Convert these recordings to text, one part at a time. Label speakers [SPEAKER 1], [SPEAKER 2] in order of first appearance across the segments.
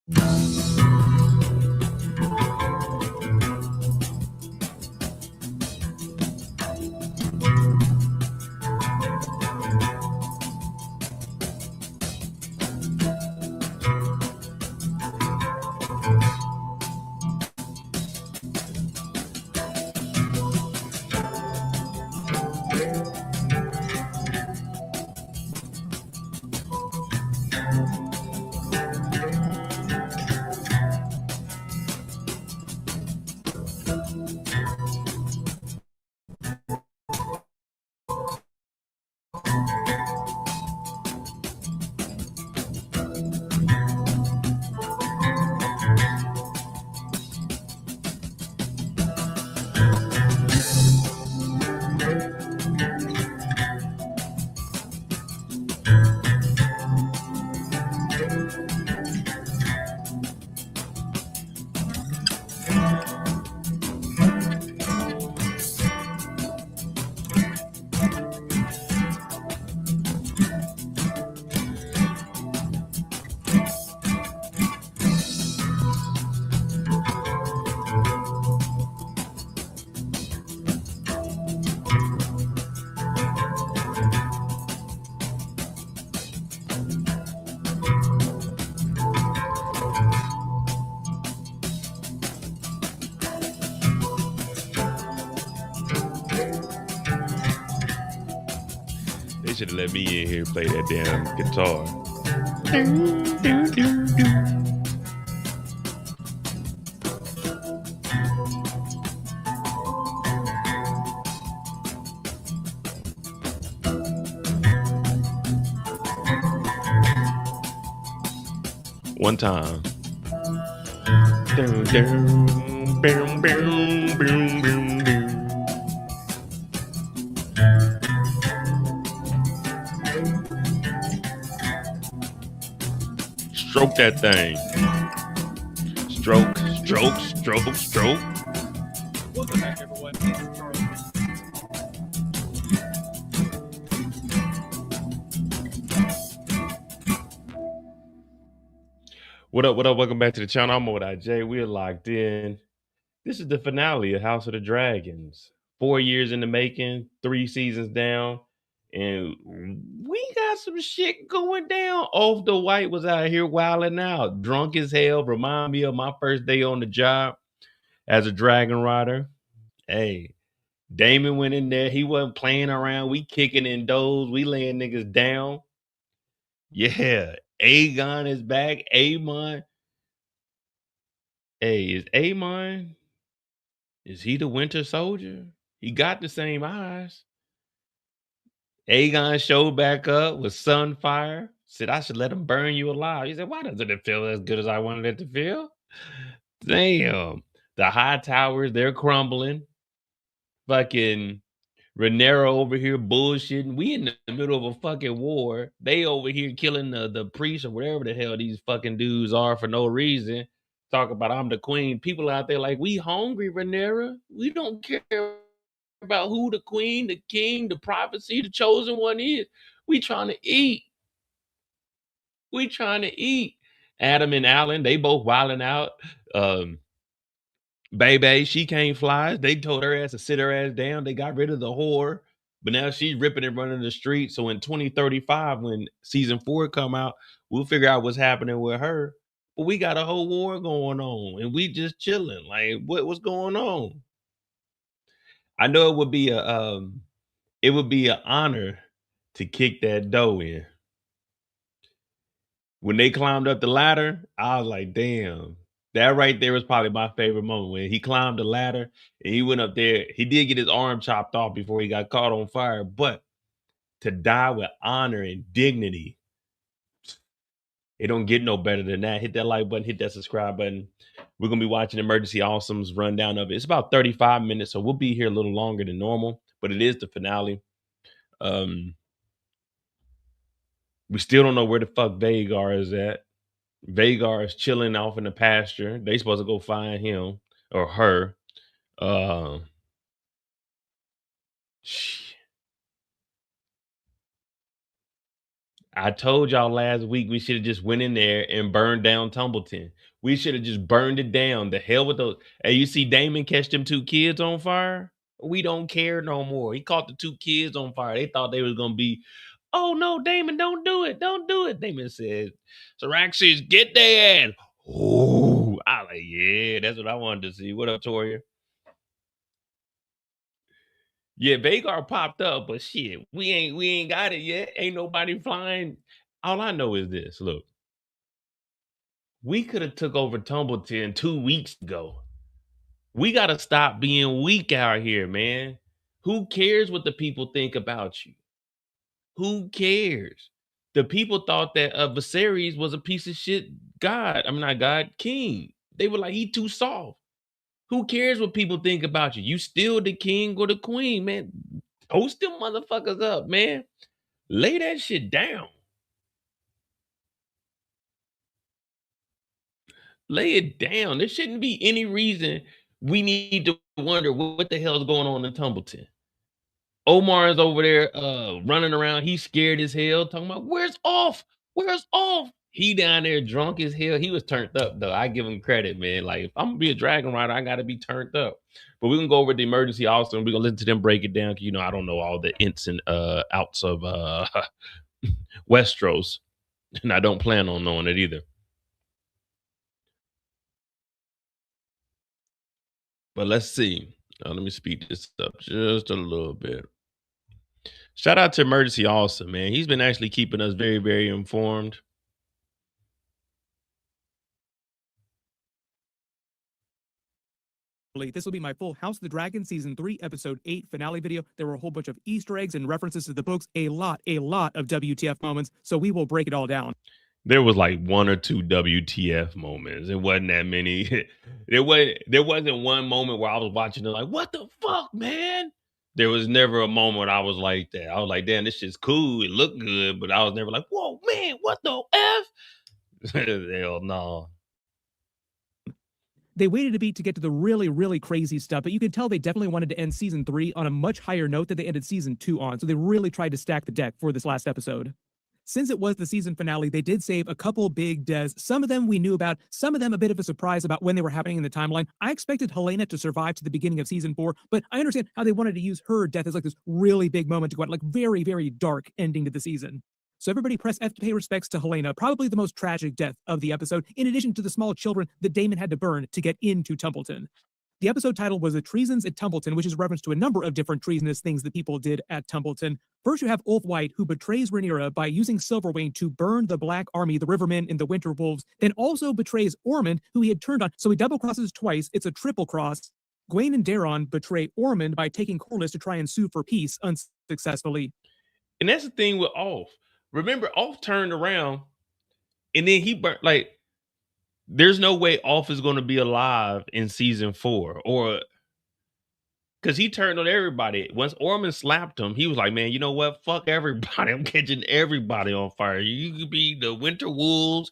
[SPEAKER 1] They should have let me in here play that damn guitar. One time. Stroke that thing. Stroke, stroke, stroke, stroke.
[SPEAKER 2] Welcome back, everyone. It's Charles.
[SPEAKER 1] What up, what up? Welcome back to the channel. I'm with IJ. We're locked in. This is the finale of House of the Dragons. 4 years in the making, 3 seasons down, and we got some shit going down. Off the White was out here wilding out, drunk as hell. Remind me of my first day on the job as a dragon rider. Hey, Daemon went in there. He wasn't playing around. We kicking in doors. We laying niggas down. Yeah, Aegon is back. Aemon. Hey, is Aemon? Is he the Winter Soldier? He got the same eyes. Aegon showed back up with Sunfire. Said, I should let him burn you alive. He said, why doesn't it feel as good as I wanted it to feel? Damn. The Hightowers, they're crumbling. Fucking Rhaenyra over here bullshitting. We in the middle of a fucking war. They over here killing the priest or whatever the hell these fucking dudes are for no reason. Talk about I'm the queen. People out there like, we hungry, Rhaenyra. We don't care about who the queen, the king, the prophecy, the chosen one is. We trying to eat. We trying to eat. Adam and Alan, they both wilding out. Baby, she can't fly. They told her ass to sit her ass down. They got rid of the whore, but now she's ripping and running the street. So in 2035, when season 4 come out, we'll figure out what's happening with her. But we got a whole war going on, and we just chilling. Like, what's going on? I know it would be an honor to kick that dough in. When they climbed up the ladder, I was like, damn. That right there was probably my favorite moment when he climbed the ladder and he went up there. He did get his arm chopped off before he got caught on fire, but to die with honor and dignity, it don't get no better than that. Hit that like button, hit that subscribe button. We're gonna be watching Emergency Awesome's rundown of it. It's about 35 minutes, so we'll be here a little longer than normal, but it is the finale. We still don't know where the fuck Vhagar is at. Vhagar is chilling off in the pasture. They supposed to go find him or her. Uh, I told y'all last week we should have just went in there and burned down Tumbleton. We should have just burned it down. The hell with those. Hey, you see Daemon catch them 2 kids on fire? We don't care no more. He caught the 2 kids on fire. They thought they was gonna be, oh no, Daemon, don't do it. Don't do it. Daemon said, Syraxes, get their ass. Oh, I like, yeah, that's what I wanted to see. What up, Toria? Yeah, Vagar popped up, but shit, we ain't got it yet. Ain't nobody flying. All I know is this. Look, we could have took over Tumbleton 2 weeks ago. We gotta stop being weak out here, man. Who cares what the people think about you? Who cares? The people thought that Viserys was a piece of shit god. I'm not god, king. They were like, he too soft. Who cares what people think about you? You still the king or the queen, man. Toast them motherfuckers up, man. Lay that shit down. Lay it down. There shouldn't be any reason we need to wonder what the hell's going on in Tumbleton. Omar is over there running around. He's scared as hell, talking about where's off? Where's off? He down there drunk as hell. He was turned up though. I give him credit, man. Like if I'm gonna be a dragon rider, I gotta be turned up. But we're gonna go over the emergency also, and we're gonna listen to them break it down. You know, I don't know all the ins and outs of Westeros, and I don't plan on knowing it either. But let's see. Let me speed this up just a little bit. Shout out to Emergency also, man. He's been actually keeping us very, very informed.
[SPEAKER 3] This will be my full House of the Dragon Season 3, Episode 8 finale video. There were a whole bunch of Easter eggs and references to the books, a lot of WTF moments, so we will break it all down.
[SPEAKER 1] There was like 1 or 2 WTF moments. It wasn't that many. there wasn't one moment where I was watching it like, what the fuck, man? There was never a moment I was like that. I was like, damn, this shit's cool. It looked good, but I was never like, whoa, man, what the F? Hell no.
[SPEAKER 3] They waited a beat to get to the really crazy stuff, but you could tell they definitely wanted to end Season 3 on a much higher note than they ended Season 2 on, so they really tried to stack the deck for this last episode. Since it was the season finale, they did save a couple big deaths. Some of them we knew about, some of them a bit of a surprise about when they were happening in the timeline. I expected Helena to survive to the beginning of Season 4, but I understand how they wanted to use her death as like this really big moment to go out, like very dark ending to the season. So everybody press F to pay respects to Helena, probably the most tragic death of the episode, in addition to the small children that Daemon had to burn to get into Tumbleton. The episode title was The Treasons at Tumbleton, which is a reference to a number of different treasonous things that people did at Tumbleton. First, you have Ulf White, who betrays Rhaenyra by using Silverwing to burn the Black Army, the Rivermen, and the Winter Wolves, then also betrays Ormond, who he had turned on, so he double crosses twice. It's a triple cross. Gwaine and Daeron betray Ormond by taking Corlys to try and sue for peace unsuccessfully.
[SPEAKER 1] And that's the thing with Ulf. Remember, Ulf turned around and then he burnt, like, there's no way Ulf is going to be alive in Season 4, or because he turned on everybody. Once Ormond slapped him, he was like, man, you know what? Fuck everybody. I'm catching everybody on fire. You could be the Winter Wolves,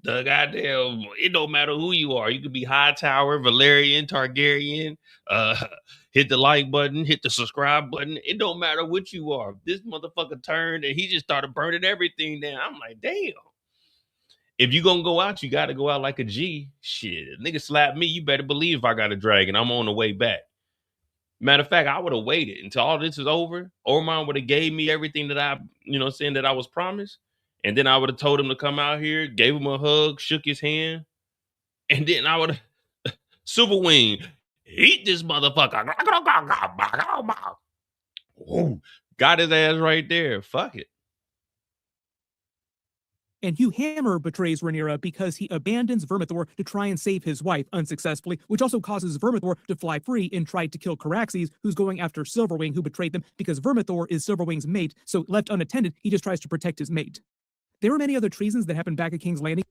[SPEAKER 1] the goddamn, it don't matter who you are. You could be Hightower, Velaryon, Targaryen. Hit the like button, hit the subscribe button. It don't matter what you are. This motherfucker turned and he just started burning everything down. I'm like, damn. If you gonna go out, you gotta go out like a G. Shit, if nigga slap me, you better believe I got a dragon. I'm on the way back. Matter of fact, I would have waited until all this is over. Ormond would have gave me everything that I, saying that I was promised. And then I would have told him to come out here, gave him a hug, shook his hand. And then I would have, Silverwing, eat this motherfucker. Ooh, got his ass right there. Fuck it.
[SPEAKER 3] And Hugh Hammer betrays Rhaenyra because he abandons Vermithor to try and save his wife unsuccessfully, which also causes Vermithor to fly free and try to kill Caraxes, who's going after Silverwing, who betrayed them, because Vermithor is Silverwing's mate, so left unattended, he just tries to protect his mate. There were many other treasons that happened back at King's Landing.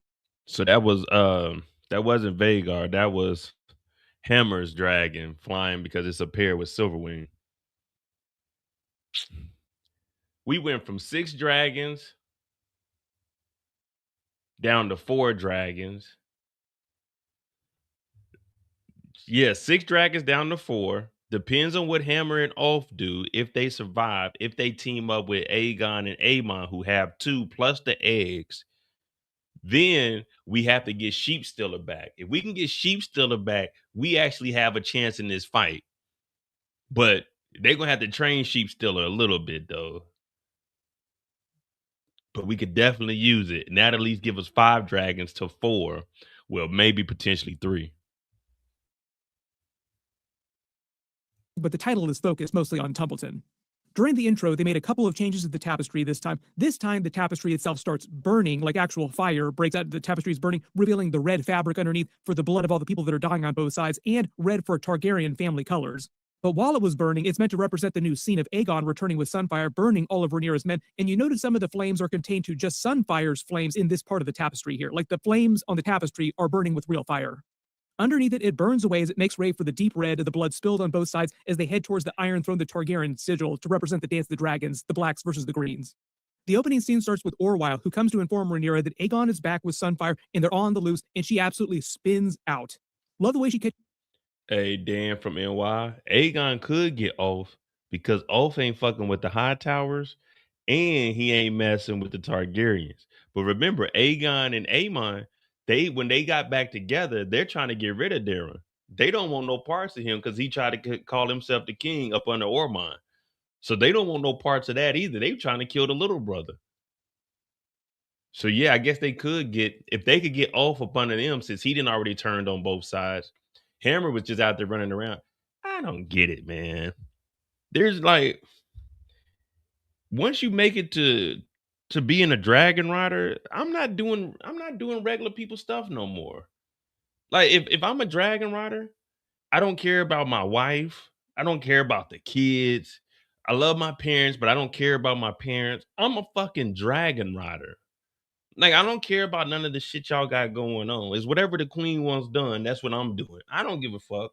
[SPEAKER 1] So that wasn't Vagar, that was Hammer's dragon flying because it's a pair with Silverwing. We went from 6 dragons down to 4 dragons. Yeah, 6 dragons down to 4. Depends on what Hammer and Ulf do. If they survive, if they team up with Aegon and Aemon, who have 2 plus the eggs, then we have to get Sheepstiller back. If we can get Sheepstiller back, we actually have a chance in this fight. But they're gonna have to train Sheepstiller a little bit though. But we could definitely use it. And that at least give us 5 dragons to 4. Well, maybe potentially 3.
[SPEAKER 3] But the title is focused mostly on Templeton. During the intro, they made a couple of changes to the tapestry this time. This time, the tapestry itself starts burning, like actual fire breaks out. The tapestry is burning, revealing the red fabric underneath for the blood of all the people that are dying on both sides, and red for Targaryen family colors. But while it was burning, it's meant to represent the new scene of Aegon returning with Sunfire, burning all of Rhaenyra's men. And you notice some of the flames are contained to just Sunfire's flames in this part of the tapestry here. Like the flames on the tapestry are burning with real fire. Underneath it, it burns away as it makes way for the deep red of the blood spilled on both sides as they head towards the Iron Throne, the Targaryen sigil, to represent the Dance of the Dragons, the blacks versus the greens. The opening scene starts with Orwyle, who comes to inform Rhaenyra that Aegon is back with Sunfire and they're on the loose, and she absolutely spins out. Love the way she
[SPEAKER 1] Hey, Dan from NY. Aegon could get Ulf because Ulf ain't fucking with the Hightowers and he ain't messing with the Targaryens. But remember, Aegon and Aemon, when they got back together, they're trying to get rid of Daemon. They don't want no parts of him because he tried to call himself the king up under Ormond. So they don't want no parts of that either. They trying to kill the little brother. So yeah, I guess they could get, if they could get Ulf up under them, since he didn't already turned on both sides. Hammer was just out there running around. I don't get it, man. There's like, once you make it to being a dragon rider, I'm not doing regular people stuff no more. Like if I'm a dragon rider, I don't care about my wife. I don't care about the kids. I love my parents, but I don't care about my parents. I'm a fucking dragon rider. Like I don't care about none of the shit y'all got going on. It's whatever the queen wants done. That's what I'm doing. I don't give a fuck.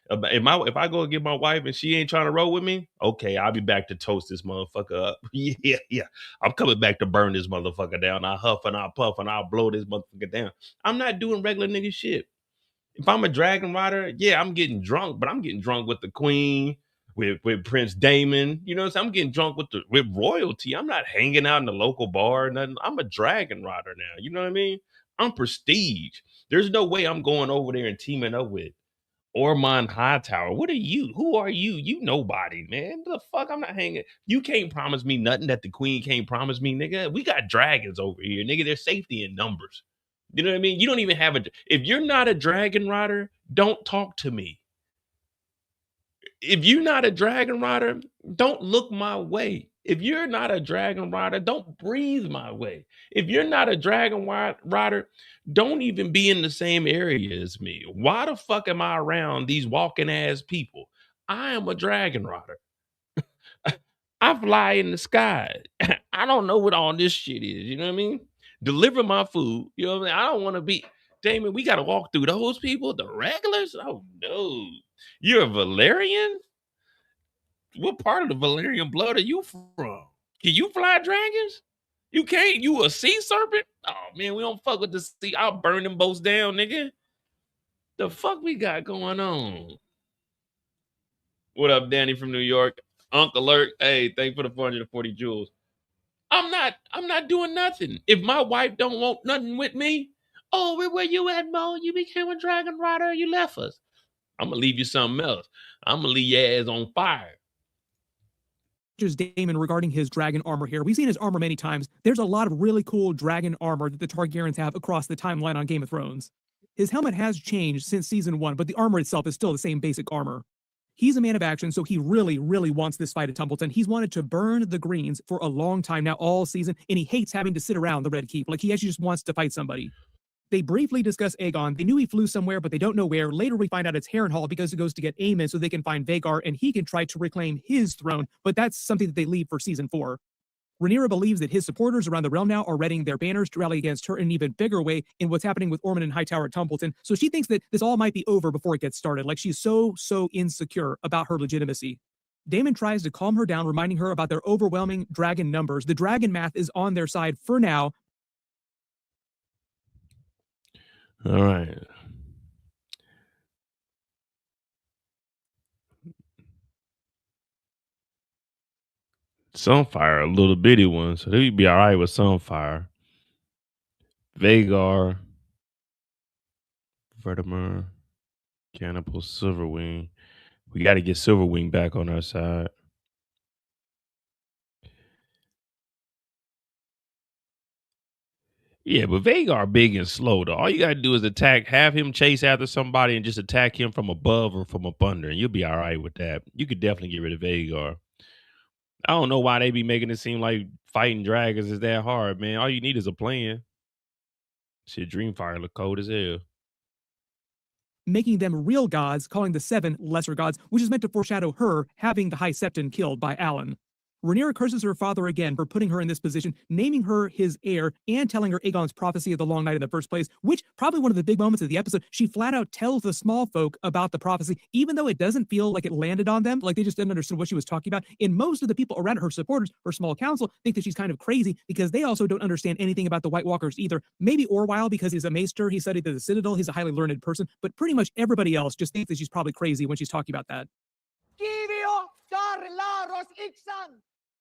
[SPEAKER 1] If I go get my wife and she ain't trying to roll with me, okay, I'll be back to toast this motherfucker up. Yeah, yeah. I'm coming back to burn this motherfucker down. I huff and I puff and I'll blow this motherfucker down. I'm not doing regular nigga shit. If I'm a dragon rider, yeah, I'm getting drunk, but I'm getting drunk with the queen, with Prince Daemon. You know what I'm saying? I'm getting drunk with royalty. I'm not hanging out in the local bar or nothing. I'm a dragon rider now. You know what I mean? I'm prestige. There's no way I'm going over there and teaming up with Ormond Hightower. What are you? Who are you? You nobody, man. The fuck? I'm not hanging. You can't promise me nothing that the queen can't promise me, nigga. We got dragons over here, nigga. There's safety in numbers. You know what I mean? You don't even have a. If you're not a dragon rider, don't talk to me. If you're not a dragon rider, don't look my way. If you're not a dragon rider, don't breathe my way. If you're not a dragon rider, don't even be in the same area as me. Why the fuck am I around these walking ass people? I am a dragon rider. I fly in the sky. I don't know what all this shit is. You know what I mean? Deliver my food. You know what I mean? I don't want to be. Damon, we got to walk through those people, the regulars. Oh no, you're a Velaryon. What part of the Valyrian blood are you from? Can you fly dragons? You can't. You a sea serpent? Oh man, we don't fuck with the sea. I'll burn them boats down, nigga. The fuck we got going on? What up, Danny from New York? Uncle Alert. Hey, thanks for the 440 jewels. I'm not doing nothing. If my wife don't want nothing with me, oh, where you at, Mo? You became a dragon rider. You left us. I'm gonna leave you something else. I'm gonna leave your ass on fire.
[SPEAKER 3] Daemon regarding his dragon armor here. We've seen his armor many times. There's a lot of really cool dragon armor that the Targaryens have across the timeline on Game of Thrones. His helmet has changed since season 1, but the armor itself is still the same basic armor. He's a man of action, so he really, really wants this fight at Templeton. He's wanted to burn the greens for a long time now, all season, and he hates having to sit around the Red Keep. Like, he actually just wants to fight somebody. They briefly discuss Aegon. They knew he flew somewhere, but they don't know where. Later, we find out it's Harrenhal because he goes to get Aemon so they can find Vhagar, and he can try to reclaim his throne, but that's something that they leave for season 4. Rhaenyra believes that his supporters around the realm now are readying their banners to rally against her in an even bigger way in what's happening with Ormond and Hightower at Templeton, so she thinks that this all might be over before it gets started. Like, she's so insecure about her legitimacy. Daemon tries to calm her down, reminding her about their overwhelming dragon numbers. The dragon math is on their side for now.
[SPEAKER 1] All right. Sunfire, a little bitty one, so they'd be all right with Sunfire. Vagar, Vertimer, Cannibal, Silverwing. We got to get Silverwing back on our side. Yeah, but Vagar big and slow though. All you gotta do is have him chase after somebody and just attack him from above or from up under, and you'll be all right with that. You could definitely get rid of Vagar. I don't know why they be making it seem like fighting dragons is that hard, man. All you need is a plan. Shit, Dreamfire look cold as hell.
[SPEAKER 3] Making them real gods, calling the 7 lesser gods, which is meant to foreshadow her having the High Septon killed by Alan. Rhaenyra curses her father again for putting her in this position, naming her his heir, and telling her Aegon's prophecy of the Long Night in the first place, which, probably one of the big moments of the episode, she flat out tells the small folk about the prophecy, even though it doesn't feel like it landed on them, like they just didn't understand what she was talking about. And most of the people around her supporters, her small council, think that she's kind of crazy because they also don't understand anything about the White Walkers either. Maybe Orwyle because he's a maester, he studied at the Citadel, he's a highly learned person, but pretty much everybody else just thinks that she's probably crazy when she's talking about that.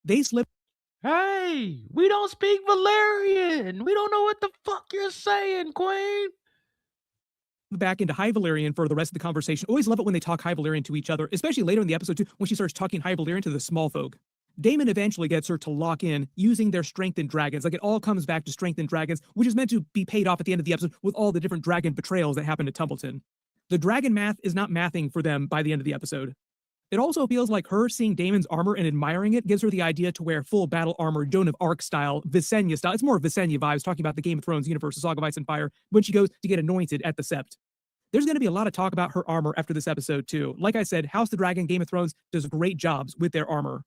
[SPEAKER 3] They slip.
[SPEAKER 1] Hey, we don't speak Velaryon. We don't know what the fuck you're saying, Queen.
[SPEAKER 3] Back into High Valyrian for the rest of the conversation. Always love it when they talk High Valyrian to each other, especially later in the episode too, when she starts talking High Valyrian to the small folk. Daemon eventually gets her to lock in using their strengthened dragons. Like it all comes back to strengthened dragons, which is meant to be paid off at the end of the episode with all the different dragon betrayals that happen to Templeton. The dragon math is not mathing for them by the end of the episode. It also feels like her seeing Daemon's armor and admiring it gives her the idea to wear full battle armor, Joan of Arc style, Visenya style. It's more Visenya vibes, talking about the Game of Thrones universe, Song of Ice and Fire, when she goes to get anointed at the Sept. There's going to be a lot of talk about her armor after this episode too. Like I said, House the Dragon, Game of Thrones does great jobs with their armor.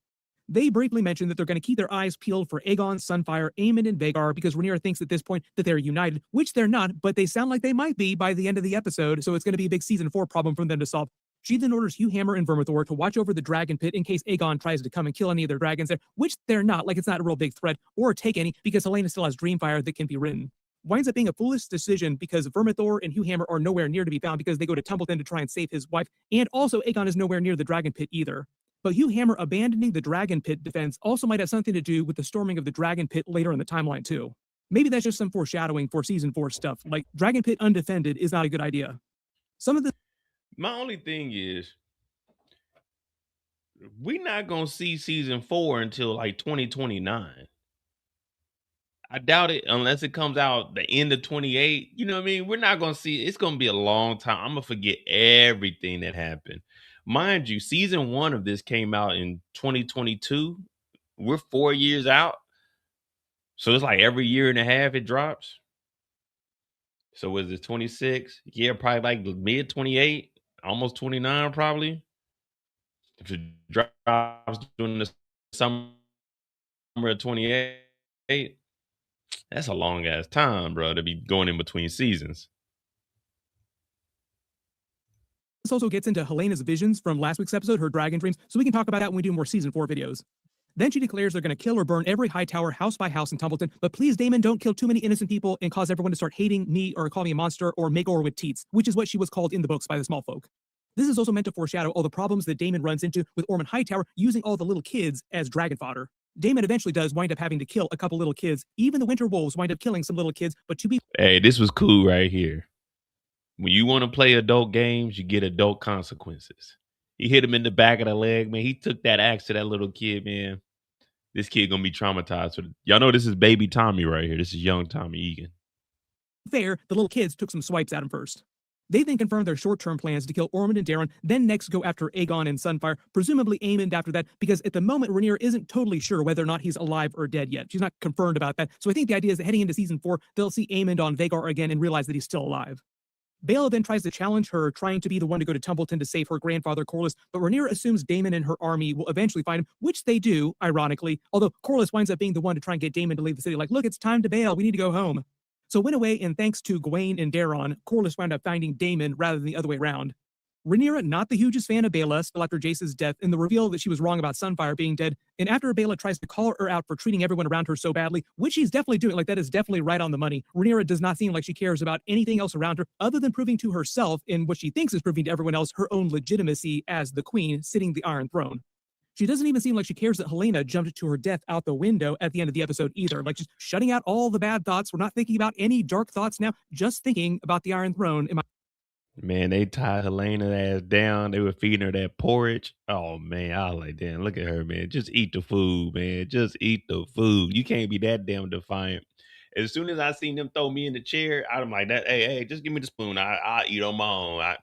[SPEAKER 3] They briefly mentioned that they're going to keep their eyes peeled for Aegon, Sunfire, Aemon, and Vagar because Rhaenyra thinks at this point that they're united, which they're not, but they sound like they might be by the end of the episode, so it's going to be a big season 4 problem for them to solve. She then orders Hugh Hammer and Vermithor to watch over the dragon pit in case Aegon tries to come and kill any of their dragons there, which they're not, like it's not a real big threat, or take any because Helena still has Dreamfire that can be written. Winds up being a foolish decision because Vermithor and Hugh Hammer are nowhere near to be found because they go to Templeton to try and save his wife, and also Aegon is nowhere near the dragon pit either. But Hugh Hammer abandoning the dragon pit defense also might have something to do with the storming of the dragon pit later in the timeline too. Maybe that's just some foreshadowing for season 4 stuff, like dragon pit undefended is not a good idea. Some of the
[SPEAKER 1] My only thing is, we're not gonna see season 4 until like 2029. I doubt it unless it comes out the end of 28. You know what I mean? We're not gonna see it. It's gonna be a long time. I'm gonna forget everything that happened. Mind you, season 1 of this came out in 2022. We're 4 years out. So it's like every year and a half it drops. So was it 26? Yeah, probably like mid 28, almost 29 probably. If it drops during the summer of 28, that's a long ass time, bro, to be going in between seasons.
[SPEAKER 3] This also gets into Helena's visions from last week's episode, her dragon dreams, so we can talk about that when we do more season 4 videos. Then she declares they're going to kill or burn every Hightower house by house in Templeton, but please, Daemon, don't kill too many innocent people and cause everyone to start hating me or call me a monster or Maegor with teats, which is what she was called in the books by the small folk. This is also meant to foreshadow all the problems that Daemon runs into with Ormond Hightower using all the little kids as dragon fodder. Daemon eventually does wind up having to kill a couple little kids. Even the Winter Wolves wind up killing some little kids, but to be...
[SPEAKER 1] Hey, this was cool right here. When you want to play adult games, you get adult consequences. He hit him in the back of the leg, man. He took that axe to that little kid, man. This kid gonna be traumatized. Y'all know this is baby Tommy right here. This is young Tommy Egan.
[SPEAKER 3] Fair, the little kids took some swipes at him first. They then confirmed their short-term plans to kill Ormond and Daemon, then next go after Aegon and Sunfire, presumably Aemond after that, because at the moment Rhaenyra isn't totally sure whether or not he's alive or dead yet. She's not confirmed about that. So I think the idea is that heading into season 4, they'll see Aemond on Vagar again and realize that he's still alive. Baela then tries to challenge her, trying to be the one to go to Templeton to save her grandfather Corlys, but Rhaenyra assumes Daemon and her army will eventually find him, which they do, ironically, although Corlys winds up being the one to try and get Daemon to leave the city, like, look, it's time to bail, we need to go home. So went away, and thanks to Gawain and Daeron, Corlys wound up finding Daemon rather than the other way around. Rhaenyra, not the hugest fan of Baela, still after Jace's death, and the reveal that she was wrong about Sunfire being dead, and after Baela tries to call her out for treating everyone around her so badly, which she's definitely doing, like that is definitely right on the money, Rhaenyra does not seem like she cares about anything else around her other than proving to herself, and what she thinks is proving to everyone else, her own legitimacy as the queen sitting the Iron Throne. She doesn't even seem like she cares that Helaena jumped to her death out the window at the end of the episode either. Like, just shutting out all the bad thoughts. We're not thinking about any dark thoughts now, just thinking about the Iron Throne.
[SPEAKER 1] Man, they tied Helena's ass down. They were feeding her that porridge. Oh man, I was like, damn, look at her, man. Just eat the food, man. Just eat the food. You can't be that damn defiant. As soon as I seen them throw me in the chair, I'm like, that. Hey, just give me the spoon. I'll eat on my own.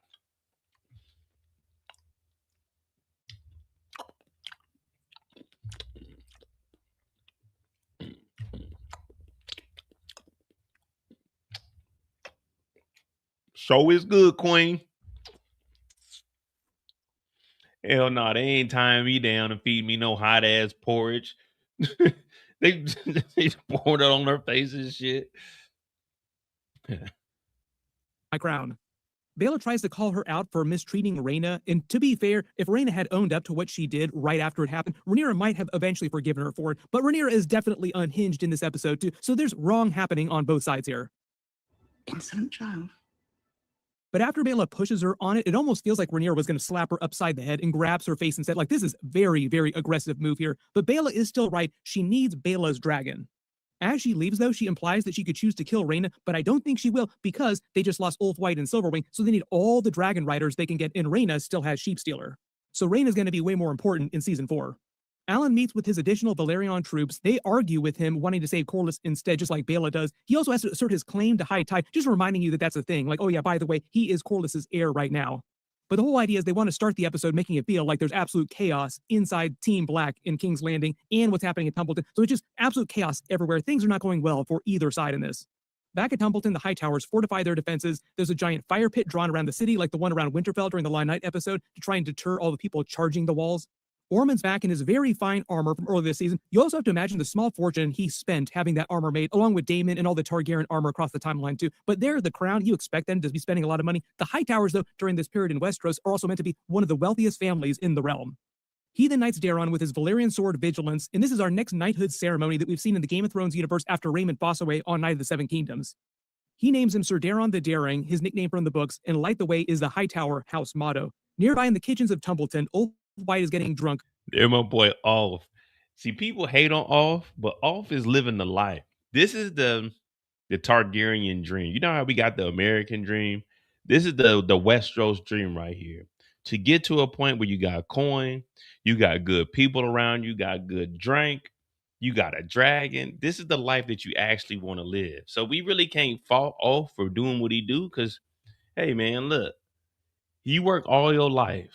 [SPEAKER 1] Show is good, Queen. Hell no, they ain't tying me down and feed me no hot ass porridge. they poured it on her face and shit.
[SPEAKER 3] My crown. Baela tries to call her out for mistreating Rhaena, and to be fair, if Rhaena had owned up to what she did right after it happened, Rhaenyra might have eventually forgiven her for it, but Rhaenyra is definitely unhinged in this episode too, so there's wrong happening on both sides here.
[SPEAKER 4] Insolent child.
[SPEAKER 3] But after Baela pushes her on it, it almost feels like Rhaenyra was going to slap her upside the head and grabs her face and said, like, this is very, very aggressive move here. But Baela is still right. She needs Baela's dragon. As she leaves, though, she implies that she could choose to kill Rhaena, but I don't think she will because they just lost Ulf White and Silverwing, so they need all the dragon riders they can get, and Rhaena still has Sheepstealer. So Rhaena's going to be way more important in Season 4. Alan meets with his additional Velaryon troops. They argue with him, wanting to save Corlys instead, just like Baela does. He also has to assert his claim to high tide, just reminding you that that's a thing. Like, oh yeah, by the way, he is Corlys's heir right now. But the whole idea is they want to start the episode making it feel like there's absolute chaos inside Team Black in King's Landing and what's happening in Templeton. So it's just absolute chaos everywhere. Things are not going well for either side in this. Back at Templeton, the Hightowers fortify their defenses. There's a giant fire pit drawn around the city, like the one around Winterfell during the Lion Night episode, to try and deter all the people charging the walls. Ormond's back in his very fine armor from earlier this season. You also have to imagine the small fortune he spent having that armor made, along with Daemon and all the Targaryen armor across the timeline too. But they're the crown. You expect them to be spending a lot of money. The Hightowers, though, during this period in Westeros, are also meant to be one of the wealthiest families in the realm. He then knights Daemon with his Valyrian sword Vigilance, and this is our next knighthood ceremony that we've seen in the Game of Thrones universe after Raymond Fossaway on Night of the Seven Kingdoms. He names him Sir Daeron the Daring, his nickname from the books, and Light the Way is the Hightower house motto. Nearby in the kitchens of Templeton, Ulf White is getting drunk.
[SPEAKER 1] There, my boy Off. See, people hate on Off, but Off is living the life. This is the Targaryen dream. You know how we got the American dream? This is the Westeros dream right here. To get to a point where you got coin, you got good people around, you got good drink, you got a dragon. This is the life that you actually want to live. So we really can't fault Off for doing what he do because, hey, man, look, you work all your life.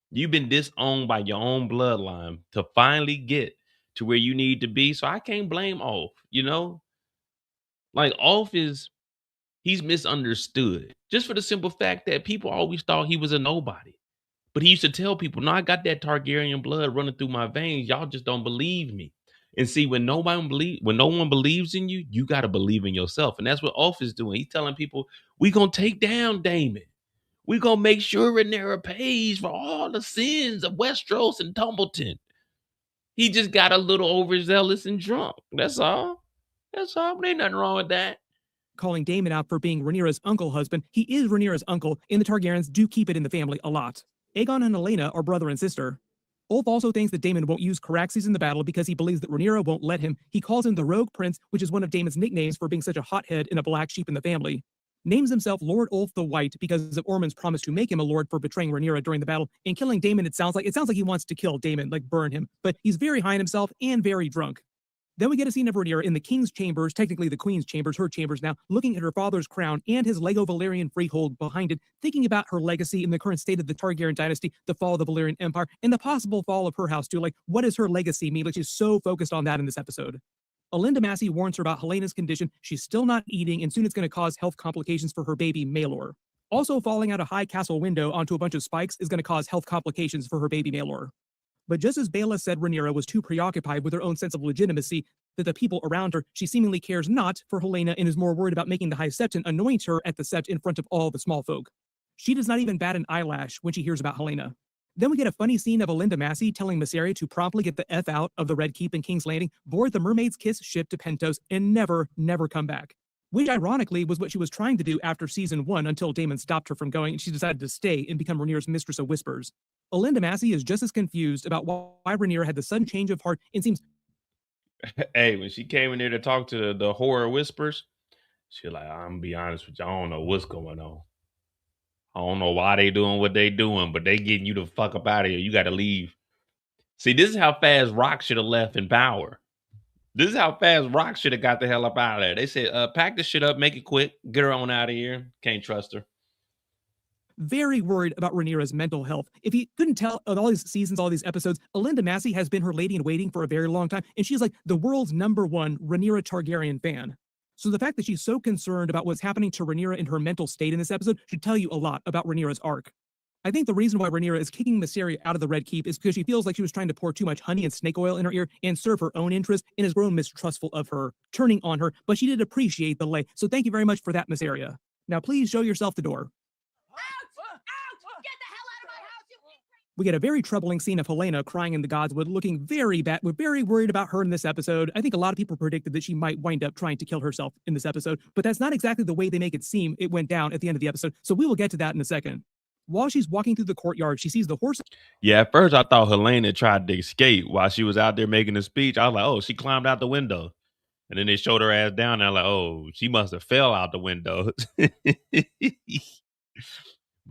[SPEAKER 1] You've been disowned by your own bloodline to finally get to where you need to be. So I can't blame Ulf, you know? Like Ulf he's misunderstood. Just for the simple fact that people always thought he was a nobody. But he used to tell people, no, I got that Targaryen blood running through my veins. Y'all just don't believe me. And see, when no one believes in you, you got to believe in yourself. And that's what Ulf is doing. He's telling people, we gonna take down Daemon. We're going to make sure Rhaenyra pays for all the sins of Westeros and Templeton. He just got a little overzealous and drunk. That's all. That's all. There ain't nothing wrong with that.
[SPEAKER 3] Calling Daemon out for being Rhaenyra's uncle husband. He is Rhaenyra's uncle, and the Targaryens do keep it in the family a lot. Aegon and Olenna are brother and sister. Ulf also thinks that Daemon won't use Caraxes in the battle because he believes that Rhaenyra won't let him. He calls him the Rogue Prince, which is one of Daemon's nicknames for being such a hothead and a black sheep in the family. Names himself Lord Ulf the White because of Ormond's promise to make him a lord for betraying Rhaenyra during the battle. And killing Daemon, it sounds like he wants to kill Daemon, like burn him. But he's very high on himself and very drunk. Then we get a scene of Rhaenyra in the king's chambers, technically the queen's chambers, her chambers now, looking at her father's crown and his Lego Valyrian freehold behind it, thinking about her legacy in the current state of the Targaryen dynasty, the fall of the Valyrian Empire, and the possible fall of her house too. Like, what does her legacy mean? Like, she's so focused on that in this episode. Alinda Massey warns her about Helena's condition. She's still not eating, and soon it's going to cause health complications for her baby, Maelor. Also, falling out a high castle window onto a bunch of spikes is going to cause health complications for her baby, Maelor. But just as Baela said Rhaenyra was too preoccupied with her own sense of legitimacy, that the people around her, she seemingly cares not for Helaena and is more worried about making the High Septon anoint her at the Sept in front of all the small folk. She does not even bat an eyelash when she hears about Helaena. Then we get a funny scene of Alinda Massey telling Mysaria to promptly get the F out of the Red Keep in King's Landing, board the Mermaid's Kiss ship to Pentos, and never come back. which ironically was what she was trying to do after season 1 until Daemon stopped her from going and she decided to stay and become Rhaenyra's Mistress of Whispers. Olinda Massey is just as confused about why Rhaenyra had the sudden change of heart and seems
[SPEAKER 1] Hey, when she came in there to talk to the horror whispers, she like, I'm gonna be honest with you, I don't know what's going on. I don't know why they doing what they doing, but they getting you the fuck up out of here. You got to leave. See, this is how fast Rock should have left in power. This is how fast Rock should have got the hell up out of there. They said, pack this shit up, make it quick, get her on out of here. Can't trust her.
[SPEAKER 3] very worried about Rhaenyra's mental health. If you couldn't tell, on all these seasons, all these episodes, Olinda Massey has been her lady in waiting for a very long time, and she's like the world's #1 Rhaenyra Targaryen fan. So the fact that she's so concerned about what's happening to Rhaenyra in her mental state in this episode should tell you a lot about Rhaenyra's arc. I think the reason why Rhaenyra is kicking Mysaria out of the Red Keep is because she feels like she was trying to pour too much honey and snake oil in her ear and serve her own interest and has grown mistrustful of her, turning on her, but she did appreciate the lay. So thank you very much for that, Mysaria. Now please show yourself the door. We get a very troubling scene of Helena crying in the Godswood, looking very bad. We're very worried about her in this episode. I think a lot of people predicted that she might wind up trying to kill herself in this episode, but that's not exactly the way they make it seem it went down at the end of the episode, so we will get to that in a second. While she's walking through the courtyard, she sees the horse.
[SPEAKER 1] Yeah, at first I thought Helena tried to escape while she was out there making a speech. I was like, oh, she climbed out the window. And then they showed her ass down there like, oh, she must have fell out the window. But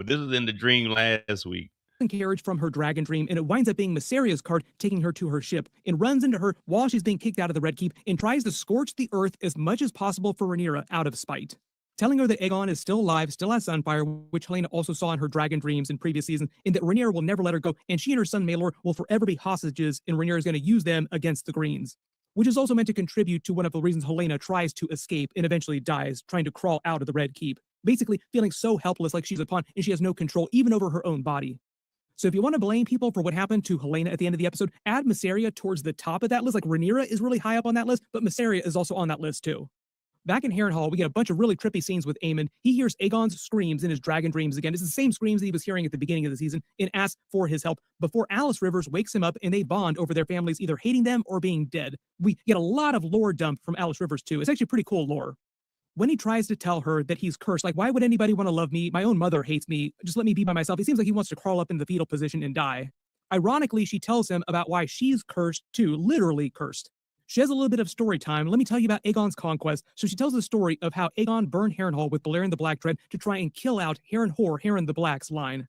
[SPEAKER 1] this was in the dream last week.
[SPEAKER 3] Carriage from her dragon dream, and it winds up being Mysaria's cart taking her to her ship and runs into her while she's being kicked out of the Red Keep and tries to scorch the earth as much as possible for Rhaenyra out of spite. Telling her that Aegon is still alive, still has Sunfire, which Helena also saw in her dragon dreams in previous seasons, and that Rhaenyra will never let her go, and she and her son Maelor will forever be hostages, and Rhaenyra is going to use them against the Greens. Which is also meant to contribute to one of the reasons Helena tries to escape and eventually dies, trying to crawl out of the Red Keep. Basically, feeling so helpless like she's a pawn, and she has no control even over her own body. So if you want to blame people for what happened to Helena at the end of the episode, add Mysaria towards the top of that list. Like Rhaenyra is really high up on that list, but Mysaria is also on that list too. Back in Harrenhal, we get a bunch of really trippy scenes with Aemon. He hears Aegon's screams in his dragon dreams again. It's the same screams that he was hearing at the beginning of the season and asks for his help before Alice Rivers wakes him up and they bond over their families either hating them or being dead. We get a lot of lore dump from Alice Rivers too. It's actually pretty cool lore. When he tries to tell her that he's cursed, like, why would anybody want to love me? My own mother hates me. Just let me be by myself. It seems like he wants to crawl up in the fetal position and die. Ironically, she tells him about why she's cursed too, literally cursed. She has a little bit of story time. Let me tell you about Aegon's conquest. So she tells the story of how Aegon burned Harrenhal with Balerion the Black Dread to try and kill out Harren the Black's line.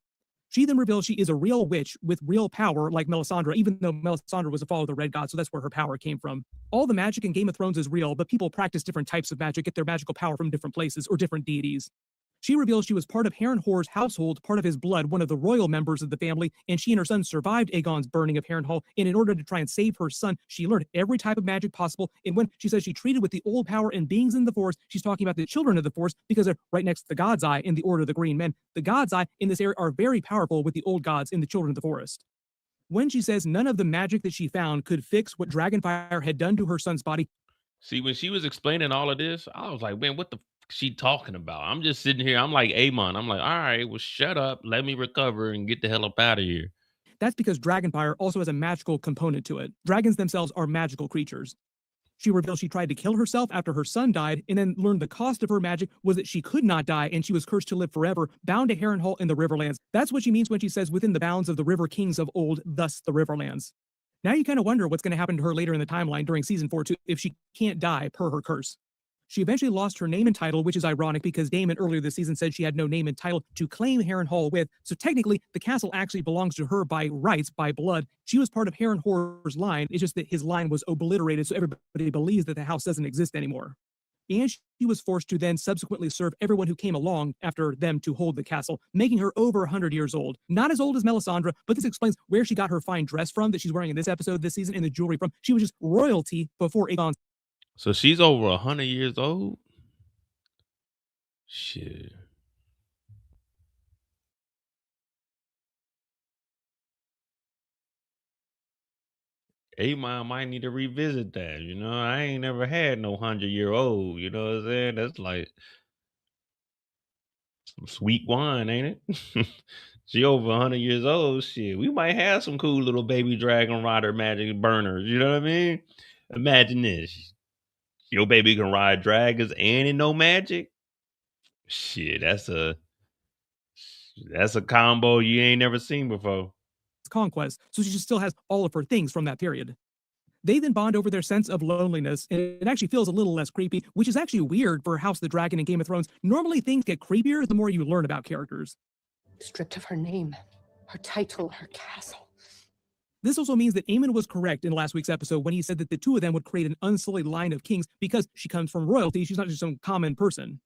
[SPEAKER 3] She then reveals she is a real witch with real power like Melisandre, even though Melisandre was a follower of the Red God, so that's where her power came from. All the magic in Game of Thrones is real, but people practice different types of magic, get their magical power from different places or different deities. She reveals she was part of Harrenhal's household, part of his blood, one of the royal members of the family, and she and her son survived Aegon's burning of Harrenhal, and in order to try and save her son, she learned every type of magic possible, and when she says she treated with the old power and beings in the Forest, she's talking about the children of the Forest because they're right next to the God's Eye in the Order of the Green Men. The God's Eye in this area are very powerful with the old gods and the children of the Forest. When she says none of the magic that she found could fix what Dragonfire had done to her son's body.
[SPEAKER 1] See, when she was explaining all of this, I was like, man, what the she talking about? I'm just sitting here. I'm like Aemon. I'm like, all right, well, shut up. Let me recover and get the hell up out of here.
[SPEAKER 3] That's because Dragonfire also has a magical component to it. Dragons themselves are magical creatures. She reveals she tried to kill herself after her son died, and then learned the cost of her magic was that she could not die, and she was cursed to live forever, bound to Harrenhal in the Riverlands. That's what she means when she says within the bounds of the River Kings of old, thus the Riverlands. Now you kind of wonder what's going to happen to her later in the timeline during season 4 too, if she can't die per her curse. She eventually lost her name and title, which is ironic because Daemon earlier this season said she had no name and title to claim Harrenhal with, so technically the castle actually belongs to her by rights, by blood. She was part of Harrenhal's line, it's just that his line was obliterated, so everybody believes that the house doesn't exist anymore. And she was forced to then subsequently serve everyone who came along after them to hold the castle, making her over 100 years old. Not as old as Melisandre, but this explains where she got her fine dress from that she's wearing in this episode this season and the jewelry from. She was just royalty before Aegon.
[SPEAKER 1] So she's over 100 years old? Shit. Aemon might need to revisit that. You know, I ain't never had no 100-year-old. You know what I'm saying? That's like some sweet wine, ain't it? She over 100 years old. Shit, we might have some cool little baby dragon rider magic burners. You know what I mean? Imagine this. Your baby can ride dragons and it know magic. Shit, that's a combo you ain't never seen before.
[SPEAKER 3] Conquest, so she still has all of her things from that period. They then bond over their sense of loneliness, and it actually feels a little less creepy, which is actually weird for House of the Dragon and Game of Thrones. Normally, things get creepier the more you learn about characters.
[SPEAKER 5] Stripped of her name, her title, her castle.
[SPEAKER 3] This also means that Aemon was correct in last week's episode when he said that the two of them would create an unsullied line of kings because she comes from royalty. She's not just some common person.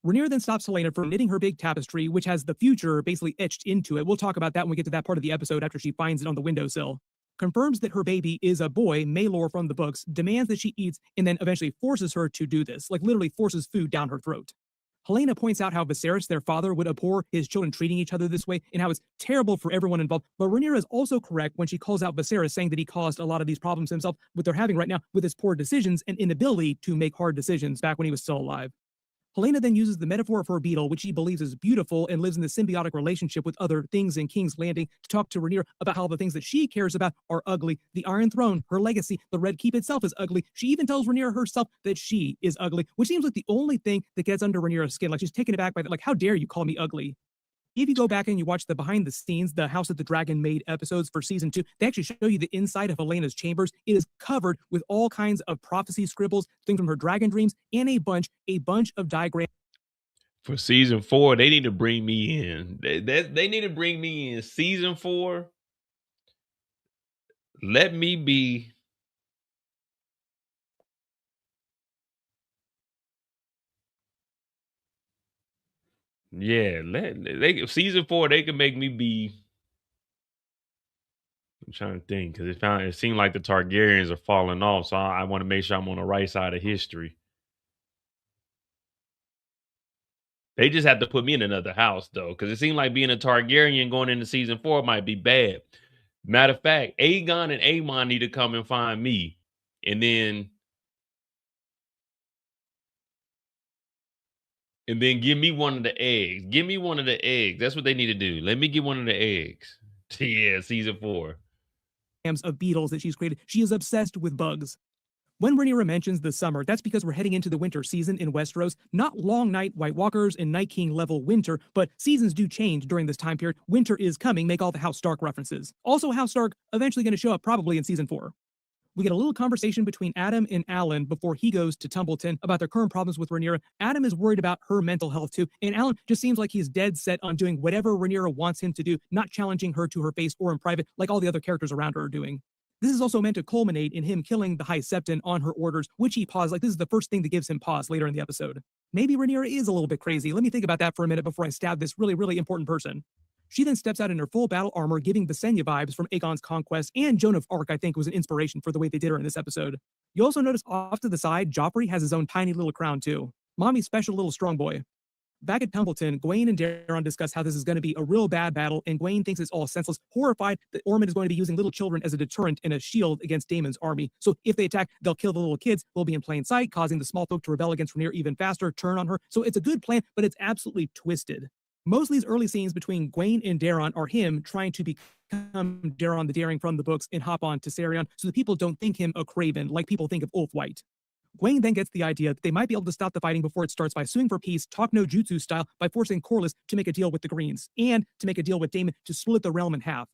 [SPEAKER 3] Rhaenyra then stops Helaena from knitting her big tapestry, which has the future basically etched into it. We'll talk about that when we get to that part of the episode after she finds it on the windowsill. Confirms that her baby is a boy, Maelor from the books, demands that she eats, and then eventually forces her to do this, like literally forces food down her throat. Helaena points out how Viserys, their father, would abhor his children treating each other this way, and how it's terrible for everyone involved. But Rhaenyra is also correct when she calls out Viserys, saying that he caused a lot of these problems himself, what they're having right now with his poor decisions and inability to make hard decisions back when he was still alive. Helaena then uses the metaphor of her beetle, which she believes is beautiful and lives in the symbiotic relationship with other things in King's Landing, to talk to Rhaenyra about how the things that she cares about are ugly. The Iron Throne, her legacy, the Red Keep itself is ugly. She even tells Rhaenyra herself that she is ugly, which seems like the only thing that gets under Rhaenyra's skin. Like she's taken aback by that. Like, how dare you call me ugly? If you go back and you watch the behind the scenes, the House of the Dragon made episodes for season 2, they actually show you the inside of Helena's chambers. It is covered with all kinds of prophecy scribbles, things from her dragon dreams, and a bunch of diagrams.
[SPEAKER 1] For season 4, they need to bring me in. They need to bring me in season 4. Let me be. Yeah, season 4, they can make me be. I'm trying to think because it seemed like the Targaryens are falling off, so I want to make sure I'm on the right side of history. They just have to put me in another house though, because it seemed like being a Targaryen going into season 4 might be bad. Matter of fact, Aegon and Aemon need to come and find me, and then give me one of the eggs. Give me one of the eggs. That's what they need to do. Let me get one of the eggs. Yeah, season 4.
[SPEAKER 3] Of beetles that she's created. She is obsessed with bugs. When Rhaenyra mentions the summer, that's because we're heading into the winter season in Westeros. Not long night White Walkers and Night King level winter, but seasons do change during this time period. Winter is coming, make all the House Stark references. Also, House Stark eventually going to show up probably in season 4. We get a little conversation between Adam and Alan before he goes to Tumbleton about their current problems with Rhaenyra. Adam is worried about her mental health too, and Alan just seems like he's dead set on doing whatever Rhaenyra wants him to do, not challenging her to her face or in private like all the other characters around her are doing. This is also meant to culminate in him killing the High Septon on her orders, which he paused. Like, this is the first thing that gives him pause later in the episode. Maybe Rhaenyra is a little bit crazy. Let me think about that for a minute before I stab this really, really important person. She then steps out in her full battle armor, giving Visenya vibes from Aegon's conquest, and Joan of Arc, I think, was an inspiration for the way they did her in this episode. You also notice off to the side, Joffrey has his own tiny little crown too. Mommy's special little strong boy. Back at Tumbleton, Gwaine and Daeron discuss how this is going to be a real bad battle, and Gwaine thinks it's all senseless, horrified that Ormond is going to be using little children as a deterrent and a shield against Daemon's army. So if they attack, they'll kill the little kids, they'll be in plain sight, causing the small folk to rebel against Rhaenyra even faster, turn on her. So it's a good plan, but it's absolutely twisted. Most of these early scenes between Gwaine and Daeron are him trying to become Daeron the Daring from the books and hop on to Sarion so that people don't think him a craven like people think of Ulf White. Gwaine then gets the idea that they might be able to stop the fighting before it starts by suing for peace, talk no jutsu style, by forcing Corlys to make a deal with the Greens, and to make a deal with Daemon to split the realm in half.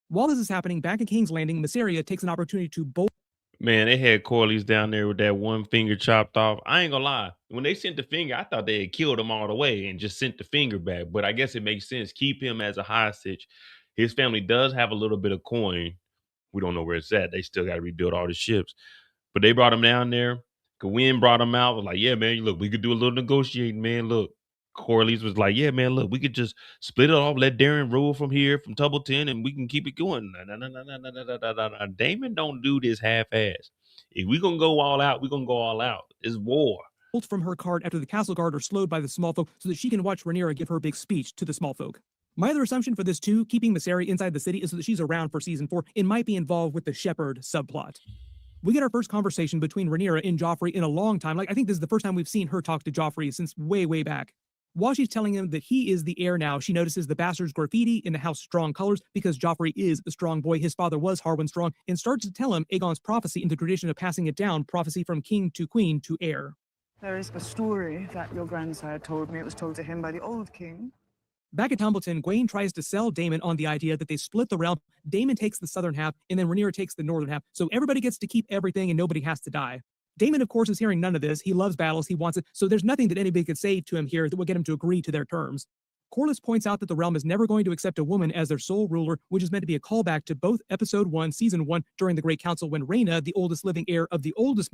[SPEAKER 3] While this is happening, back in King's Landing, Mysaria takes an opportunity to bolt.
[SPEAKER 1] Man, they had Corlys down there with that one finger chopped off. I ain't gonna lie. When they sent the finger, I thought they had killed him all the way and just sent the finger back. But I guess it makes sense. Keep him as a hostage. His family does have a little bit of coin. We don't know where it's at. They still got to rebuild all the ships. But they brought him down there. Gawain brought him out. Was like, yeah, man, look, we could do a little negotiating, man. Look, Corlys was like, yeah, man, look, we could just split it off, let Daeron rule from here, from Tumbleton, and we can keep it going. No. Daemon don't do this half-ass. If we gonna go all out, we gonna go all out. It's war.
[SPEAKER 3] From her card after the castle guard are slowed by the small folk so that she can watch Rhaenyra give her big speech to the small folk. My other assumption for this too, keeping Mysaria inside the city, is so that she's around for season 4 and might be involved with the Shepherd subplot. We get our first conversation between Rhaenyra and Joffrey in a long time. Like, I think this is the first time we've seen her talk to Joffrey since way, way back. While she's telling him that he is the heir now, she notices the bastard's graffiti in the house Strong colors because Joffrey is a strong boy. His father was Harwin Strong, and starts to tell him Aegon's prophecy and the tradition of passing it down, prophecy from king to queen to heir.
[SPEAKER 4] There is a story that your grandsire told me. It was told to him by the old king.
[SPEAKER 3] Back at Tumbleton, Gwaine tries to sell Daemon on the idea that they split the realm. Daemon takes the southern half, and then Rhaenyra takes the northern half, so everybody gets to keep everything and nobody has to die. Daemon, of course, is hearing none of this. He loves battles, he wants it, so there's nothing that anybody could say to him here that would get him to agree to their terms. Corlys points out that the realm is never going to accept a woman as their sole ruler, which is meant to be a callback to both Episode 1, Season 1, during the Great Council when Rhaena, the oldest living heir of the oldest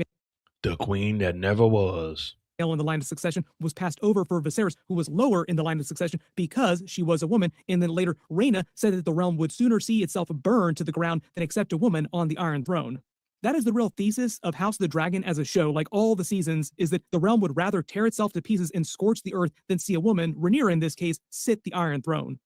[SPEAKER 1] The queen that never was.
[SPEAKER 3] male in the line of succession, was passed over for Viserys, who was lower in the line of succession because she was a woman, and then later Rhaena said that the realm would sooner see itself burn to the ground than accept a woman on the Iron Throne. That is the real thesis of House of the Dragon as a show, like all the seasons, is that the realm would rather tear itself to pieces and scorch the earth than see a woman, Rhaenyra in this case, sit the Iron Throne.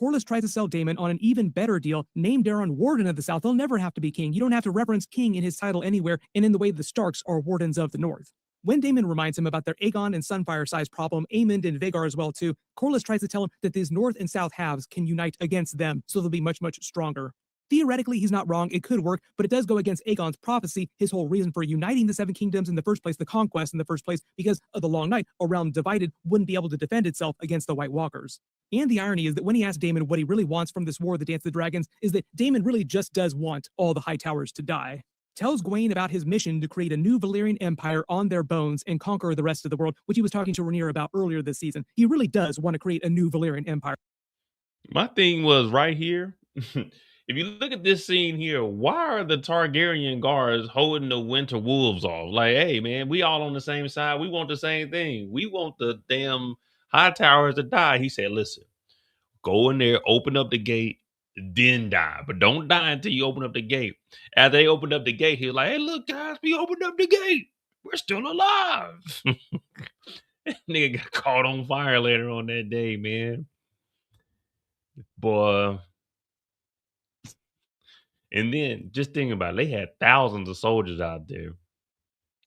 [SPEAKER 3] Corlys tries to sell Daemon on an even better deal. Name Daemon Warden of the South. He'll never have to be king. You don't have to reference king in his title anywhere, and in the way the Starks are Wardens of the North. When Daemon reminds him about their Aegon and Sunfire size problem, Aemond and Vhagar as well too, Corlys tries to tell him that these North and South halves can unite against them, so they'll be much, much stronger. Theoretically, he's not wrong. It could work, but it does go against Aegon's prophecy, his whole reason for uniting the Seven Kingdoms in the first place, the conquest in the first place, because of the Long Night, a realm divided wouldn't be able to defend itself against the White Walkers. And the irony is that when he asks Daemon what he really wants from this war of the Dance of the Dragons, is that Daemon really just does want all the Hightowers to die. Tells Gwaine about his mission to create a new Valyrian empire on their bones and conquer the rest of the world, which he was talking to Rhaenyra about earlier this season. He really does want to create a new Valyrian empire.
[SPEAKER 1] My thing was right here. If you look at this scene here, why are the Targaryen guards holding the winter wolves off? Like, hey, man, we all on the same side. We want the same thing. We want the damn high towers to die. He said, listen, go in there, open up the gate, then die. But don't die until you open up the gate. After they opened up the gate, he was like, hey, look, guys, we opened up the gate. We're still alive. Nigga got caught on fire later on that day, man. Boy. And then just think about it, they had thousands of soldiers out there.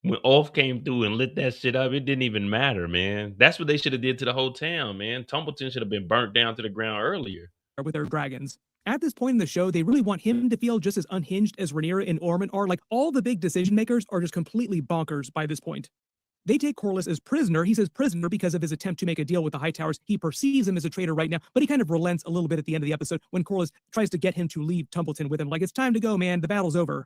[SPEAKER 1] When Ulf came through and lit that shit up, it didn't even matter, man. That's what they should have did to the whole town, man. Tumbleton should have been burnt down to the ground earlier.
[SPEAKER 3] With their dragons. At this point in the show, they really want him to feel just as unhinged as Rhaenyra and Ormond are. Like, all the big decision makers are just completely bonkers by this point. They take Corlys as prisoner. He says prisoner because of his attempt to make a deal with the Hightowers. He perceives him as a traitor right now, but he kind of relents a little bit at the end of the episode when Corlys tries to get him to leave Tumbleton with him. Like, it's time to go, man. The battle's over.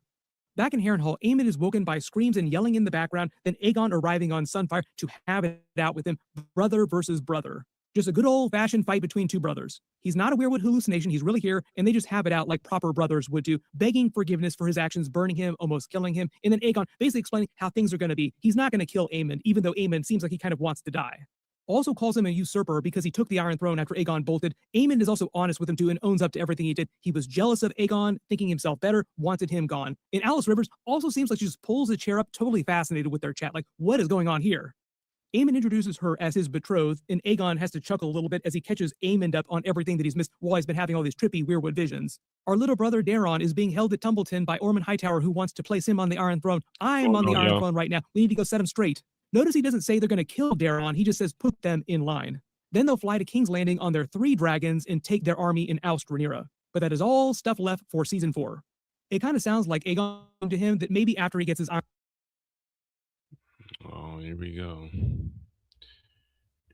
[SPEAKER 3] Back in Harrenhal, Aemond is woken by screams and yelling in the background, then Aegon arriving on Sunfire to have it out with him, brother versus brother. Just a good old-fashioned fight between two brothers. He's not a weirwood hallucination, he's really here, and they just have it out like proper brothers would do, begging forgiveness for his actions, burning him, almost killing him, and then Aegon basically explaining how things are going to be. He's not going to kill Aemond, even though Aemond seems like he kind of wants to die. Also calls him a usurper because he took the Iron Throne after Aegon bolted. Aemond is also honest with him too and owns up to everything he did. He was jealous of Aegon, thinking himself better, wanted him gone. And Alice Rivers also seems like she just pulls a chair up, totally fascinated with their chat. Like, what is going on here? Aemond introduces her as his betrothed, and Aegon has to chuckle a little bit as he catches Aemond up on everything that he's missed while he's been having all these trippy weirwood visions. Our little brother Daemon is being held at Tumbleton by Ormond Hightower, who wants to place him on the Iron Throne. I'm on the Iron Throne right now. We need to go set him straight. Notice he doesn't say they're going to kill Daemon. He just says put them in line. Then they'll fly to King's Landing on their 3 dragons and take their army and oust Rhaenyra. But that is all stuff left for season 4. It kind of sounds like Aegon to him that maybe after he gets his Iron...
[SPEAKER 1] Oh, here we go.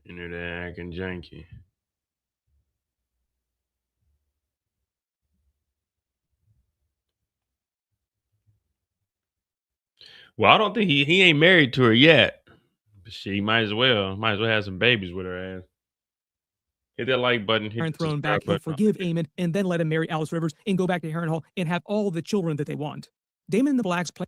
[SPEAKER 1] Internet acting janky. Well, I don't think he ain't married to her yet. But she might as well have some babies with her ass. Hit that like button. Hit
[SPEAKER 3] Iron
[SPEAKER 1] the
[SPEAKER 3] Throne back, he'll forgive Aemond, and then let him marry Alice Rivers and go back to Harrenhal and have all the children that they want. Daemon and the Blacks play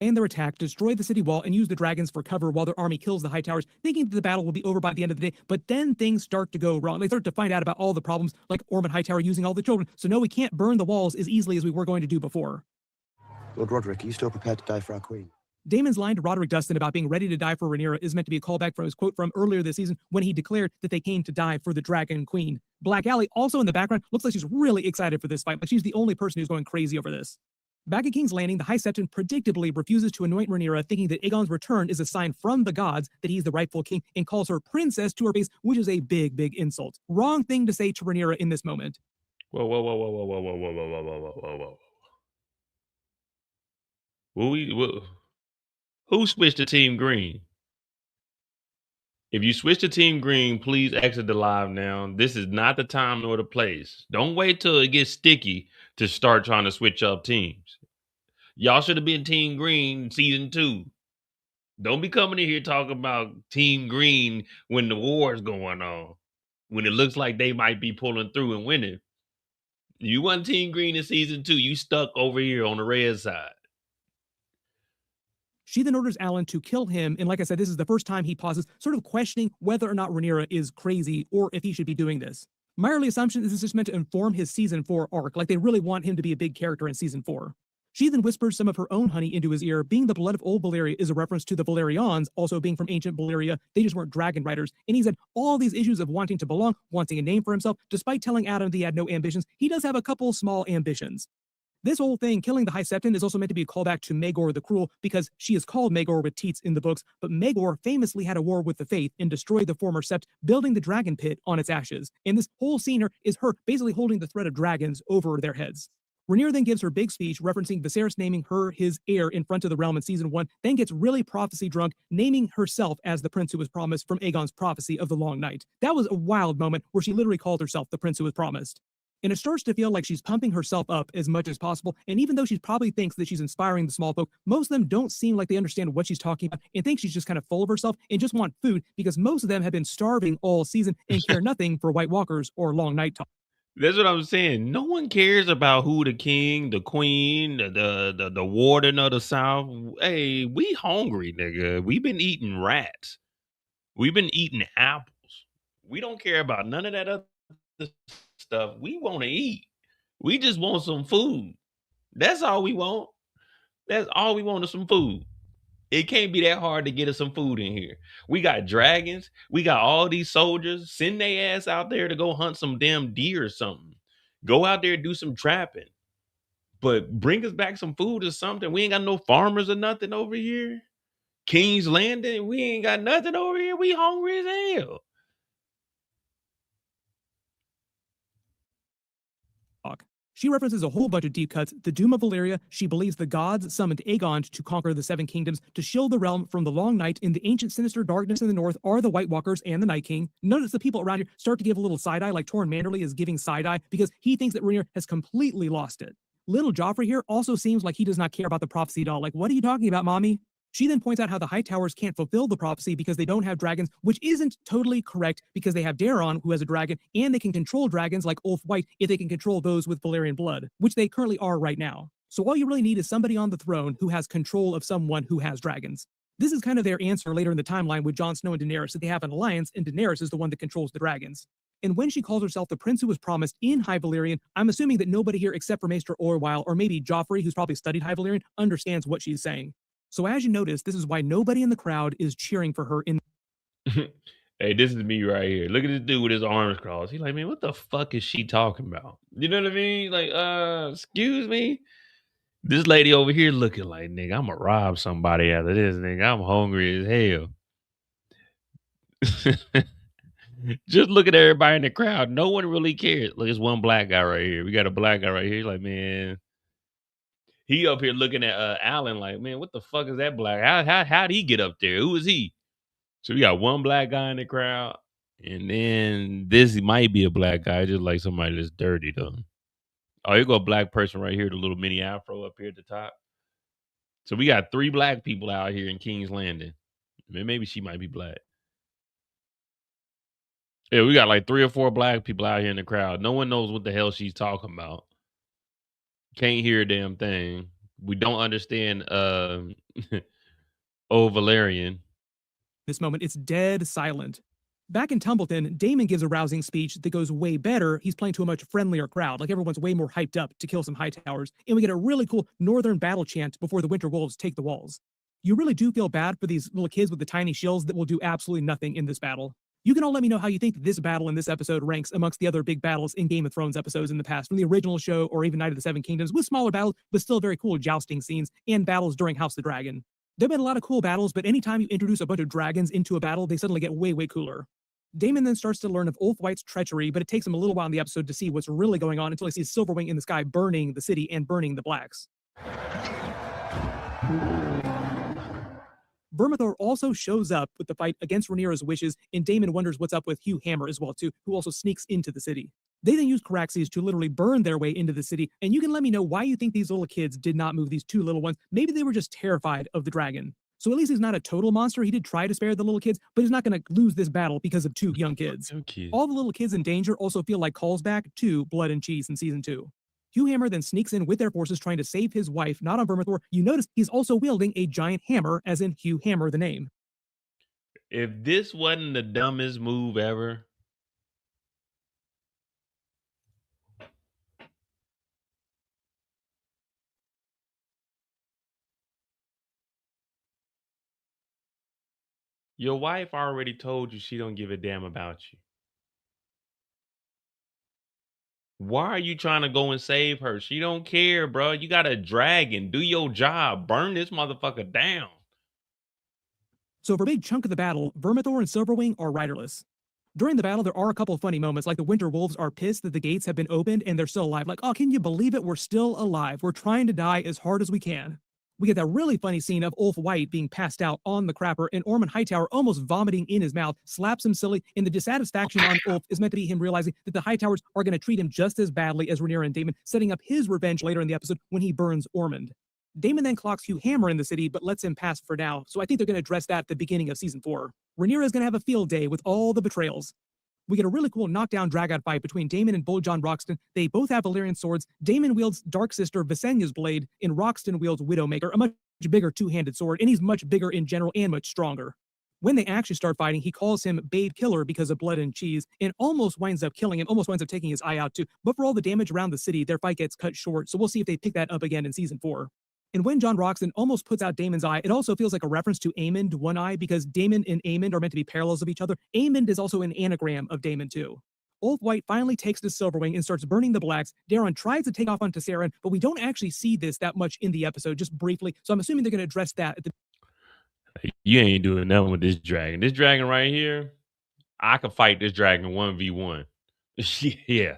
[SPEAKER 3] and their attack, destroy the city wall, and use the dragons for cover while their army kills the Hightowers, thinking that the battle will be over by the end of the day. But then things start to go wrong. They start to find out about all the problems, like Ormond Hightower using all the children, so no, we can't burn the walls as easily as we were going to do before.
[SPEAKER 6] Lord Roderick, are you still prepared to die for our queen?
[SPEAKER 3] Daemon's line to Roderick Dustin about being ready to die for Rhaenyra is meant to be a callback from his quote from earlier this season when he declared that they came to die for the Dragon Queen. Black Alley, also in the background, looks like she's really excited for this fight, like she's the only person who's going crazy over this. Back at King's Landing, the High Septon predictably refuses to anoint Rhaenyra, thinking that Aegon's return is a sign from the gods that he's the rightful king, and calls her princess to her face, which is a big, big insult. Wrong thing to say to Rhaenyra in this moment.
[SPEAKER 1] Whoa, whoa, whoa, whoa, whoa, whoa, whoa, whoa, whoa, whoa, whoa, whoa, whoa. Who switched to Team Green? If you switch to Team Green, please exit the live now. This is not the time nor the place. Don't wait till it gets sticky to start trying to switch up teams. Y'all should have been Team Green season 2. Don't be coming in here talking about Team Green when the war is going on, when it looks like they might be pulling through and winning. You won Team Green in season 2. You stuck over here on the red side.
[SPEAKER 3] She then orders Alan to kill him, and like I said, this is the first time he pauses, sort of questioning whether or not Rhaenyra is crazy or if he should be doing this. My early assumption is this is just meant to inform his season 4 arc, like they really want him to be a big character in season 4. She then whispers some of her own honey into his ear. Being the blood of old Valyria is a reference to the Velaryons, also being from ancient Valyria. They just weren't dragon riders. And he said all these issues of wanting to belong, wanting a name for himself, despite telling Adam that he had no ambitions, he does have a couple small ambitions. This whole thing, killing the High Septon, is also meant to be a callback to Maegor the Cruel, because she is called Maegor with teats in the books, but Maegor famously had a war with the Faith and destroyed the former sept, building the dragon pit on its ashes. And this whole scene here is her basically holding the thread of dragons over their heads. Rhaenyra then gives her big speech referencing Viserys naming her his heir in front of the realm in season 1, then gets really prophecy drunk, naming herself as the prince who was promised from Aegon's prophecy of the Long Night. That was a wild moment where she literally called herself the prince who was promised. And it starts to feel like she's pumping herself up as much as possible, and even though she probably thinks that she's inspiring the small folk, most of them don't seem like they understand what she's talking about and think she's just kind of full of herself and just want food, because most of them have been starving all season and care nothing for White Walkers or long night talk.
[SPEAKER 1] That's what I'm saying. No one cares about who the king, the queen, the warden of the South. Hey, we hungry, nigga. We've been eating rats. We've been eating apples. We don't care about none of that other stuff. We want to eat. We just want some food. That's all we want. That's all we want is some food. It can't be that hard to get us some food in here. We got dragons. We got all these soldiers. Send their ass out there to go hunt some damn deer or something. Go out there and do some trapping. But bring us back some food or something. We ain't got no farmers or nothing over here. King's Landing, we ain't got nothing over here. We hungry as hell.
[SPEAKER 3] She references a whole bunch of deep cuts. The Doom of Valyria, she believes the gods summoned Aegon to conquer the Seven Kingdoms, to shield the realm from the Long Night. In the ancient sinister darkness in the north are the White Walkers and the Night King. Notice the people around here start to give a little side-eye, like Torrhen Manderly is giving side-eye because he thinks that Rhaenyra has completely lost it. Little Joffrey here also seems like he does not care about the prophecy at all. Like, what are you talking about, mommy? She then points out how the Hightowers can't fulfill the prophecy because they don't have dragons, which isn't totally correct because they have Daemon, who has a dragon, and they can control dragons like Ulf White if they can control those with Valyrian blood, which they currently are right now. So all you really need is somebody on the throne who has control of someone who has dragons. This is kind of their answer later in the timeline with Jon Snow and Daenerys, that they have an alliance and Daenerys is the one that controls the dragons. And when she calls herself the prince who was promised in High Valyrian, I'm assuming that nobody here except for Maester Orwyle or maybe Joffrey, who's probably studied High Valyrian, understands what she's saying. So as you notice, this is why nobody in the crowd is cheering for her in.
[SPEAKER 1] Hey, this is me right here. Look at this dude with his arms crossed. He's like, man, what the fuck is she talking about? You know what I mean? Like, excuse me? This lady over here looking like, nigga, I'm gonna rob somebody after this, nigga. I'm hungry as hell. Just look at everybody in the crowd. No one really cares. Look, it's one black guy right here. We got a black guy right here. He's like, man. He up here looking at Alan like, man, what the fuck is that black? How'd he get up there? Who is he? So we got one black guy in the crowd, and then this might be a black guy, just like somebody that's dirty though. Oh, you got a black person right here, the little mini afro up here at the top. So we got 3 black people out here in King's Landing. Maybe she might be black. Yeah, we got like 3 or 4 black people out here in the crowd. No one knows what the hell she's talking about. Can't hear a damn thing. We don't understand old Velaryon.
[SPEAKER 3] This moment, it's dead silent. Back in Tumbleton, Daemon gives a rousing speech that goes way better. He's playing to a much friendlier crowd, like everyone's way more hyped up to kill some Hightowers, and we get a really cool northern battle chant before the Winter Wolves take the walls. You really do feel bad for these little kids with the tiny shields that will do absolutely nothing in this battle. You can all let me know how you think this battle in this episode ranks amongst the other big battles in Game of Thrones episodes in the past, from the original show or even Night of the Seven Kingdoms, with smaller battles, but still very cool jousting scenes and battles during House of the Dragon. There have been a lot of cool battles, but anytime you introduce a bunch of dragons into a battle, they suddenly get way, way cooler. Daemon then starts to learn of Ulf White's treachery, but it takes him a little while in the episode to see what's really going on until he sees Silverwing in the sky burning the city and burning the Blacks. Vermithor also shows up with the fight against Rhaenyra's wishes, and Daemon wonders what's up with Hugh Hammer as well too, who also sneaks into the city. They then use Caraxes to literally burn their way into the city, and you can let me know why you think these little kids did not move these two little ones. Maybe they were just terrified of the dragon. So at least he's not a total monster. He did try to spare the little kids, but he's not going to lose this battle because of two young kids.
[SPEAKER 1] Okay.
[SPEAKER 3] All the little kids in danger also feel like calls back to Blood and Cheese in season 2. Hugh Hammer then sneaks in with their forces trying to save his wife, not on Vermithor. You notice he's also wielding a giant hammer, as in Hugh Hammer, the name.
[SPEAKER 1] If this wasn't the dumbest move ever, your wife already told you she don't give a damn about you. Why are you trying to go and save her? She don't care, bro. You got a dragon. Do your job. Burn this motherfucker down.
[SPEAKER 3] So for a big chunk of the battle, Vermithor and Silverwing are riderless. During the battle, there are a couple of funny moments, like the Winter Wolves are pissed that the gates have been opened and they're still alive. Like, oh, can you believe it? We're still alive. We're trying to die as hard as we can. We get that really funny scene of Ulf White being passed out on the crapper, and Ormond Hightower almost vomiting in his mouth, slaps him silly, and the dissatisfaction on Ulf is meant to be him realizing that the Hightowers are going to treat him just as badly as Rhaenyra and Daemon, setting up his revenge later in the episode when he burns Ormond. Daemon then clocks Hugh Hammer in the city, but lets him pass for now, so I think they're going to address that at the beginning of season 4. Rhaenyra is going to have a field day with all the betrayals. We get a really cool knockdown drag-out fight between Daemon and Bull John Roxton. They both have Valyrian swords. Daemon wields Dark Sister Visenya's blade, and Roxton wields Widowmaker, a much bigger two-handed sword, and he's much bigger in general and much stronger. When they actually start fighting, he calls him Babe Killer because of Blood and Cheese, and almost winds up killing him, almost winds up taking his eye out too. But for all the damage around the city, their fight gets cut short, so we'll see if they pick that up again in season 4. And when John Roxton almost puts out Daemon's eye, it also feels like a reference to Aemond, One Eye, because Daemon and Aemond are meant to be parallels of each other. Aemond is also an anagram of Daemon too. Ulf White finally takes to Silverwing and starts burning the Blacks. Daeron tries to take off on Targaryen, but we don't actually see this that much in the episode, just briefly. So I'm assuming they're going to address that at the...
[SPEAKER 1] You ain't doing nothing with this dragon. This dragon right here, I could fight this dragon 1v1. Yeah.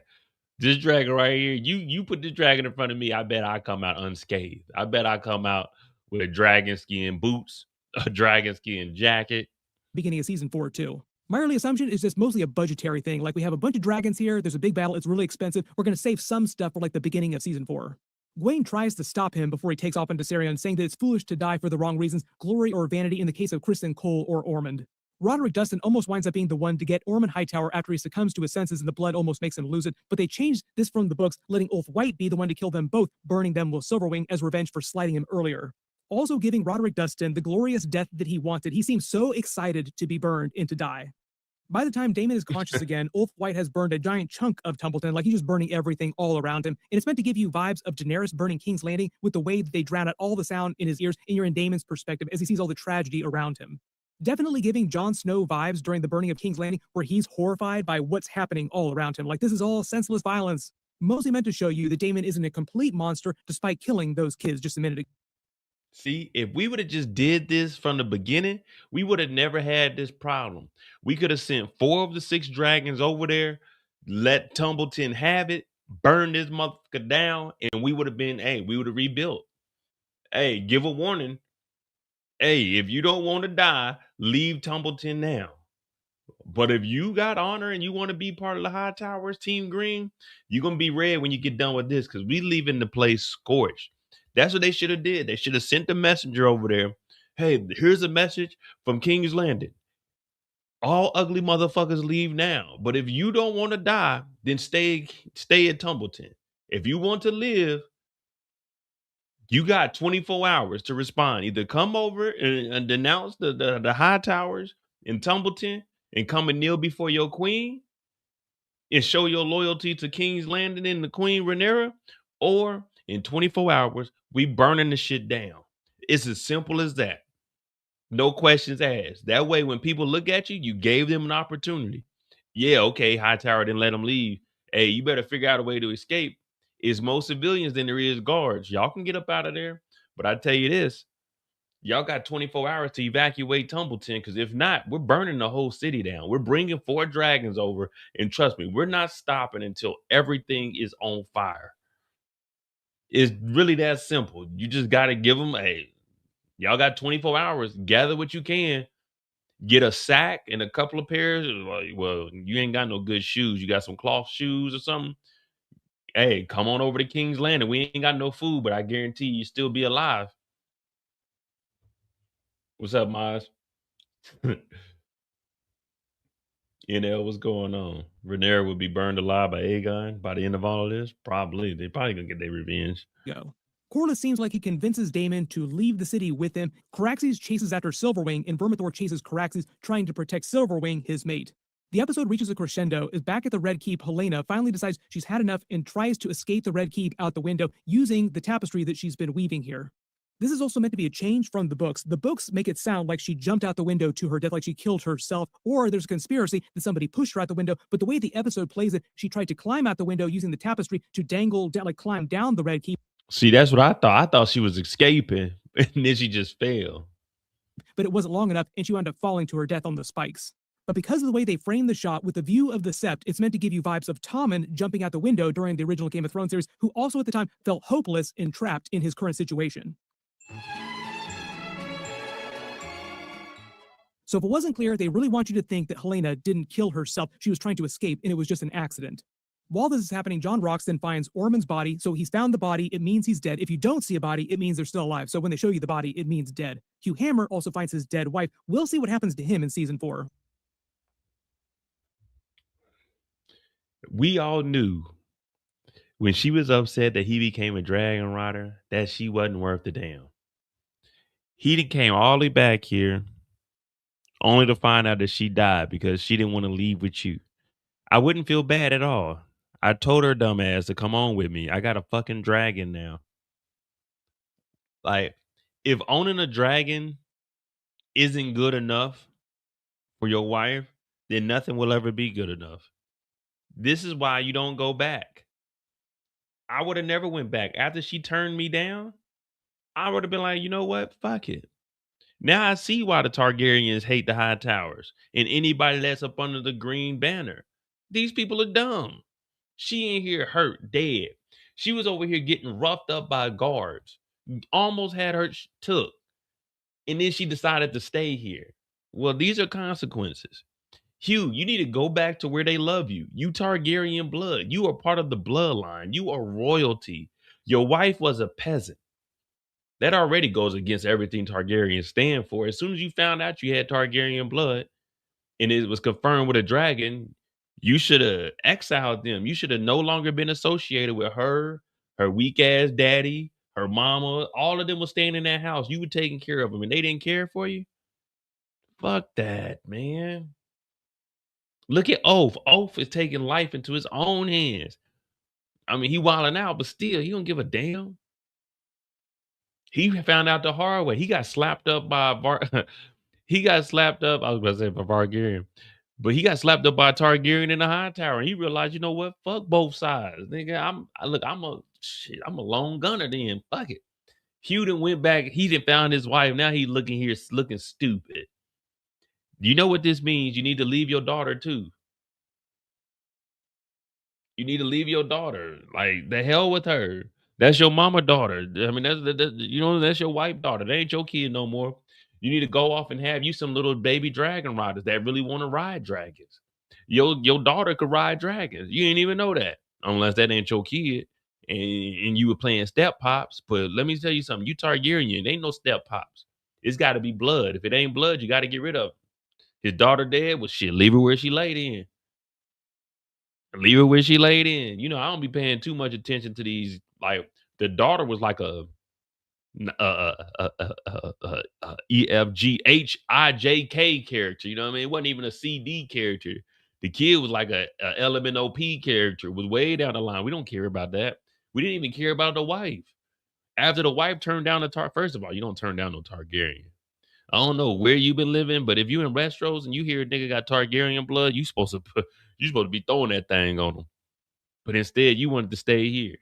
[SPEAKER 1] This dragon right here, you put this dragon in front of me, I bet I come out unscathed. I bet I come out with dragon skin boots, a dragon skin jacket.
[SPEAKER 3] Beginning of season 4 too. My early assumption is just mostly a budgetary thing. Like, we have a bunch of dragons here, there's a big battle, it's really expensive. We're going to save some stuff for like the beginning of season 4. Gwaine tries to stop him before he takes off into Viserion, saying that it's foolish to die for the wrong reasons, glory or vanity in the case of Criston, Cole, or Ormond. Roderick Dustin almost winds up being the one to get Ormond Hightower after he succumbs to his senses and the blood almost makes him lose it, but they changed this from the books, letting Ulf White be the one to kill them both, burning them with Silverwing as revenge for slighting him earlier. Also giving Roderick Dustin the glorious death that he wanted. He seems so excited to be burned and to die. By the time Daemon is conscious again, Ulf White has burned a giant chunk of Tumbleton, like he's just burning everything all around him. And it's meant to give you vibes of Daenerys burning King's Landing with the way that they drown out all the sound in his ears, and you're in Daemon's perspective as he sees all the tragedy around him. Definitely giving Jon Snow vibes during the burning of King's Landing, where he's horrified by what's happening all around him. Like, this is all senseless violence. Mostly meant to show you that Daemon isn't a complete monster despite killing those kids just a minute ago.
[SPEAKER 1] See, if we would have just did this from the beginning, we would have never had this problem. We could have sent 4 of the 6 dragons over there, let Tumbleton have it, burn this motherfucker down, and we would have been, we would have rebuilt. Hey, give a warning. Hey, if you don't want to die, leave Tumbleton now. But if you got honor and you want to be part of the Hightowers, Team Green, you're going to be red when you get done with this, because we leaving the place scorched. That's what they should have did. They should have sent the messenger over there. Hey, here's a message from King's Landing. All ugly motherfuckers leave now. But if you don't want to die, then stay at Tumbleton. If you want to live, You got 24 hours to respond. Either come over and denounce the Hightowers in Tumbleton and come and kneel before your queen and show your loyalty to King's Landing and the Queen Rhaenyra, or in 24 hours, we burning the shit down. It's as simple as that. No questions asked. That way, when people look at you, you gave them an opportunity. Yeah, okay, Hightower didn't let them leave. Hey, you better figure out a way to escape. It's more civilians than there is guards. Y'all can get up out of there. But I tell you this, y'all got 24 hours to evacuate Tumbleton, because if not, we're burning the whole city down. We're bringing 4 dragons over, and trust me, we're not stopping until everything is on fire. It's really that simple. You just got to give them, hey, y'all got 24 hours. Gather what you can. Get a sack and a couple of pairs. Well, you ain't got no good shoes. You got some cloth shoes or something. Hey, come on over to King's Landing. We ain't got no food, but I guarantee you still be alive. What's up, Miles? What's going on? Rhaenyra would be burned alive by Aegon by the end of all of this? Probably. They probably gonna get their revenge.
[SPEAKER 3] Go. Corlys seems like he convinces Daemon to leave the city with him. Caraxes chases after Silverwing, and Vermithor chases Caraxes, trying to protect Silverwing, his mate. The episode reaches a crescendo as back at the Red Keep, Helena finally decides she's had enough and tries to escape the Red Keep out the window using the tapestry that she's been weaving here. This is also meant to be a change from the books. The books make it sound like she jumped out the window to her death, like she killed herself, or there's a conspiracy that somebody pushed her out the window. But the way the episode plays it, she tried to climb out the window using the tapestry to dangle, like climb down the Red Keep.
[SPEAKER 1] See, that's what I thought. I thought she was escaping, and then she just fell.
[SPEAKER 3] But it wasn't long enough, and she wound up falling to her death on the spikes. But because of the way they framed the shot with the view of the Sept, it's meant to give you vibes of Tommen jumping out the window during the original Game of Thrones series, who also at the time felt hopeless and trapped in his current situation. So if it wasn't clear, they really want you to think that Helena didn't kill herself. She was trying to escape, and it was just an accident. While this is happening, John Rocks then finds Ormond's body. So he's found the body. It means he's dead. If you don't see a body, it means they're still alive. So when they show you the body, it means dead. Hugh Hammer also finds his dead wife. We'll see what happens to him in season 4.
[SPEAKER 1] We all knew when she was upset that he became a dragon rider that she wasn't worth the damn. He came all the way back here only to find out that she died because she didn't want to leave with you. I wouldn't feel bad at all. I told her dumbass to come on with me. I got a fucking dragon now. Like, if owning a dragon isn't good enough for your wife, then nothing will ever be good enough. This is why you don't go back. I would have never went back. After she turned me down, I would have been like, you know what? Fuck it. Now I see why the Targaryens hate the Hightowers and anybody that's up under the green banner. These people are dumb. She ain't here hurt, dead. She was over here getting roughed up by guards. Almost had her took. And then she decided to stay here. Well, these are consequences. Hugh, you need to go back to where they love you. You Targaryen blood. You are part of the bloodline. You are royalty. Your wife was a peasant. That already goes against everything Targaryens stand for. As soon as you found out you had Targaryen blood and it was confirmed with a dragon, you should have exiled them. You should have no longer been associated with her weak ass daddy, her mama. All of them was staying in that house. You were taking care of them and they didn't care for you. Fuck that, man. Look at Oath. Oath is taking life into his own hands. I mean, he wilding out, but still, he don't give a damn. He found out the hard way. He got slapped up by he got slapped up. I was going to say by Targaryen, but he got slapped up by a Targaryen in the Hightower, and he realized, you know what? Fuck both sides, nigga. I'm a lone gunner. Then fuck it. Hugh done went back. He done found his wife. Now he looking here, looking stupid. You know what this means? You need to leave your daughter too. You need to leave your daughter. Like, the hell with her. That's your mama daughter. I mean, that's your wife daughter. That ain't your kid no more. You need to go off and have you some little baby dragon riders that really want to ride dragons. Your daughter could ride dragons. You ain't even know that. Unless that ain't your kid. And you were playing step pops. But let me tell you something. You Targaryen, ain't no step pops. It's got to be blood. If it ain't blood, you got to get rid of it. His daughter dead? Well, shit, leave her where she laid in. Leave her where she laid in. You know, I don't be paying too much attention to these. Like, the daughter was like a EFGHIJK character. You know what I mean? It wasn't even a CD character. The kid was like a LMNOP character, was way down the line. We don't care about that. We didn't even care about the wife. After the wife turned down first of all, you don't turn down no Targaryen. I don't know where you been living, but if you in Westeros and you hear a nigga got Targaryen blood, you supposed to be throwing that thing on him. But instead, you wanted to stay here.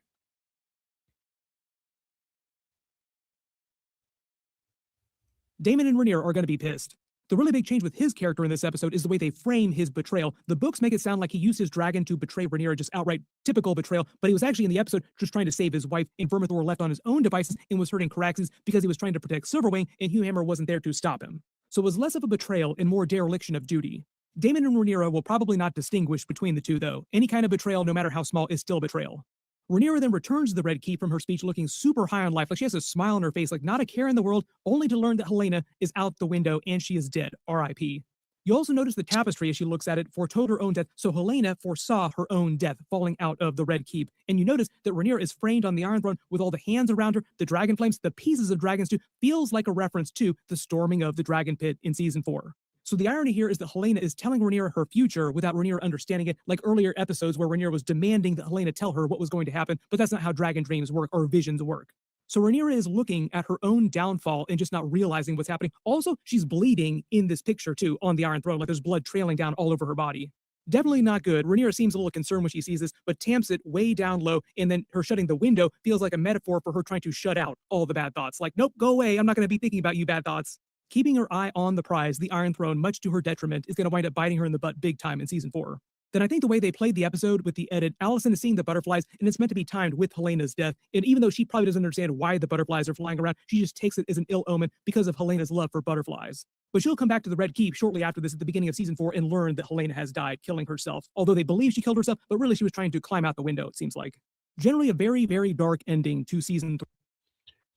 [SPEAKER 3] Daemon and Rhaenyra are going to be pissed. The really big change with his character in this episode is the way they frame his betrayal. The books make it sound like he used his dragon to betray Rhaenyra, just outright typical betrayal, but he was actually in the episode just trying to save his wife, and Vermithor left on his own devices and was hurting Caraxes because he was trying to protect Silverwing, and Hugh Hammer wasn't there to stop him. So it was less of a betrayal and more dereliction of duty. Daemon and Rhaenyra will probably not distinguish between the two, though. Any kind of betrayal, no matter how small, is still betrayal. Rhaenyra then returns the Red Keep from her speech looking super high on life, like she has a smile on her face, like not a care in the world, only to learn that Helaena is out the window and she is dead, R.I.P. You also notice the tapestry as she looks at it foretold her own death, so Helaena foresaw her own death falling out of the Red Keep. And you notice that Rhaenyra is framed on the Iron Throne with all the hands around her, the dragon flames, the pieces of dragons too, feels like a reference to the storming of the Dragon Pit in Season 4. So the irony here is that Helaena is telling Rhaenyra her future without Rhaenyra understanding it, like earlier episodes where Rhaenyra was demanding that Helaena tell her what was going to happen, but that's not how dragon dreams work or visions work. So Rhaenyra is looking at her own downfall and just not realizing what's happening. Also, she's bleeding in this picture too on the Iron Throne, like there's blood trailing down all over her body. Definitely not good. Rhaenyra seems a little concerned when she sees this, but tamps it way down low, and then her shutting the window feels like a metaphor for her trying to shut out all the bad thoughts. Like, nope, go away. I'm not going to be thinking about you bad thoughts. Keeping her eye on the prize, the Iron Throne, much to her detriment, is going to wind up biting her in the butt big time in Season 4. Then I think the way they played the episode with the edit, Alicent is seeing the butterflies, and it's meant to be timed with Helena's death. And even though she probably doesn't understand why the butterflies are flying around, she just takes it as an ill omen because of Helena's love for butterflies. But she'll come back to the Red Keep shortly after this at the beginning of Season 4 and learn that Helaena has died, killing herself. Although they believe she killed herself, but really she was trying to climb out the window, it seems like. Generally a very, very dark ending to Season 3.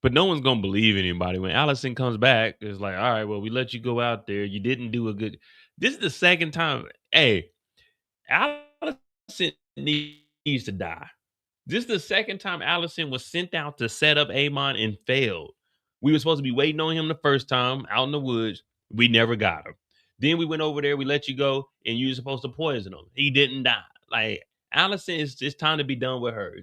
[SPEAKER 1] But no one's gonna believe anybody when Allison comes back. It's like, all right, well, we let you go out there. You didn't do a good. This is the second time. Hey, Allison needs to die. This is the second time Allison was sent out to set up Aemon and failed. We were supposed to be waiting on him the first time out in the woods. We never got him. Then we went over there. We let you go, and you were supposed to poison him. He didn't die. Like Allison is. It's time to be done with her.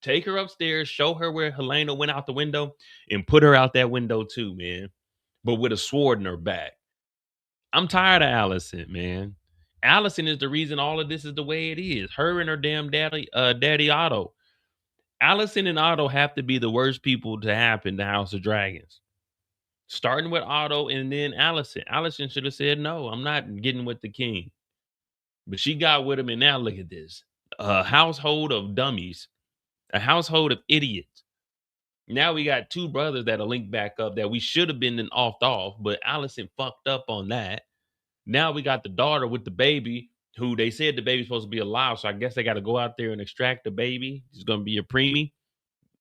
[SPEAKER 1] Take her upstairs, show her where Helaena went out the window, and put her out that window too, man. But with a sword in her back. I'm tired of Allison, man. Allison is the reason all of this is the way it is. Her and her damn daddy Otto. Allison and Otto have to be the worst people to happen to House of Dragons. Starting with Otto and then Allison. Allison should have said, no, I'm not getting with the king. But she got with him, and now look at this. A household of dummies. A household of idiots. Now we got two brothers that are linked back up that we should have been offed off, but Allison fucked up on that. Now we got the daughter with the baby, who they said the baby's supposed to be alive, so I guess they got to go out there and extract the baby. It's going to be a preemie,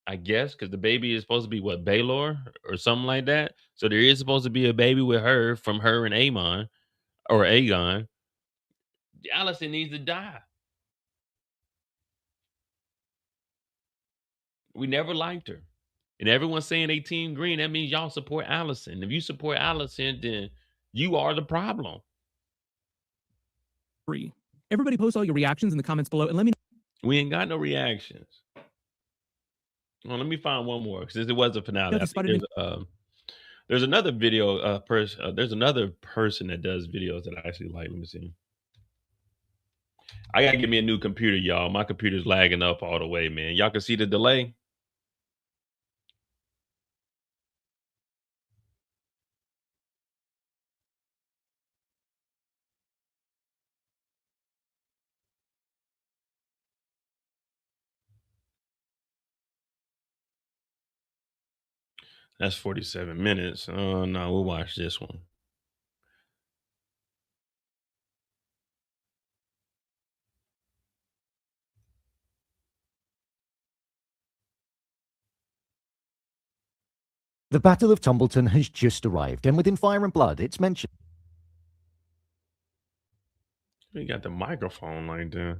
[SPEAKER 1] I guess, because the baby is supposed to be what, Baelor or something like that. So there is supposed to be a baby with her from her and Aemon or Aegon. Allison needs to die. We never liked her. And everyone's saying they team green. That means y'all support Allison. If you support Allison, then you are the problem.
[SPEAKER 3] Everybody post all your reactions in the comments below and let me know.
[SPEAKER 1] We ain't got no reactions. Well, let me find one more since it was a finale. I think there's another video person. There's another person that does videos that I actually like. Let me see. I gotta get me a new computer, y'all. My computer's lagging up all the way, man. Y'all can see the delay. That's 47 minutes. Oh no, we'll watch this one.
[SPEAKER 7] The Battle of Tumbleton has just arrived, and within Fire and Blood, it's mentioned.
[SPEAKER 1] We got the microphone like that.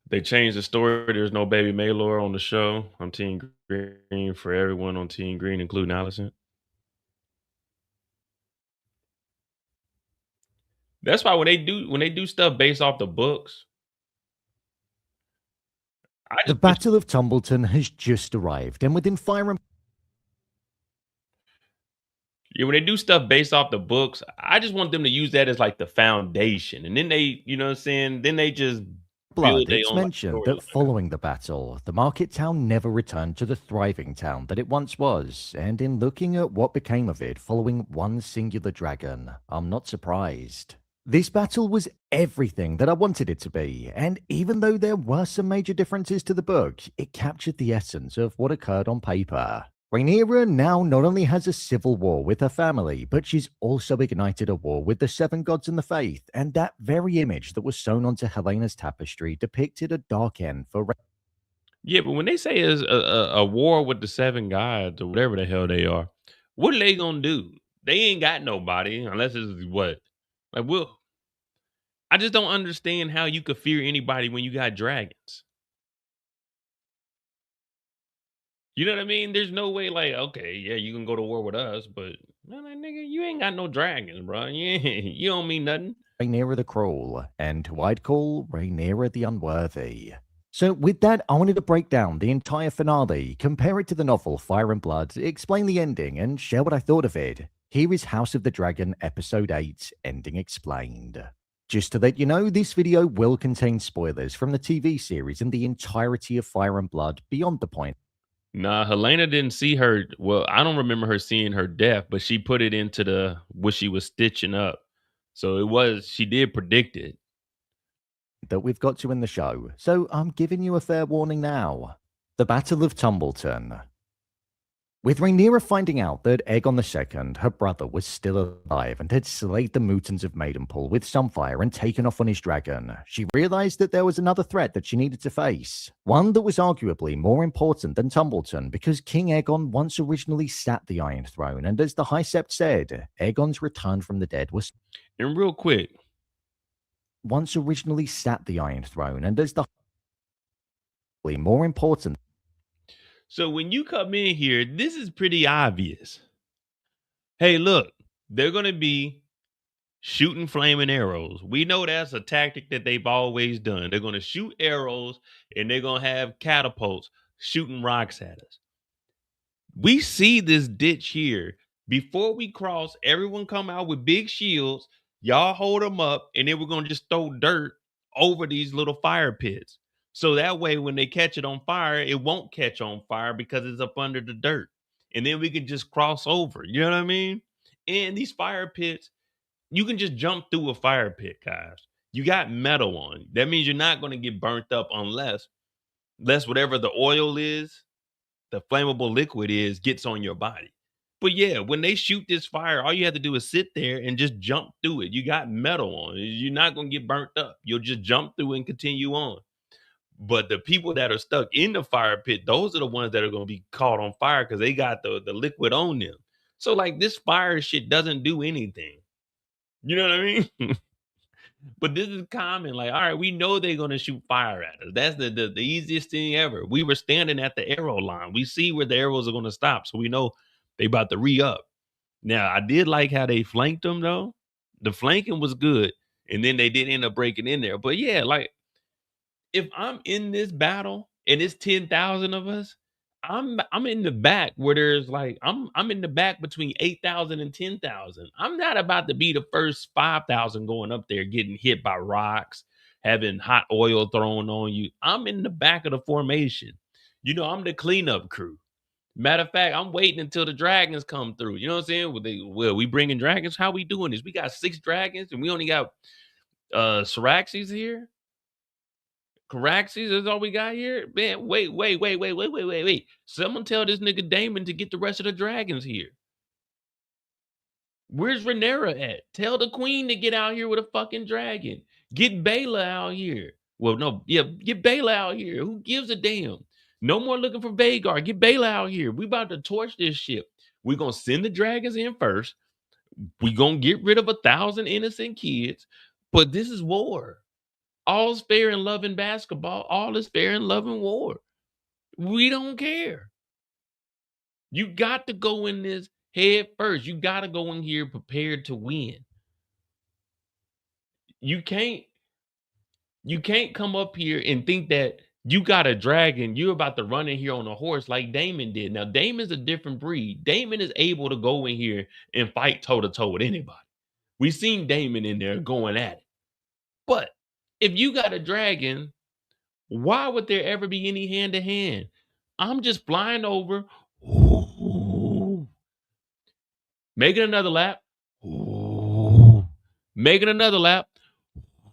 [SPEAKER 1] They changed the story. There's no baby Maelor on the show. I'm Team Green for everyone on Team Green, including Alicent. That's why when they do stuff based off the books, I
[SPEAKER 7] The
[SPEAKER 1] just wish,
[SPEAKER 7] Battle of Tumbleton has just arrived, and within fire and
[SPEAKER 1] yeah, when they do stuff based off the books, I just want them to use that as like the foundation, and then they, you know what I'm saying? Then they just build
[SPEAKER 7] blood,
[SPEAKER 1] their
[SPEAKER 7] it's
[SPEAKER 1] own like
[SPEAKER 7] mentioned
[SPEAKER 1] storyline.
[SPEAKER 7] that following the battle, the market town never returned to the thriving town that it once was, and in looking at what became of it following one singular dragon, I'm not surprised. This battle was everything that I wanted it to be, and even though there were some major differences to the book, it captured the essence of what occurred on paper. Rhaenyra now not only has a civil war with her family, but she's also ignited a war with the seven gods and the faith, and that very image that was sewn onto Helena's tapestry depicted a dark end for
[SPEAKER 1] Yeah, but when they say it's a war with the seven gods or whatever the hell they are, what are they gonna do? They ain't got nobody unless it's what? Like, well, I just don't understand how you could fear anybody when you got dragons. You know what I mean? There's no way, like, okay, yeah, you can go to war with us, but man, like, nigga, you ain't got no dragons, bro. You don't mean nothing.
[SPEAKER 7] Rhaenyra the Cruel, and who I'd call Rhaenyra the Unworthy. So with that, I wanted to break down the entire finale, compare it to the novel Fire and Blood, explain the ending, and share what I thought of it. Here is House of the Dragon Episode 8, Ending Explained. Just to let you know, this video will contain spoilers from the TV series and the entirety of Fire and Blood beyond the point.
[SPEAKER 1] Nah, Helena didn't see her. Well, I don't remember her seeing her death, but she put it into the what she was stitching up. So it was, she did predict it.
[SPEAKER 7] That we've got to in the show, so I'm giving you a fair warning now. The Battle of Tumbleton. With Rhaenyra finding out that Aegon II, her brother, was still alive and had slayed the Mootons of Maidenpool with Sunfire and taken off on his dragon, she realized that there was another threat that she needed to face. One that was arguably more important than Tumbleton because King Aegon once originally sat the Iron Throne, and as the High Sept said, Aegon's return from the dead was
[SPEAKER 1] And real quick,
[SPEAKER 7] once originally sat the Iron Throne, and as the more important.
[SPEAKER 1] so when you come in here, this is pretty obvious. Hey, look, they're gonna be shooting flaming arrows. We know that's a tactic that they've always done. They're gonna shoot arrows and they're gonna have catapults shooting rocks at us. We see this ditch here. Before we cross, everyone come out with big shields. Y'all hold them up, and then we're gonna just throw dirt over these little fire pits. So that way, when they catch it on fire, it won't catch on fire because it's up under the dirt. And then we can just cross over. You know what I mean? And these fire pits, you can just jump through a fire pit, guys. You got metal on. That means you're not going to get burnt up unless whatever the oil is, the flammable liquid is, gets on your body. But yeah, when they shoot this fire, all you have to do is sit there and just jump through it. You got metal on. You're not going to get burnt up. You'll just jump through and continue on. But the people that are stuck in the fire pit, those are the ones that are going to be caught on fire because they got the liquid on them. So like this fire shit doesn't do anything. You know what I mean? But this is common. Like, all right, we know they're gonna shoot fire at us. That's the easiest thing ever. We were standing at the arrow line. We see where the arrows are gonna stop, so we know they about to re-up. Now, I did like how they flanked them though. The flanking was good, and then they did end up breaking in there. But yeah, like if I'm in this battle and it's 10,000 of us, I'm in the back where there's like I'm in the back between 8,000 and 10,000. I'm not about to be the first 5,000 going up there getting hit by rocks, having hot oil thrown on you. I'm in the back of the formation. You know, I'm the cleanup crew. Matter of fact, I'm waiting until the dragons come through. You know what I'm saying? Well, we bringing dragons. How we doing this? We got 6 dragons and we only got Syraxes here. Caraxes is all we got here? Man, wait. Someone tell this nigga Daemon to get the rest of the dragons here. Where's Rhaenyra at? Tell the queen to get out here with a fucking dragon. Get Baela out here. Well, no, yeah, get Baela out here. Who gives a damn? No more looking for Vagar. Get Baela out here. We about to torch this shit. We're gonna send the dragons in first. We gonna get rid of 1,000 innocent kids. But this is war. All's fair in love and basketball. All is fair in love and war. We don't care. You got to go in this head first. You got to go in here prepared to win. You can't come up here and think that you got a dragon, you're about to run in here on a horse like Daemon did. Now, Daemon's a different breed. Daemon is able to go in here and fight toe-to-toe with anybody. We've seen Daemon in there going at it. But if you got a dragon, why would there ever be any hand-to-hand? I'm just flying over. Ooh. Making another lap. Ooh. Making another lap.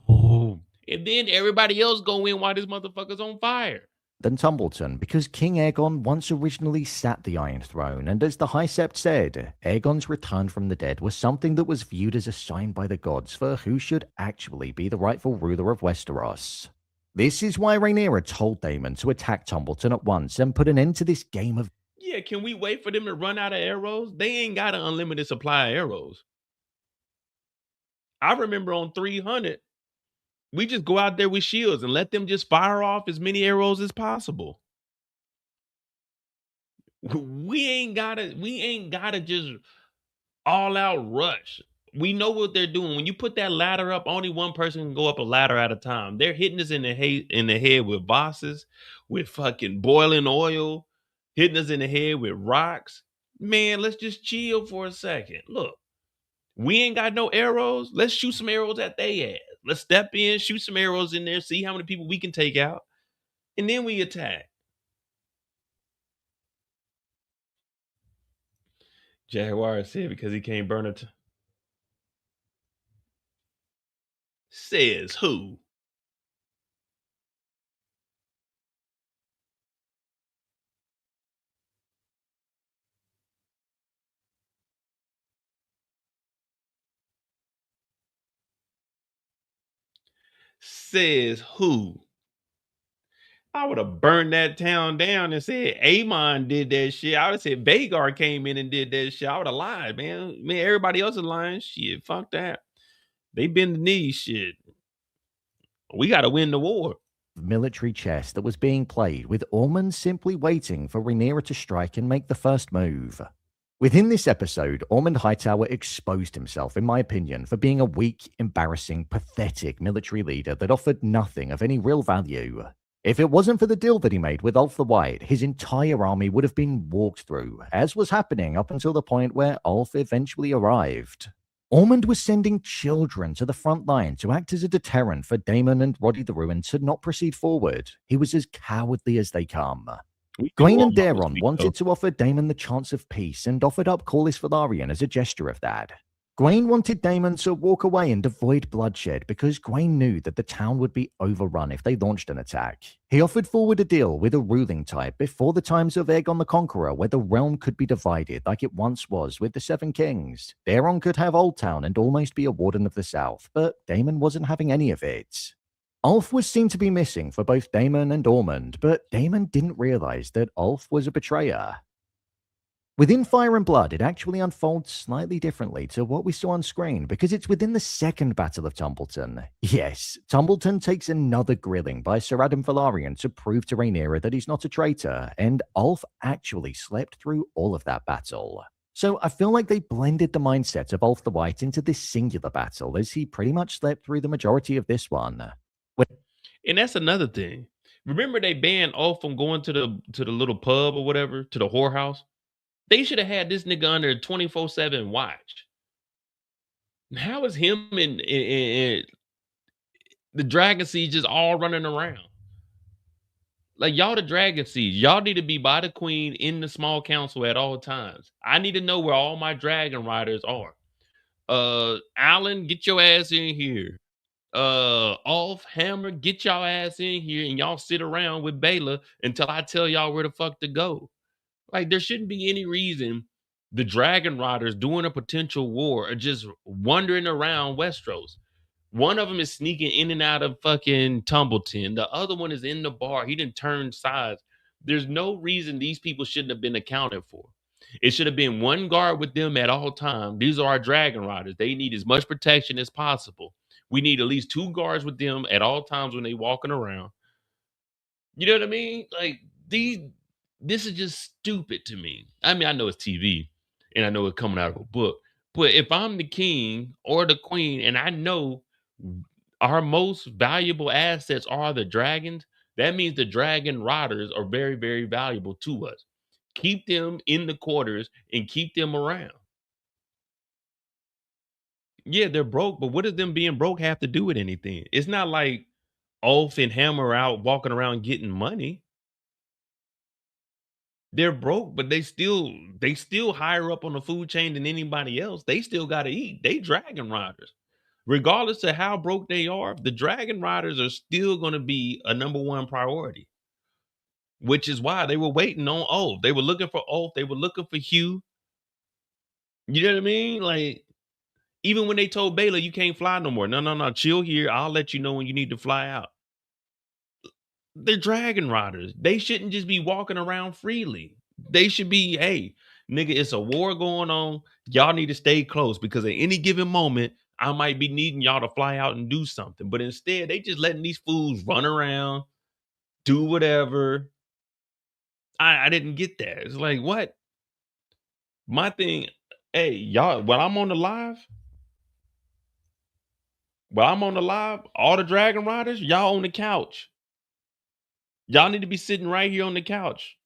[SPEAKER 1] Ooh. And then everybody else go in while this motherfucker's on fire.
[SPEAKER 7] Than Tumbleton, because King Aegon once originally sat the Iron Throne, and as the High Sept said, Aegon's return from the dead was something that was viewed as a sign by the gods for who should actually be the rightful ruler of Westeros. This is why Rhaenyra told Daemon to attack Tumbleton at once and put an end to this game of...
[SPEAKER 1] Yeah, can we wait for them to run out of arrows? They ain't got an unlimited supply of arrows. I remember on 300, we just go out there with shields and let them just fire off as many arrows as possible. We ain't gotta just all out rush. We know what they're doing. When you put that ladder up, only one person can go up a ladder at a time. They're hitting us in the head with bosses, with fucking boiling oil, hitting us in the head with rocks. Man, let's just chill for a second. Look, we ain't got no arrows. Let's shoot some arrows at they ass. Let's step in, shoot some arrows in there, see how many people we can take out, and then we attack. Jaguar said because he can't burn it. Says who? Says who? I would have burned that town down and said Amon did that shit. I would have said Vagar came in and did that shit. I would have lied, man. Everybody else is lying. Shit, fuck that. They bend the knees, shit. We got to win the war.
[SPEAKER 7] Military chess that was being played, with Ormond simply waiting for Rhaenyra to strike and make the first move. Within this episode, Ormond Hightower exposed himself, in my opinion, for being a weak, embarrassing, pathetic military leader that offered nothing of any real value. If it wasn't for the deal that he made with Ulf the White, his entire army would have been walked through, as was happening up until the point where Ulf eventually arrived. Ormond was sending children to the front line to act as a deterrent for Daemon and Roddy the Ruined to not proceed forward. He was as cowardly as they come. Gawain and Daemon wanted to offer Daemon the chance of peace and offered up Corlys Velaryon as a gesture of that. Gawain wanted Daemon to walk away and avoid bloodshed because Gawain knew that the town would be overrun if they launched an attack. He offered forward a deal with a ruling type before the times of Aegon the Conqueror, where the realm could be divided like it once was with the Seven Kings. Daemon could have Old Town and almost be a Warden of the South, but Daemon wasn't having any of it. Ulf was seen to be missing for both Daemon and Ormond, but Daemon didn't realize that Ulf was a betrayer. Within Fire and Blood, it actually unfolds slightly differently to what we saw on screen because it's within the second Battle of Tumbleton. Yes, Tumbleton takes another grilling by Sir Adam Velaryon to prove to Rhaenyra that he's not a traitor, and Ulf actually slept through all of that battle. So I feel like they blended the mindset of Ulf the White into this singular battle, as he pretty much slept through the majority of this one.
[SPEAKER 1] And that's another thing. Remember they banned Ulf from going to the little pub or whatever, to the whorehouse? They should have had this nigga under 24/7 watch. How is him and the Dragon Siege just all running around? Like, y'all the Dragon Siege. Y'all need to be by the queen in the small council at all times. I need to know where all my dragon riders are. Alan, get your ass in here. Ulf, Hammer, get y'all ass in here and y'all sit around with Baela until I tell y'all where the fuck to go. Like, there shouldn't be any reason the Dragon Riders doing a potential war are just wandering around Westeros. One of them is sneaking in and out of fucking Tumbleton. The other one is in the bar. He didn't turn sides. There's no reason these people shouldn't have been accounted for. It should have been one guard with them at all times. These are our Dragon Riders. They need as much protection as possible. We need at least 2 guards with them at all times when they walking around. You know what I mean? Like this is just stupid to me. I mean, I know it's TV and I know it's coming out of a book, but if I'm the king or the queen and I know our most valuable assets are the dragons, that means the dragon riders are very, very valuable to us. Keep them in the quarters and keep them around. Yeah, they're broke, but what does them being broke have to do with anything? It's not like Ulf and Hammer out walking around getting money. They're broke, but they still higher up on the food chain than anybody else. They still got to eat. They dragon riders. Regardless of how broke they are, the dragon riders are still going to be a number one priority, which is why they were waiting on Ulf. They were looking for Ulf. They were looking for Hugh. You know what I mean? Like, even when they told Baylor, you can't fly no more. No, no, no. Chill here. I'll let you know when you need to fly out. They're dragon riders. They shouldn't just be walking around freely. They should be, hey, nigga, it's a war going on. Y'all need to stay close because at any given moment, I might be needing y'all to fly out and do something. But instead, they just letting these fools run around, do whatever. I didn't get that. It's like, what? My thing, hey, y'all, while I'm on the live, all the dragon riders, y'all on the couch. Y'all need to be sitting right here on the couch.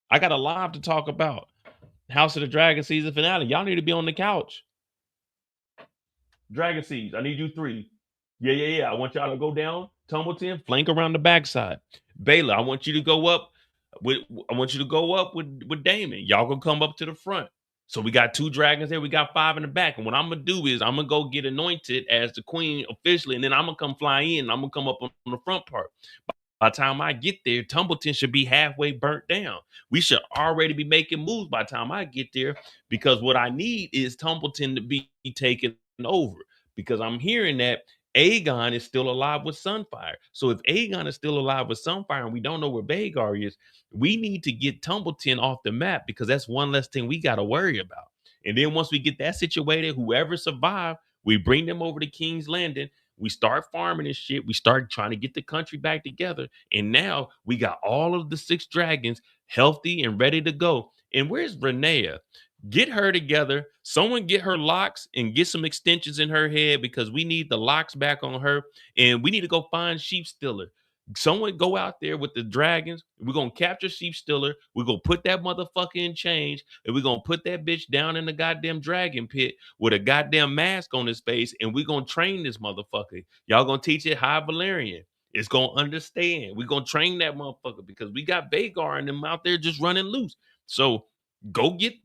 [SPEAKER 1] I got a live to talk about. House of the Dragon season finale. Y'all need to be on the couch. Dragon Seeds, I need you 3. Yeah. I want y'all to go down, Tumbleton, flank around the backside. Baylor, I want you to go up with Daemon. Y'all gonna come up to the front. So we got 2 dragons there. We got 5 in the back. And what I'm gonna do is I'm gonna go get anointed as the queen officially, and then I'm gonna come fly in. And I'm gonna come up on the front part. By the time I get there, Tumbleton should be halfway burnt down. We should already be making moves by the time I get there because what I need is Tumbleton to be taken over because I'm hearing that Aegon is still alive with Sunfire. So if Aegon is still alive with Sunfire and we don't know where Vhagar is, we need to get Tumbleton off the map because that's one less thing we got to worry about. And then once we get that situated, whoever survived, we bring them over to King's Landing. We start farming and shit. We start trying to get the country back together. And now we got all of the 6 dragons healthy and ready to go. And where's Rhaenyra? Get her together. Someone get her locks and get some extensions in her head because we need the locks back on her. And we need to go find Sheep Stiller. Someone go out there with the dragons. We're going to capture Sheep Stiller. We're going to put that motherfucker in chains. And we're going to put that bitch down in the goddamn dragon pit with a goddamn mask on his face. And we're going to train this motherfucker. Y'all going to teach it High Velaryon. It's going to understand. We're going to train that motherfucker because we got Vhagar and them out there just running loose. So go get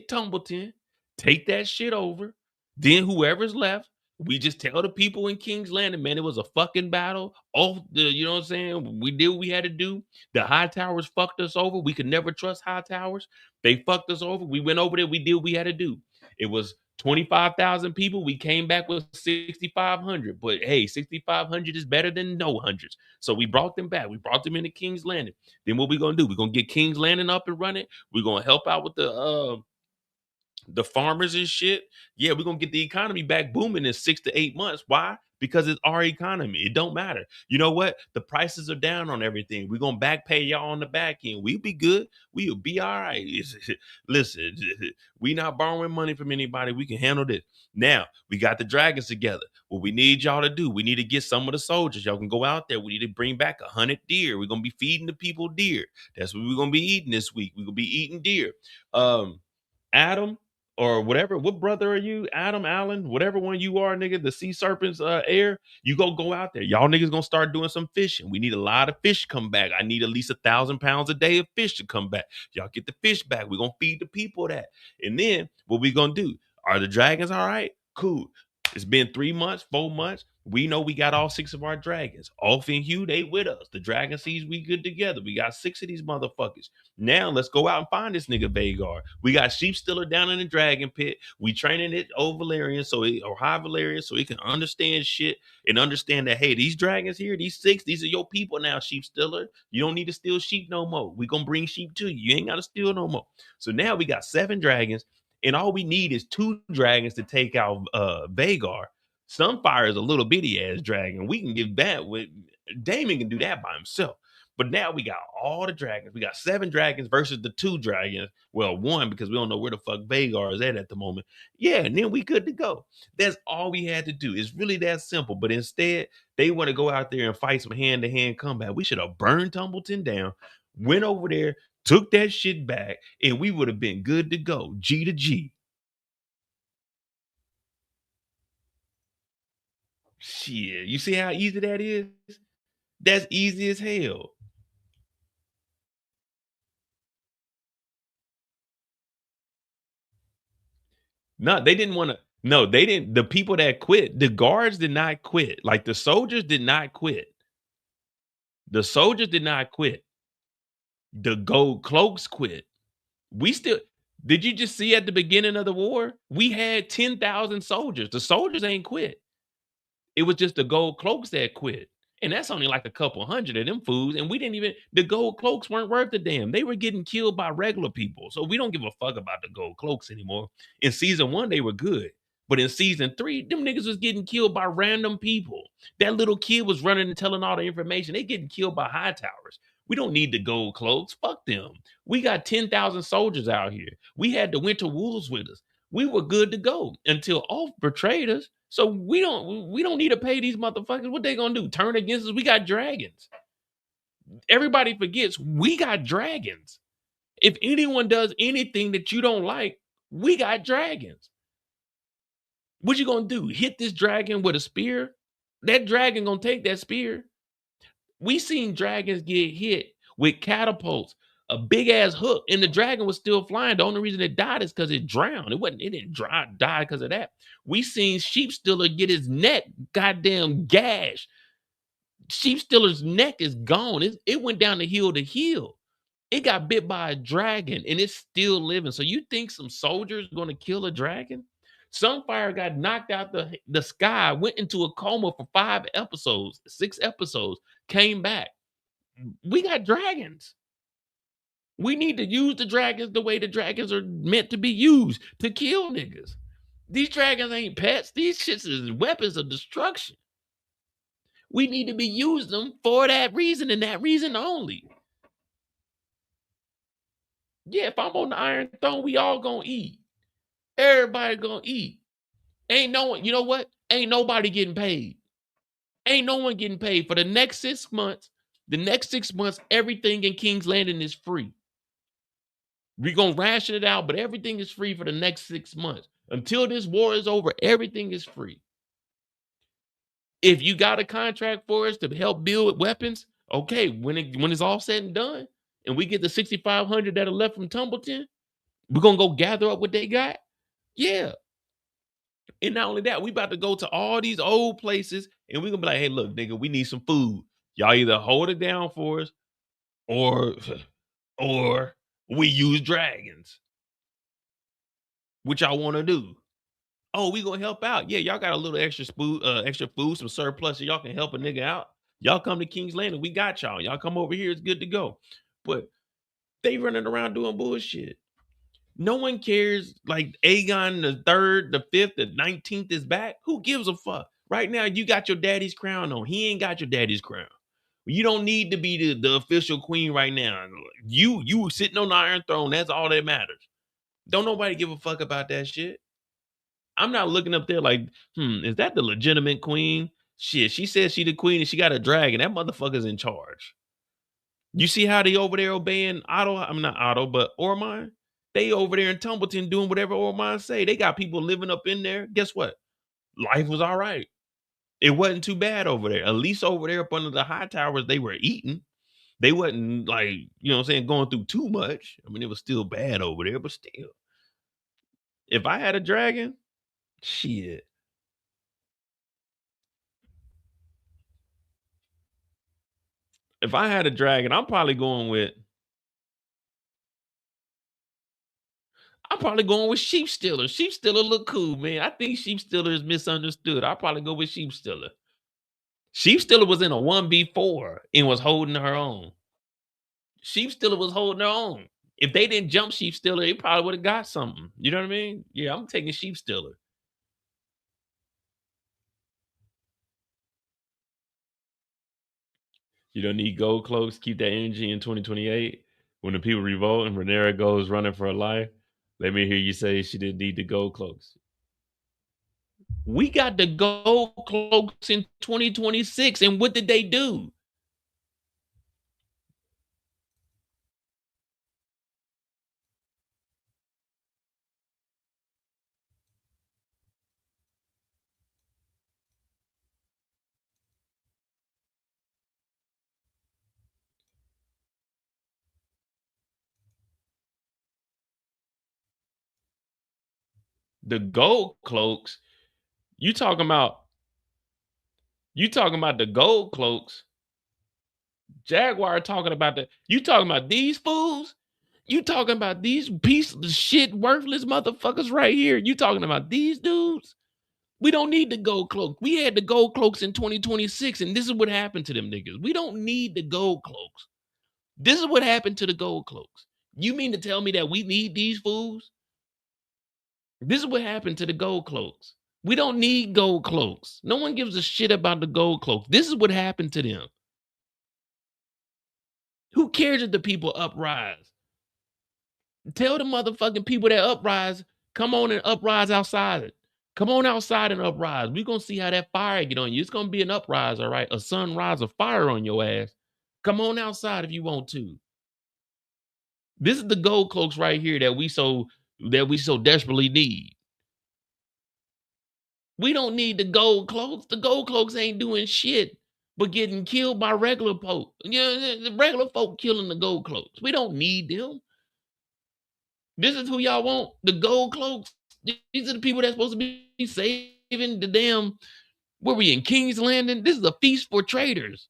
[SPEAKER 1] Tumbleton. Take that shit over. Then whoever's left, we just tell the people in King's Landing, man, it was a fucking battle. Oh, you know what I'm saying? We did what we had to do. The Hightowers fucked us over. We could never trust Hightowers. They fucked us over. We went over there. We did what we had to do. It was 25,000 people. We came back with 6,500. But hey, 6,500 is better than no hundreds. So we brought them back. We brought them into King's Landing. Then what we gonna do? We're gonna get King's Landing up and running. We're gonna help out with the farmers and shit. Yeah, we're gonna get the economy back booming in 6 to 8 months. Why? Because it's our economy. It don't matter. You know what? The prices are down on everything. We're gonna back pay y'all on the back end. We'll be good. We'll be all right. Listen, we not borrowing money from anybody. We can handle this. Now we got the dragons together. What we need y'all to do, we need to get some of the soldiers. Y'all can go out there. We need to bring back 100 deer. We're gonna be feeding the people deer. That's what we're gonna be eating this week. We're gonna be eating deer. Adam, or whatever, what brother are you? Adam, Allen, whatever one you are, nigga, the sea serpent's heir, you go out there. Y'all niggas gonna start doing some fishing. We need a lot of fish come back. I need at least 1,000 pounds a day of fish to come back. Y'all get the fish back. We're gonna feed the people that. And then what we gonna do? Are the dragons all right? Cool. It's been 3 months, 4 months. We know we got all 6 of our dragons. Ulf and Hugh, they with us. The dragon sees we good together. We got 6 of these motherfuckers. Now let's go out and find this nigga Vhagar. We got Sheep Stiller down in the dragon pit. We training it over Velaryon or High Velaryon so he can understand shit and understand that, hey, these dragons here, these 6, these are your people now, Sheep Stiller. You don't need to steal sheep no more. We gonna bring sheep to you. You ain't gotta steal no more. So now we got 7 dragons. And all we need is 2 dragons to take out Vhagar. Sunfire is a little bitty ass dragon. We can give that with Daemon can do that by himself. But now we got all the dragons. We got 7 dragons versus the 2 dragons. Well, 1 because we don't know where the fuck Vagar is at the moment. Yeah, and then we good to go. That's all we had to do. It's really that simple. But instead, they want to go out there and fight some hand-to-hand combat. We should have burned Tumbleton down, went over there, took that shit back, and we would have been good to go. G to G. Shit, you see how easy that is? That's easy as hell. No, they didn't want to. No, they didn't. The people that quit, the guards did not quit. Like the soldiers did not quit. The soldiers did not quit. The gold cloaks quit. We still. Did you just see at the beginning of the war? We had 10,000 soldiers. The soldiers ain't quit. It was just the gold cloaks that quit. And that's only like a couple hundred of them fools. And we didn't even, the gold cloaks weren't worth a damn. They were getting killed by regular people. So we don't give a fuck about the gold cloaks anymore. In season 1, they were good. But in season 3, them niggas was getting killed by random people. That little kid was running and telling all the information. They getting killed by Hightowers. We don't need the gold cloaks. Fuck them. We got 10,000 soldiers out here. We had the winter wolves with us. We were good to go until Oath betrayed us. So we don't need to pay these motherfuckers. What they gonna do? Turn against us? We got dragons. Everybody forgets we got dragons. If anyone does anything that you don't like, we got dragons. What you gonna do? Hit this dragon with a spear? That dragon gonna take that spear. We seen dragons get hit with catapults, a big ass hook, and the dragon was still flying. The only reason it died is because it drowned. It didn't die because of that. We seen Sheep Stealer get his neck goddamn gash. Sheep Stealer's neck is gone. It went down the hill to heal. It got bit by a dragon and it's still living. So you think some soldiers are gonna kill a dragon? Sunfire got knocked out the sky, went into a coma for 5 episodes, 6 episodes, came back. We got dragons. We need to use the dragons the way the dragons are meant to be used, to kill niggas. These dragons ain't pets. These shits is weapons of destruction. We need to be using them for that reason and that reason only. Yeah, if I'm on the Iron Throne, we all gonna eat. Everybody gonna eat. Ain't no one, you know what? Ain't nobody getting paid. Ain't no one getting paid for the next 6 months. The next 6 months, everything in King's Landing is free. We're gonna ration it out, but everything is free for the next 6 months. Until this war is over, everything is free. If you got a contract for us to help build weapons, okay, when it's all said and done, and we get the 6,500 that are left from Tumbleton, we're gonna go gather up what they got. Yeah. And not only that, we about to go to all these old places and we're gonna be like, hey, look, nigga, we need some food. Y'all either hold it down for us or we use dragons. What y'all want to do? Oh, we gonna help out. Yeah, y'all got a little extra food, some surplus, so y'all can help a nigga out. Y'all come to King's Landing, we got y'all. Y'all come over here, it's good to go. But they running around doing bullshit. No one cares. Like Aegon the 3rd, the 5th, the 19th is back. Who gives a fuck? Right now, you got your daddy's crown on. He ain't got your daddy's crown. You don't need to be the official queen right now. You sitting on the Iron Throne. That's all that matters. Don't nobody give a fuck about that shit. I'm not looking up there like, is that the legitimate queen? Shit, she says she the queen and she got a dragon. That motherfucker's in charge. You see how they over there obeying Otto? I'm not Otto, but Ormond? They over there in Tumbleton doing whatever Ormond say. They got people living up in there. Guess what? Life was all right. It wasn't too bad over there. At least over there up under the Hightowers, they were eating. They wasn't like, you know what I'm saying, going through too much. I mean, it was still bad over there, but still. If I had a dragon, shit. If I had a dragon, I'm probably going with Sheep Stealer. Sheep Stealer look cool, man. I think Sheep Stealer is misunderstood. I'll probably go with Sheep Stealer. Sheep Stealer was in a 1v4 and was holding her own. Sheep Stealer was holding her own. If they didn't jump Sheep Stealer, they probably would have got something. You know what I mean? Yeah, I'm taking Sheep Stealer. You don't need gold cloaks. Keep that energy in 2028. When the people revolt and Rhaenyra goes running for her life, let me hear you say she didn't need the gold cloaks. We got the gold cloaks in 2026, and what did they do? The gold cloaks. You talking about the gold cloaks. Jaguar talking about you talking about these fools? You talking about these pieces of shit worthless motherfuckers right here? You talking about these dudes? We don't need the gold cloak. We had the gold cloaks in 2026, and this is what happened to them niggas. We don't need the gold cloaks. This is what happened to the gold cloaks. You mean to tell me that we need these fools? This is what happened to the gold cloaks. We don't need gold cloaks. No one gives a shit about the gold cloaks. This is what happened to them. Who cares if the people uprise? Tell the motherfucking people that uprise, come on and uprise outside it. Come on outside and uprise. We're going to see how that fire get on you. It's going to be an uprise, all right? A sunrise of fire on your ass. Come on outside if you want to. This is the gold cloaks right here that we so desperately need. We don't need the gold cloaks. The gold cloaks ain't doing shit but getting killed by regular folk. You know, the regular folk killing the gold cloaks. We don't need them. This is who y'all want. The gold cloaks. These are the people that's supposed to be saving the damn. Where we in King's Landing? This is a feast for traitors.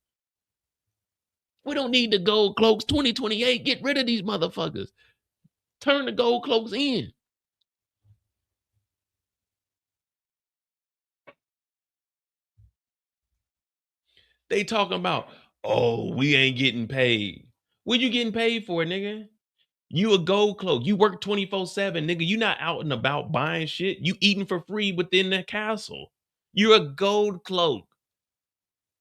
[SPEAKER 1] We don't need the gold cloaks. 2028. Get rid of these motherfuckers. Turn the gold cloaks in. They talking about, oh, we ain't getting paid. What you getting paid for, nigga? You a gold cloak. You work 24/7, nigga. You not out and about buying shit. You eating for free within the castle. You're a gold cloak.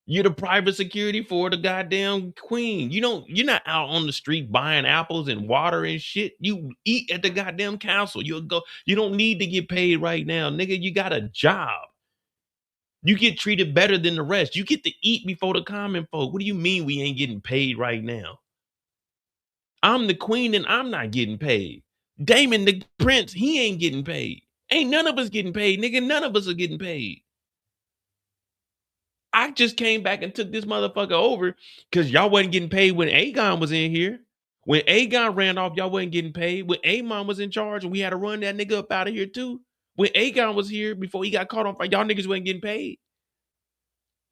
[SPEAKER 1] You're the private security for the goddamn queen. You're not out on the street buying apples and water and shit. You eat at the goddamn castle. You don't need to get paid right now, nigga. You got a job. You get treated better than the rest. You get to eat before the common folk. What do you mean we ain't getting paid right now? I'm the queen and I'm not getting paid. Daemon, the prince, he ain't getting paid. Ain't none of us getting paid, nigga. None of us are getting paid. I just came back and took this motherfucker over because y'all wasn't getting paid when Aegon was in here. When Aegon ran off, y'all wasn't getting paid. When Aemon was in charge and we had to run that nigga up out of here too. When Aegon was here before he got caught on fire, y'all niggas wasn't getting paid.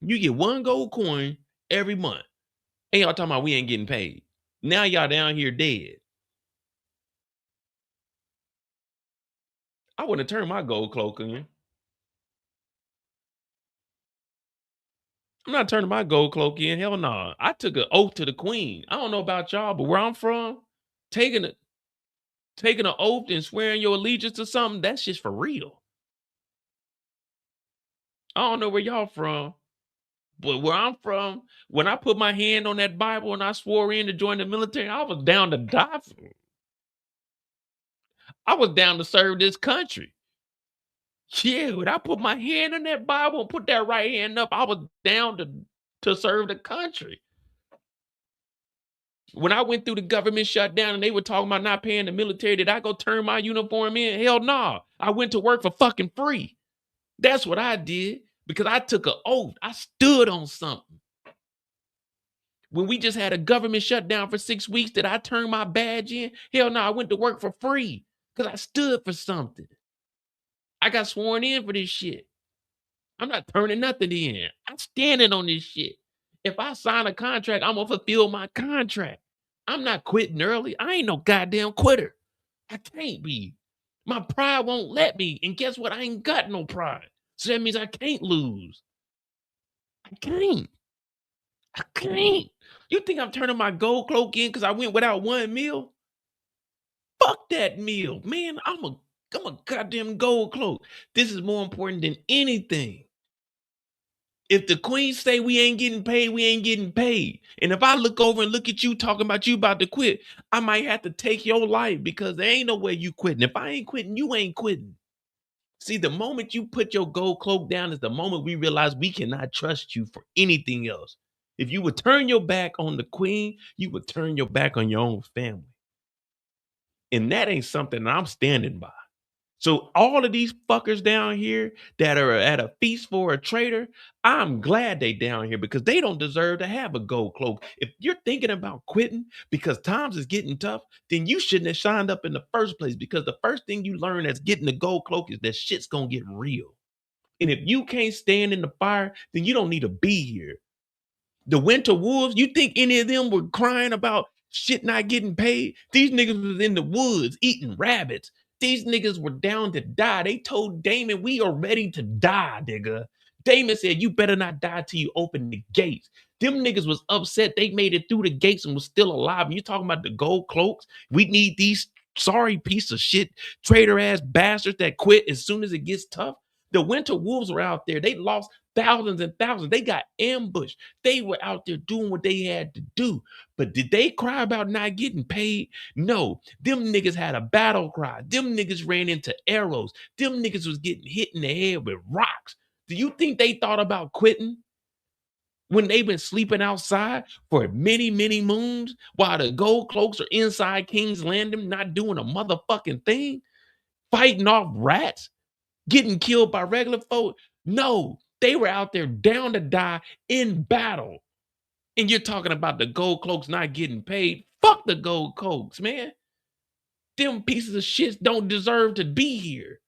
[SPEAKER 1] You get one gold coin every month. And y'all talking about we ain't getting paid. Now y'all down here dead. I wouldn't have turned my gold cloak in. I'm not turning my gold cloak in. Hell no. Nah. I took an oath to the queen. I don't know about y'all, but where I'm from, taking an oath and swearing your allegiance to something, that's just for real. I don't know where y'all from, but where I'm from, when I put my hand on that Bible and I swore in to join the military, I was down to die. I was down to serve this country. Yeah, when I put my hand on that Bible and put that right hand up, I was down to serve the country. When I went through the government shutdown and they were talking about not paying the military, did I go turn my uniform in? Hell no. Nah. I went to work for fucking free. That's what I did because I took an oath. I stood on something. When we just had a government shutdown for 6 weeks, did I turn my badge in? Hell no, I went to work for free because I stood for something. I got sworn in for this shit. I'm not turning nothing in. I'm standing on this shit. If I sign a contract, I'm gonna fulfill my contract. I'm not quitting early. I ain't no goddamn quitter. I can't be. My pride won't let me. And guess what? I ain't got no pride. So that means I can't lose. I can't. I can't. You think I'm turning my gold cloak in because I went without one meal? Fuck that meal. Man, I'm a goddamn gold cloak. This is more important than anything. If the queen say we ain't getting paid, we ain't getting paid. And if I look over and look at you talking about you about to quit, I might have to take your life because there ain't no way you quitting. If I ain't quitting, you ain't quitting. See, the moment you put your gold cloak down is the moment we realize we cannot trust you for anything else. If you would turn your back on the queen, you would turn your back on your own family. And that ain't something that I'm standing by. So all of these fuckers down here that are at a feast for a traitor, I'm glad they down here because they don't deserve to have a gold cloak. If you're thinking about quitting because times is getting tough, then you shouldn't have signed up in the first place because the first thing you learn as getting the gold cloak is that shit's gonna get real. And if you can't stand in the fire, then you don't need to be here. The Winter Wolves, you think any of them were crying about shit not getting paid? These niggas was in the woods eating rabbits. These niggas were down to die. They told Daemon, we are ready to die, nigga. Daemon said, you better not die till you open the gates. Them niggas was upset. They made it through the gates and was still alive. And you talking about the gold cloaks? We need these sorry piece of shit, traitor ass bastards that quit as soon as it gets tough. The Winter Wolves were out there. They lost thousands and thousands. They got ambushed. They were out there doing what they had to do. But did they cry about not getting paid? No. Them niggas had a battle cry. Them niggas ran into arrows. Them niggas was getting hit in the head with rocks. Do you think they thought about quitting when they've been sleeping outside for many, many moons while the gold cloaks are inside King's Landing not doing a motherfucking thing? Fighting off rats? Getting killed by regular folk? No. They were out there down to die in battle. And you're talking about the gold cloaks not getting paid. Fuck the gold cloaks, man. Them pieces of shit don't deserve to be here.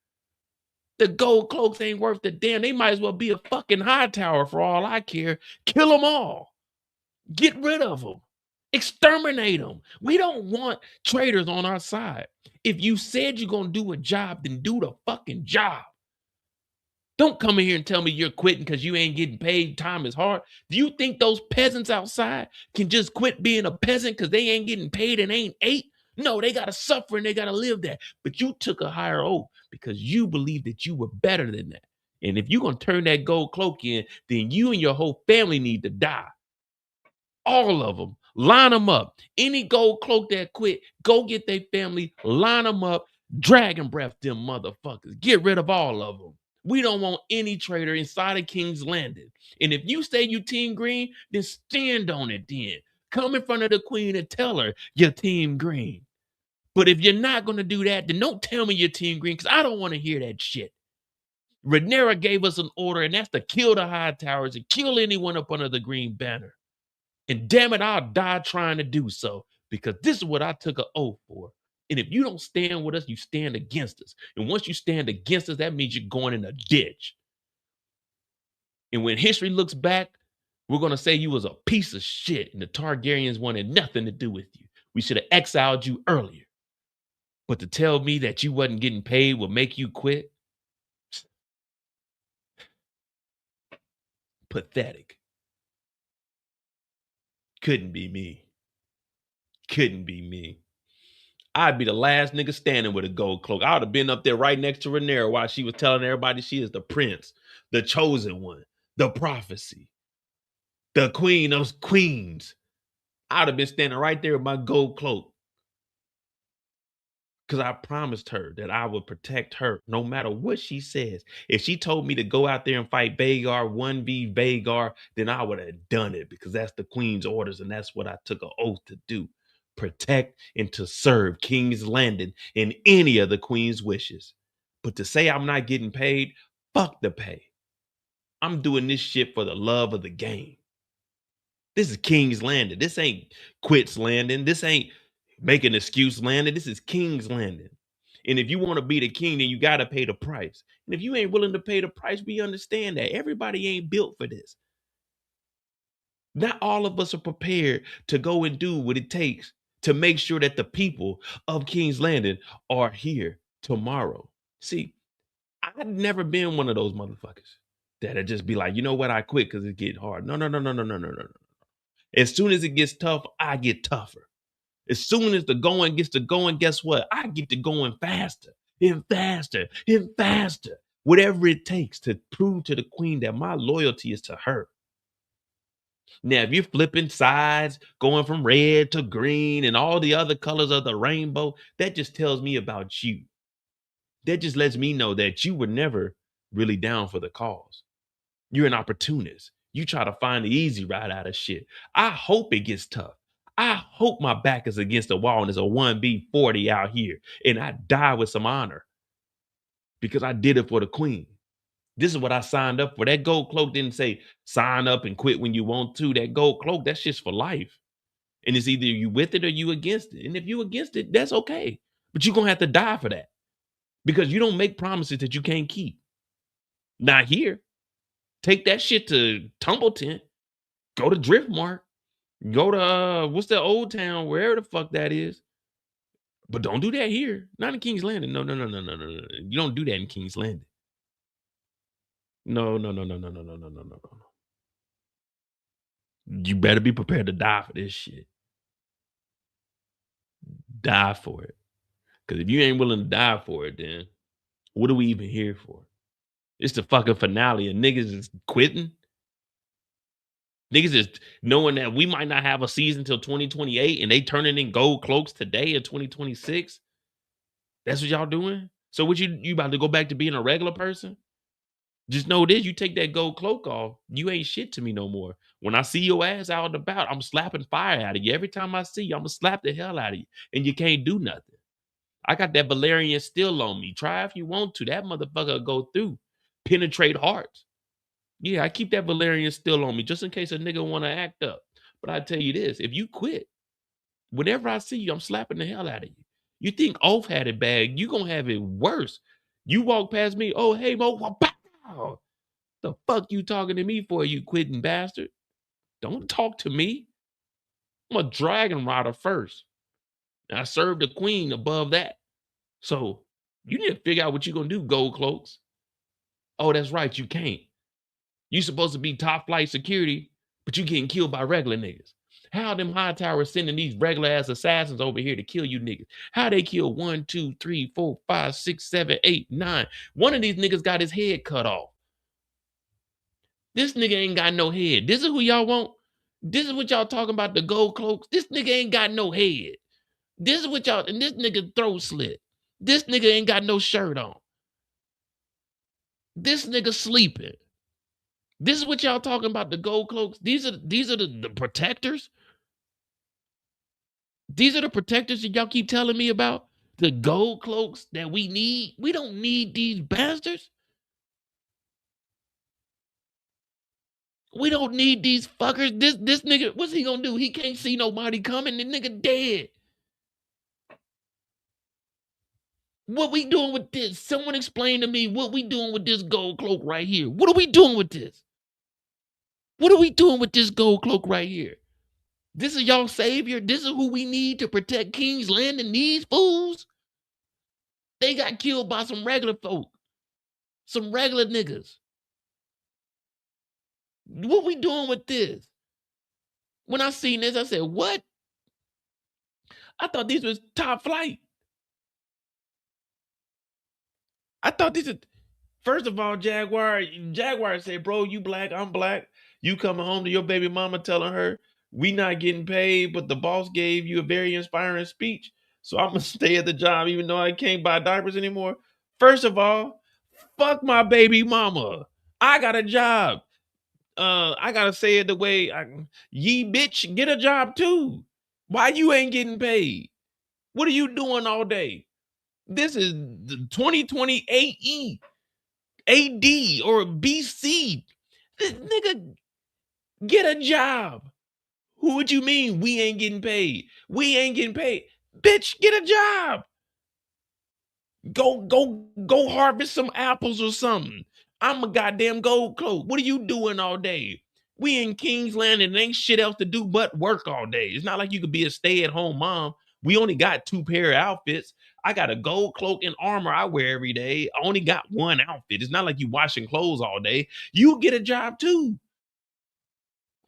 [SPEAKER 1] The gold cloaks ain't worth the damn. They might as well be a fucking Hightower for all I care. Kill them all. Get rid of them. Exterminate them. We don't want traitors on our side. If you said you're going to do a job, then do the fucking job. Don't come in here and tell me you're quitting because you ain't getting paid. Time is hard. Do you think those peasants outside can just quit being a peasant because they ain't getting paid and ain't ate? No, they got to suffer and they got to live that. But you took a higher oath because you believed that you were better than that. And if you're going to turn that gold cloak in, then you and your whole family need to die. All of them. Line them up. Any gold cloak that quit, go get their family, line them up, dragon breath them motherfuckers. Get rid of all of them. We don't want any traitor inside of King's Landing. And if you say you team green, then stand on it then. Come in front of the queen and tell her you're team green. But if you're not going to do that, then don't tell me you're team green because I don't want to hear that shit. Rhaenyra gave us an order, and that's to kill the Hightowers and kill anyone up under the green banner. And damn it, I'll die trying to do so because this is what I took an oath for. And if you don't stand with us, you stand against us. And once you stand against us, that means you're going in a ditch. And when history looks back, we're going to say you was a piece of shit and the Targaryens wanted nothing to do with you. We should have exiled you earlier. But to tell me that you wasn't getting paid would make you quit? Pathetic. Couldn't be me. Couldn't be me. I'd be the last nigga standing with a gold cloak. I would have been up there right next to Rhaenyra while she was telling everybody she is the prince, the chosen one, the prophecy, the queen of queens. I'd have been standing right there with my gold cloak because I promised her that I would protect her no matter what she says. If she told me to go out there and fight Vhagar, 1v Vhagar, then I would have done it because that's the queen's orders and that's what I took an oath to do. Protect and to serve King's Landing and any of the queen's wishes. But to say I'm not getting paid, fuck the pay. I'm doing this shit for the love of the game. This is King's Landing. This ain't Quit's Landing. This ain't make an excuse Landing. This is King's Landing. And if you want to be the king, then you got to pay the price. And if you ain't willing to pay the price, we understand that. Everybody ain't built for this. Not all of us are prepared to go and do what it takes to make sure that the people of King's Landing are here tomorrow. See, I've never been one of those motherfuckers that'll just be like, you know what, I quit because it's getting hard. No. As soon as it gets tough, I get tougher. As soon as the going gets to going, guess what? I get to going faster and faster and faster Whatever it takes to prove to the queen that my loyalty is to her. Now, if you're flipping sides, going from red to green and all the other colors of the rainbow, that just tells me about you. That just lets me know that you were never really down for the cause. You're an opportunist. You try to find the easy ride out of shit. I hope it gets tough. I hope my back is against the wall and there's a 1B40 out here and I die with some honor because I did it for the queen. This is what I signed up for. That gold cloak didn't say sign up and quit when you want to. That gold cloak, that's just for life. And it's either you with it or you against it. And if you against it, that's okay. But you're going to have to die for that because you don't make promises that you can't keep. Not here. Take that shit to Tumbleton. Go to Driftmark. Go to, what's the old town, wherever the fuck that is. But don't do that here. Not in King's Landing. No. You don't do that in King's Landing. No. You better be prepared to die for this shit. Die for it. Because if you ain't willing to die for it, then what are we even here for? It's the fucking finale and niggas is quitting. Niggas is knowing that we might not have a season until 2028 and they turning in gold cloaks today in 2026. That's what y'all doing? So what you about to go back to being a regular person? Just know this, you take that gold cloak off, you ain't shit to me no more. When I see your ass out and about, I'm slapping fire out of you. Every time I see you, I'm gonna slap the hell out of you. And you can't do nothing. I got that Velaryon still on me. Try if you want to. That motherfucker will go through. Penetrate hearts. Yeah, I keep that Velaryon still on me just in case a nigga want to act up. But I tell you this, if you quit, whenever I see you, I'm slapping the hell out of you. You think Oath had it bad, you gonna have it worse. You walk past me, oh, hey, Mo, pow! The fuck you talking to me for, you quitting bastard? Don't talk to me. I'm a dragon rider first. And I serve the queen above that. So you need to figure out what you're gonna do, gold cloaks. Oh, that's right, you can't. You supposed to be top flight security, but you getting killed by regular niggas. How them Hightower sending these regular ass assassins over here to kill you niggas? How they kill 1, 2, 3, 4, 5, 6, 7, 8, 9? One of these niggas got his head cut off. This nigga ain't got no head. This is who y'all want? This is what y'all talking about, the gold cloaks? This nigga ain't got no head. This is what y'all, and this nigga throat slit. This nigga ain't got no shirt on. This nigga sleeping. This is what y'all talking about, the gold cloaks? These are the protectors? These are the protectors that y'all keep telling me about? The gold cloaks that we need? We don't need these bastards. We don't need these fuckers. This nigga, what's he gonna do? He can't see nobody coming. The nigga dead. What we doing with this? Someone explain to me what we doing with this gold cloak right here. What are we doing with this? What are we doing with this gold cloak right here? This is y'all savior? This is who we need to protect King's Landing? These fools? They got killed by some regular folk. Some regular niggas. What we doing with this? When I seen this, I said, what? I thought these was top flight. I thought these are, first of all, Jaguar said, bro, you black, I'm black. You coming home to your baby mama telling her, we not getting paid, but the boss gave you a very inspiring speech. So I'm going to stay at the job even though I can't buy diapers anymore. First of all, fuck my baby mama. I got a job. I got to say it the way, ye bitch, get a job too. Why you ain't getting paid? What are you doing all day? This is the 2020 AE, AD, or BC. This nigga, get a job. Who would you mean we ain't getting paid? We ain't getting paid. Bitch, get a job. Go harvest some apples or something. I'm a goddamn gold cloak. What are you doing all day? We in King's Landing and ain't shit else to do but work all day. It's not like you could be a stay-at-home mom. We only got 2 pair of outfits. I got a gold cloak and armor I wear every day. I only got 1 outfit. It's not like you washing clothes all day. You get a job too.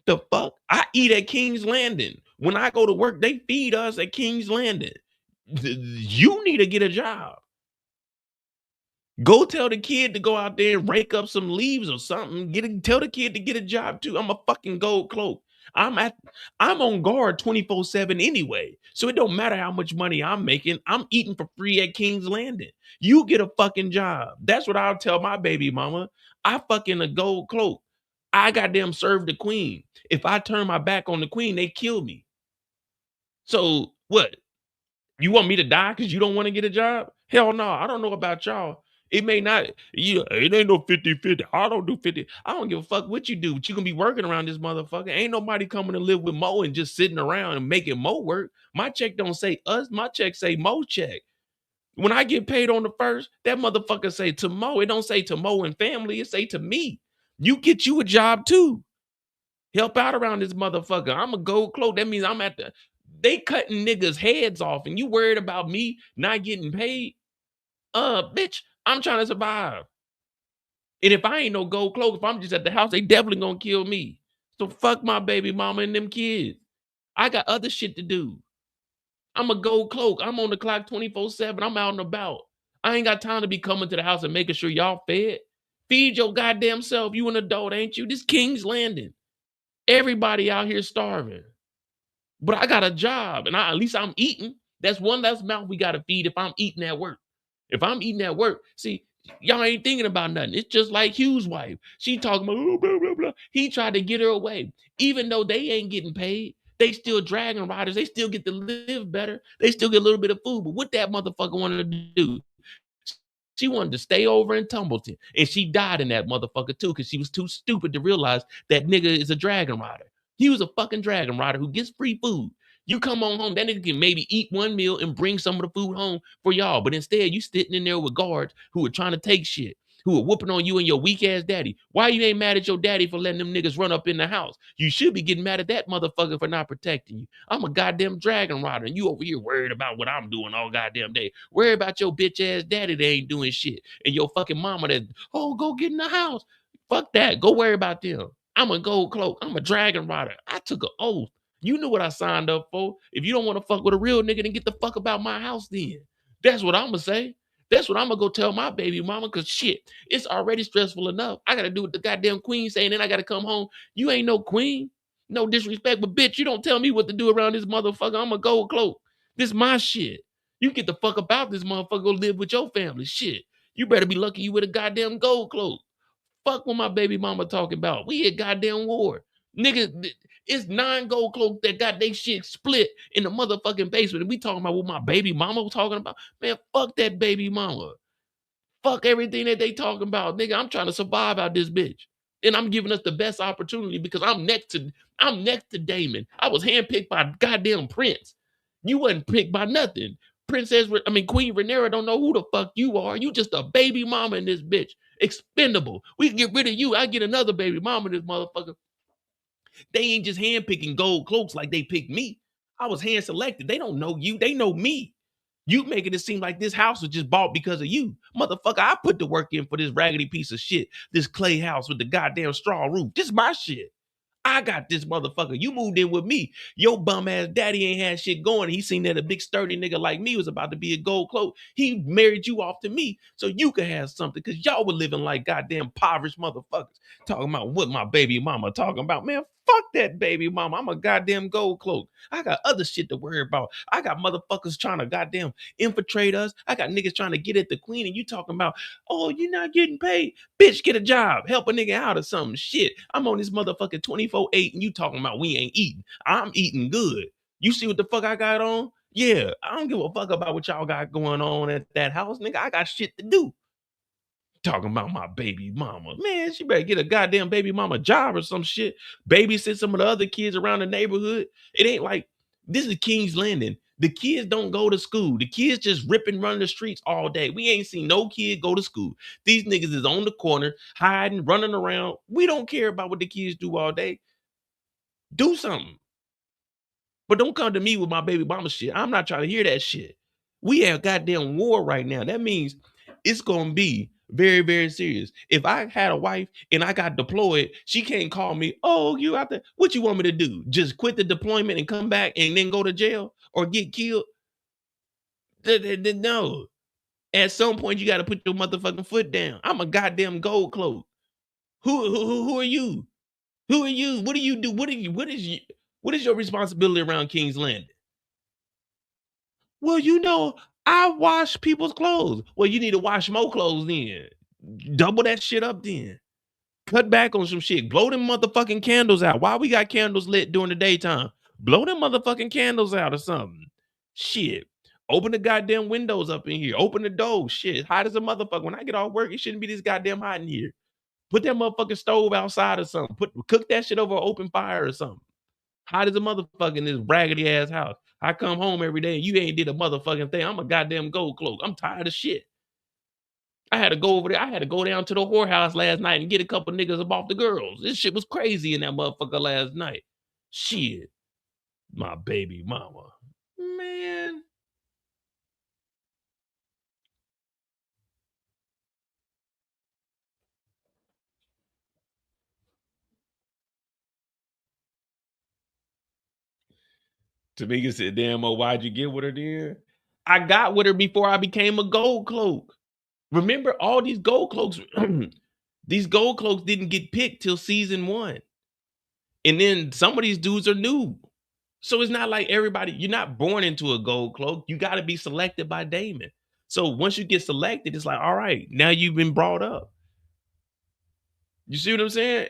[SPEAKER 1] The fuck? I eat at King's Landing. When I go to work, they feed us at King's Landing. You need to get a job. Go tell the kid to go out there and rake up some leaves or something. Tell the kid to get a job too. I'm a fucking gold cloak. I'm on guard 24/7 anyway. So it don't matter how much money I'm making. I'm eating for free at King's Landing. You get a fucking job. That's what I'll tell my baby mama. I fucking a gold cloak. I goddamn serve the queen. If I turn my back on the queen, they kill me. So what? You want me to die because you don't want to get a job? Hell no. I don't know about y'all. It may not, it ain't no 50-50. I don't do 50. I don't give a fuck what you do, but you gonna be working around this motherfucker. Ain't nobody coming to live with Mo and just sitting around and making Mo work. My check don't say us, my check say Mo check. When I get paid on the first, that motherfucker say to Mo. It don't say to Mo and family, it say to me. You get you a job too. Help out around this motherfucker. I'm a gold cloak. That means they cutting niggas' heads off, and you worried about me not getting paid? Bitch, I'm trying to survive. And if I ain't no gold cloak, if I'm just at the house, they definitely gonna kill me. So fuck my baby mama and them kids. I got other shit to do. I'm a gold cloak. I'm on the clock 24/7. I'm out and about. I ain't got time to be coming to the house and making sure y'all fed. Feed your goddamn self. You an adult, ain't you? This King's Landing. Everybody out here starving. But I got a job, and at least I'm eating. That's one less mouth we got to feed if I'm eating at work. If I'm eating at work, see, y'all ain't thinking about nothing. It's just like Hugh's wife. She talking about blah, blah, blah, blah. He tried to get her away. Even though they ain't getting paid, they still dragon riders. They still get to live better. They still get a little bit of food. But what that motherfucker wanted to do, she wanted to stay over in Tumbleton. And she died in that motherfucker too, because she was too stupid to realize that nigga is a dragon rider. He was a fucking dragon rider who gets free food. You come on home, that nigga can maybe eat one meal and bring some of the food home for y'all. But instead, you sitting in there with guards who are trying to take shit, who are whooping on you and your weak ass daddy. Why you ain't mad at your daddy for letting them niggas run up in the house? You should be getting mad at that motherfucker for not protecting you. I'm a goddamn dragon rider, and you over here worried about what I'm doing all goddamn day. Worry about your bitch ass daddy that ain't doing shit, and your fucking mama that, oh, go get in the house. Fuck that. Go worry about them. I'm a gold cloak. I'm a dragon rider. I took an oath. You knew what I signed up for. If you don't want to fuck with a real nigga, then get the fuck about my house then. That's what I'm going to say. That's what I'm going to go tell my baby mama, because shit, it's already stressful enough. I got to do what the goddamn queen saying, then I got to come home. You ain't no queen. No disrespect, but bitch, you don't tell me what to do around this motherfucker. I'm a gold cloak. This my shit. You get the fuck about this motherfucker, go live with your family. Shit. You better be lucky you with a goddamn gold cloak. Fuck what my baby mama talking about. We at goddamn war. Nigga, it's 9 gold cloaks that got they shit split in the motherfucking basement. And we talking about what my baby mama was talking about. Man, fuck that baby mama. Fuck everything that they talking about. Nigga, I'm trying to survive out this bitch. And I'm giving us the best opportunity because I'm next to Daemon. I was handpicked by goddamn Prince. You wasn't picked by nothing. Queen Rhaenyra don't know who the fuck you are. You just a baby mama in this bitch. Expendable. We can get rid of you. I get another baby mama in this motherfucker. They ain't just handpicking gold cloaks like they picked me. I was hand selected. They don't know you. They know me. You making it seem like this house was just bought because of you. Motherfucker, I put the work in for this raggedy piece of shit. This clay house with the goddamn straw roof. This is my shit. I got this motherfucker. You moved in with me. Your bum ass daddy ain't had shit going. He seen that a big sturdy nigga like me was about to be a gold cloak. He married you off to me so you could have something, because y'all were living like goddamn impoverished motherfuckers. Talking about what my baby mama talking about. Man, fuck that baby mama. I'm a goddamn gold cloak. I got other shit to worry about. I got motherfuckers trying to goddamn infiltrate us. I got niggas trying to get at the queen, and you talking about, oh, you're not getting paid. Bitch, get a job. Help a nigga out or something. Shit. I'm on this motherfucking 24/8 and you talking about we ain't eating. I'm eating good. You see what the fuck I got on? Yeah, I don't give a fuck about what y'all got going on at that house, nigga. I got shit to do. Talking about my baby mama. Man, she better get a goddamn baby mama job or some shit. Babysit some of the other kids around the neighborhood. It ain't like, this is King's Landing. The kids don't go to school. The kids just rip and run the streets all day. We ain't seen no kid go to school. These niggas is on the corner, hiding, running around. We don't care about what the kids do all day. Do something. But don't come to me with my baby mama shit. I'm not trying to hear that shit. We have goddamn war right now. That means it's going to be very, very serious. If I had a wife and I got deployed, she can't call me, oh, you out there. What you want me to do? Just quit the deployment and come back and then go to jail or get killed? No. At some point, you got to put your motherfucking foot down. I'm a goddamn gold cloak. Who are you? Who are you? What do you do? What is your responsibility around King's Landing? Well, I wash people's clothes. Well, you need to wash more clothes then. Double that shit up then. Cut back on some shit. Blow them motherfucking candles out. Why we got candles lit during the daytime? Blow them motherfucking candles out or something. Shit. Open the goddamn windows up in here. Open the door. Shit. Hot as a motherfucker. When I get off work, it shouldn't be this goddamn hot in here. Put that motherfucking stove outside or something. Cook that shit over an open fire or something. Hot as a motherfucker in this raggedy ass house. I come home every day and you ain't did a motherfucking thing. I'm a goddamn gold cloak. I'm tired of shit. I had to go over there. I had to go down to the whorehouse last night and get a couple niggas up off the girls. This shit was crazy in that motherfucker last night. Shit. My baby mama. Man. Tamika said, damn, why'd you get with her then? I got with her before I became a gold cloak. Remember, all these gold cloaks, these gold cloaks didn't get picked till season 1. And then some of these dudes are new. So it's not like everybody, you're not born into a gold cloak. You got to be selected by Daemon. So once you get selected, it's like, all right, now you've been brought up. You see what I'm saying?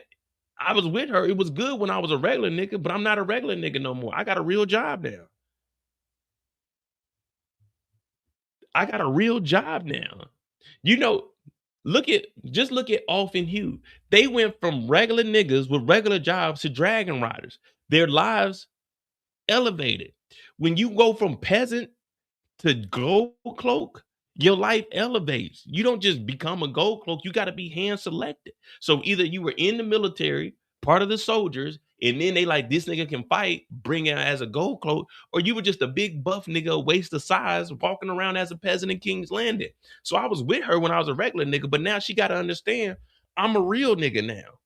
[SPEAKER 1] I was with her. It was good when I was a regular nigga, but I'm not a regular nigga no more. I got a real job now. I got a real job now. Look at Off and Hugh. They went from regular niggas with regular jobs to dragon riders. Their lives elevated. When you go from peasant to gold cloak, your life elevates. You don't just become a gold cloak. You got to be hand selected. So either you were in the military, part of the soldiers, and then they like, this nigga can fight, bring it as a gold cloak, or you were just a big buff nigga, a waste of size, walking around as a peasant in King's Landing. So I was with her when I was a regular nigga, but now she got to understand I'm a real nigga now.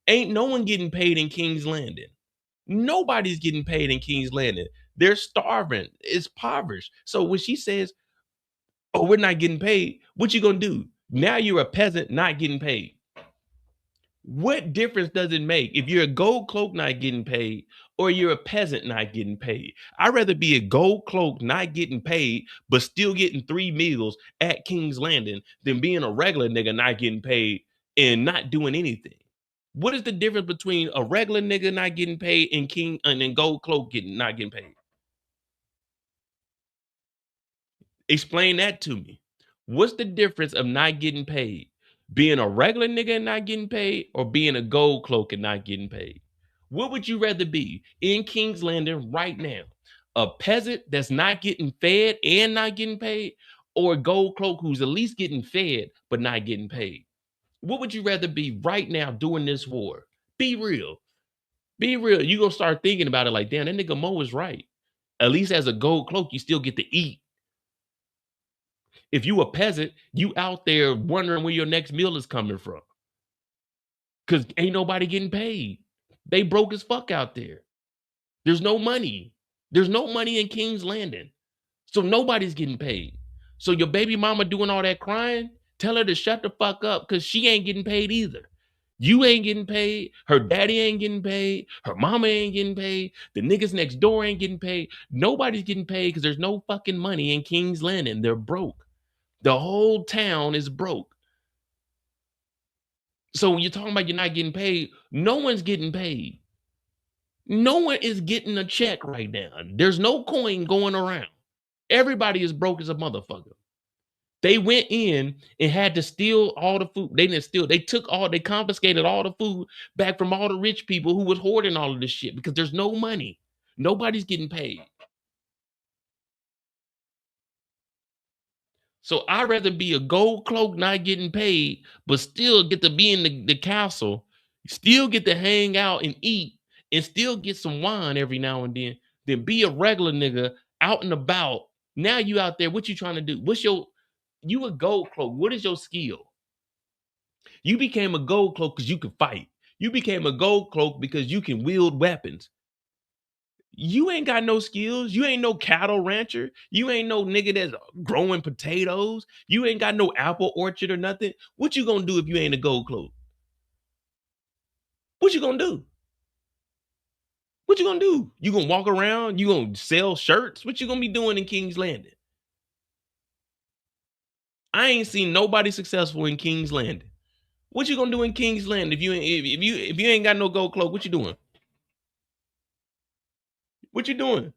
[SPEAKER 1] Ain't no one getting paid in King's Landing. Nobody's getting paid in King's Landing. They're starving. It's impoverished. So when she says, oh, we're not getting paid, what you gonna do? Now you're a peasant not getting paid. What difference does it make if you're a gold cloak not getting paid or you're a peasant not getting paid? I'd rather be a gold cloak not getting paid but still getting 3 meals at King's Landing than being a regular nigga not getting paid and not doing anything. What is the difference between a regular nigga not getting paid and gold cloak not getting paid? Explain that to me. What's the difference of not getting paid? Being a regular nigga and not getting paid, or being a gold cloak and not getting paid? What would you rather be in King's Landing right now? A peasant that's not getting fed and not getting paid, or a gold cloak who's at least getting fed but not getting paid? What would you rather be right now during this war? Be real. Be real. You're going to start thinking about it like, damn, that nigga Mo is right. At least as a gold cloak, you still get to eat. If you a peasant, you out there wondering where your next meal is coming from. Because ain't nobody getting paid. They broke as fuck out there. There's no money. There's no money in King's Landing. So nobody's getting paid. So your baby mama doing all that crying, tell her to shut the fuck up because she ain't getting paid either. You ain't getting paid. Her daddy ain't getting paid. Her mama ain't getting paid. The niggas next door ain't getting paid. Nobody's getting paid because there's no fucking money in King's Landing. They're broke. The whole town is broke. So when you're talking about you're not getting paid, no one's getting paid. No one is getting a check right now. There's no coin going around. Everybody is broke as a motherfucker. They went in and had to steal all the food. They didn't steal. They confiscated all the food back from all the rich people who was hoarding all of this shit because there's no money. Nobody's getting paid. So I'd rather be a gold cloak not getting paid, but still get to be in the castle, still get to hang out and eat, and still get some wine every now and then, than be a regular nigga out and about. Now you out there, what you trying to do? You a gold cloak. What is your skill? You became a gold cloak because you could fight. You became a gold cloak because you can wield weapons. You ain't got no skills. You ain't no cattle rancher. You ain't no nigga that's growing potatoes. You ain't got no apple orchard or nothing. What you gonna do if you ain't a gold cloak? What you gonna do? What you gonna do? You gonna walk around? You gonna sell shirts? What you gonna be doing in King's Landing? I ain't seen nobody successful in King's Landing. What you gonna do in King's Landing if you ain't got no gold cloak? What you doing? What you doing?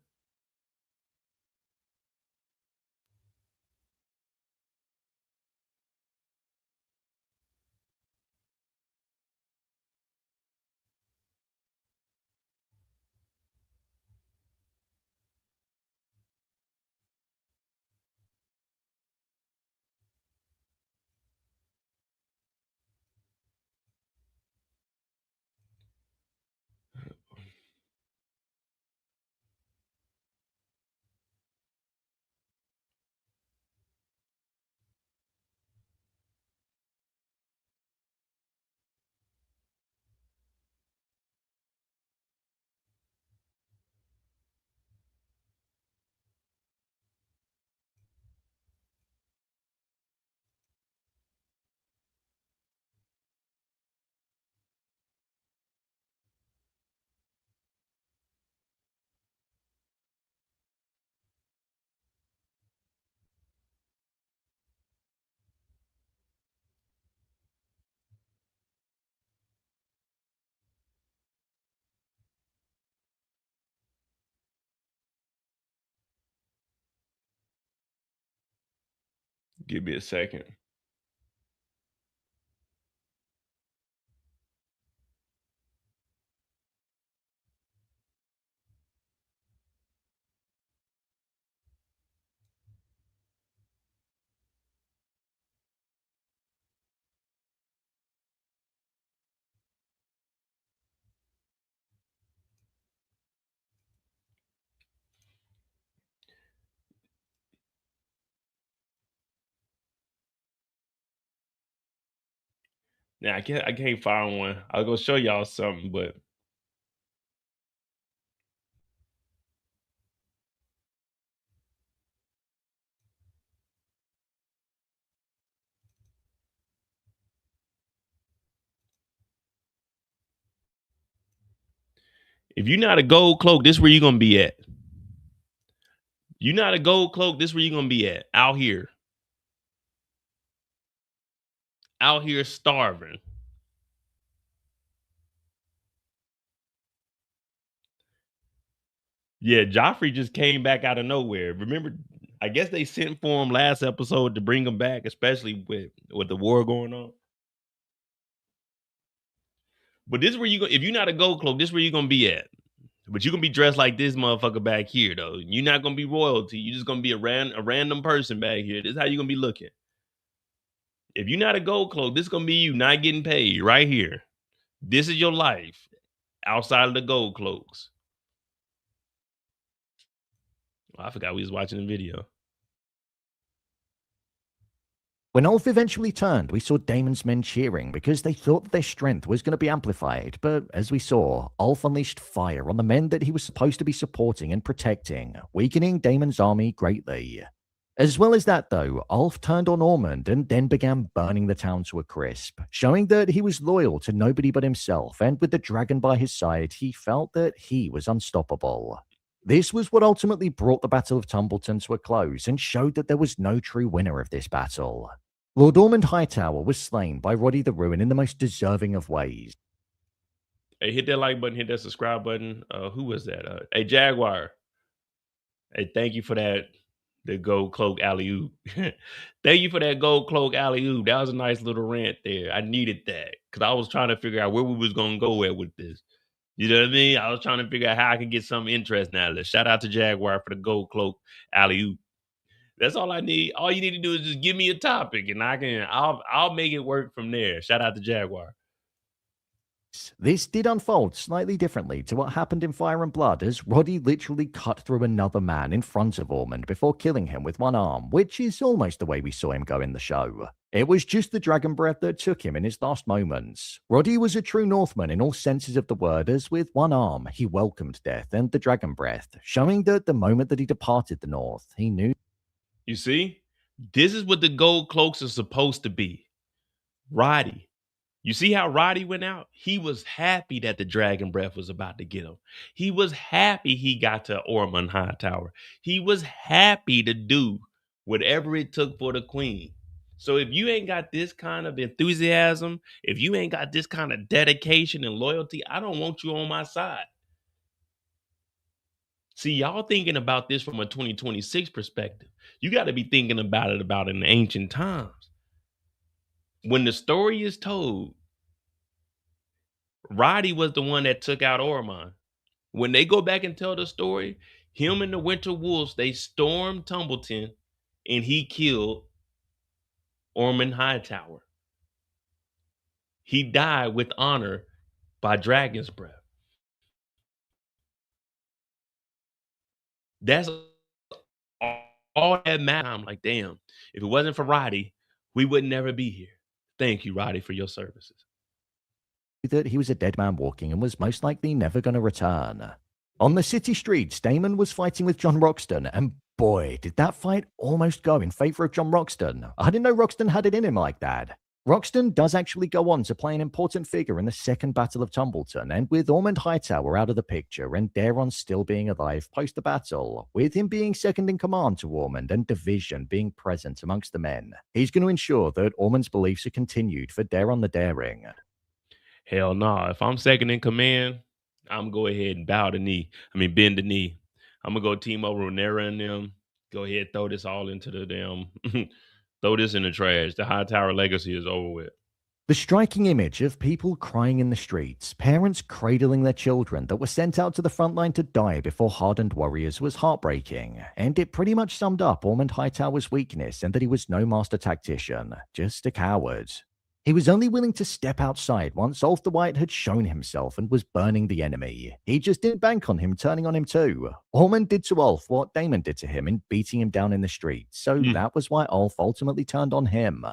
[SPEAKER 1] Give me a second. Now I can't find one. I'll go show y'all something, but if you're not a gold cloak, this where you're gonna be at. You're not a gold cloak, this where you're gonna be at. Out here. Out here starving. Yeah, Joffrey just came back out of nowhere. Remember, I guess they sent for him last episode to bring him back, especially with the war going on. But this is where you go. If you're not a gold cloak, this is where you're gonna be at. But you're gonna be dressed like this motherfucker back here, though. You're not gonna be royalty. You're just gonna be a random person back here. This is how you're gonna be looking. If you're not a gold cloak, this is gonna be you not getting paid right here. This is your life outside of the gold cloaks. Oh, I forgot we was watching the video.
[SPEAKER 7] When Ulf eventually turned, we saw Daemon's men cheering because they thought that their strength was going to be amplified, but as we saw, Ulf unleashed fire on the men that he was supposed to be supporting and protecting, weakening Daemon's army greatly. As well as that though, Ulf turned on Ormond and then began burning the town to a crisp, showing that he was loyal to nobody but himself, and with the dragon by his side, he felt that he was unstoppable. This was what ultimately brought the Battle of Tumbleton to a close and showed that there was no true winner of this battle. Lord Ormond Hightower was slain by Roddy the Ruin in the most deserving of ways.
[SPEAKER 1] Hey, hit that like button, hit that subscribe button. Who was that? Hey, Jaguar. Hey, thank you for that. The gold cloak alley-oop. Thank you for that gold cloak alley-oop. That was a nice little rant there. I needed that because I was trying to figure out where we was going to go at with this. You know what I mean? I was trying to figure out how I could get some interest out of this. Shout out to Jaguar for the gold cloak alley-oop. That's all I need. All you need to do is just give me a topic and I'll make it work from there. Shout out to Jaguar.
[SPEAKER 7] This did unfold slightly differently to what happened in Fire and Blood, as Roddy literally cut through another man in front of Ormond before killing him with one arm, which is almost the way we saw him go in the show. It was just the dragon breath that took him in his last moments. Roddy was a true Northman in all senses of the word, as with one arm he welcomed death and the dragon breath, showing that the moment that he departed the North, he knew.
[SPEAKER 1] You see, this is what the gold cloaks are supposed to be. Roddy. You see how Roddy went out? He was happy that the dragon breath was about to get him. He was happy he got to Ormond Hightower. He was happy to do whatever it took for the queen. So if you ain't got this kind of enthusiasm, if you ain't got this kind of dedication and loyalty, I don't want you on my side. See, y'all thinking about this from a 2026 perspective. You got to be thinking about it in the ancient times. When the story is told, Roddy was the one that took out Ormond. When they go back and tell the story, him and the Winter Wolves, they stormed Tumbleton and he killed Ormond Hightower. He died with honor by dragon's breath. That's all that matters. I'm like, damn, if it wasn't for Roddy, we would never be here. Thank you, Roddy, for your services.
[SPEAKER 7] That he was a dead man walking and was most likely never going to return. On the city streets, Daemon was fighting with Jon Roxton, and boy, did that fight almost go in favor of Jon Roxton. I didn't know Roxton had it in him like that. Roxton does actually go on to play an important figure in the Second Battle of Tumbleton, and with Ormond Hightower out of the picture and Daemon still being alive post the battle, with him being second in command to Ormond and division being present amongst the men, he's going to ensure that Ormond's beliefs are continued for Daemon the Daring.
[SPEAKER 1] Hell no. If I'm second in command, I'm going to go ahead and bend the knee. I'm going to go team up Rhaenyra and them. Go ahead, throw this all into the damn, throw this in the trash. The Hightower legacy is over with.
[SPEAKER 7] The striking image of people crying in the streets, parents cradling their children that were sent out to the front line to die before hardened warriors was heartbreaking, and it pretty much summed up Ormond Hightower's weakness and that he was no master tactician, just a coward. He was only willing to step outside once Ulf the White had shown himself and was burning the enemy. He just didn't bank on him turning on him too. Ormond did to Ulf what Daemon did to him in beating him down in the streets, so that was why Ulf ultimately turned on him.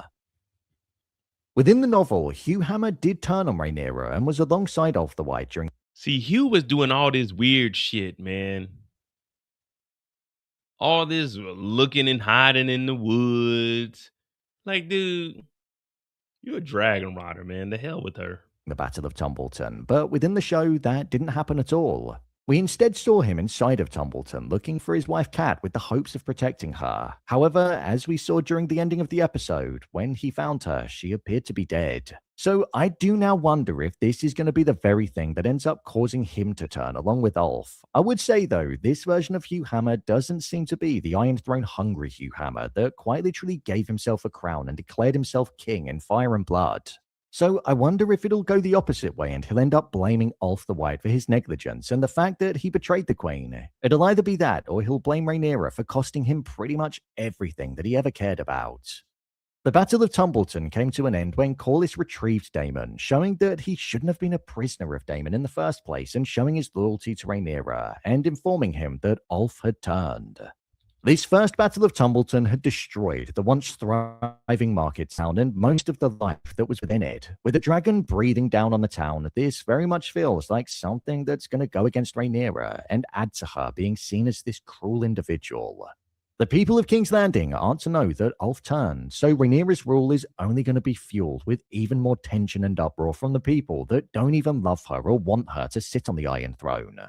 [SPEAKER 7] Within the novel, Hugh Hammer did turn on Rhaenyra and was alongside Ulf the White during...
[SPEAKER 1] See, Hugh was doing all this weird shit, man. All this looking and hiding in the woods. Like, dude... You're a dragon rider, man. The hell with her.
[SPEAKER 7] The Battle of Tumbleton, but within the show, that didn't happen at all. We instead saw him inside of Tumbleton looking for his wife Cat with the hopes of protecting her. However, as we saw during the ending of the episode, when he found her, she appeared to be dead. So I do now wonder if this is going to be the very thing that ends up causing him to turn along with Ulf. I would say though, this version of Hugh Hammer doesn't seem to be the Iron Throne hungry Hugh Hammer that quite literally gave himself a crown and declared himself king in fire and blood. So I wonder if it'll go the opposite way and he'll end up blaming Ulf the White for his negligence and the fact that he betrayed the queen. It'll either be that or he'll blame Rhaenyra for costing him pretty much everything that he ever cared about. The Battle of Tumbleton came to an end when Corlys retrieved Daemon, showing that he shouldn't have been a prisoner of Daemon in the first place and showing his loyalty to Rhaenyra and informing him that Ulf had turned. This first Battle of Tumbleton had destroyed the once thriving market town and most of the life that was within it. With a dragon breathing down on the town, this very much feels like something that's going to go against Rhaenyra and add to her being seen as this cruel individual. The people of King's Landing aren't to know that Ulf turned, so Rhaenyra's rule is only going to be fueled with even more tension and uproar from the people that don't even love her or want her to sit on the Iron Throne.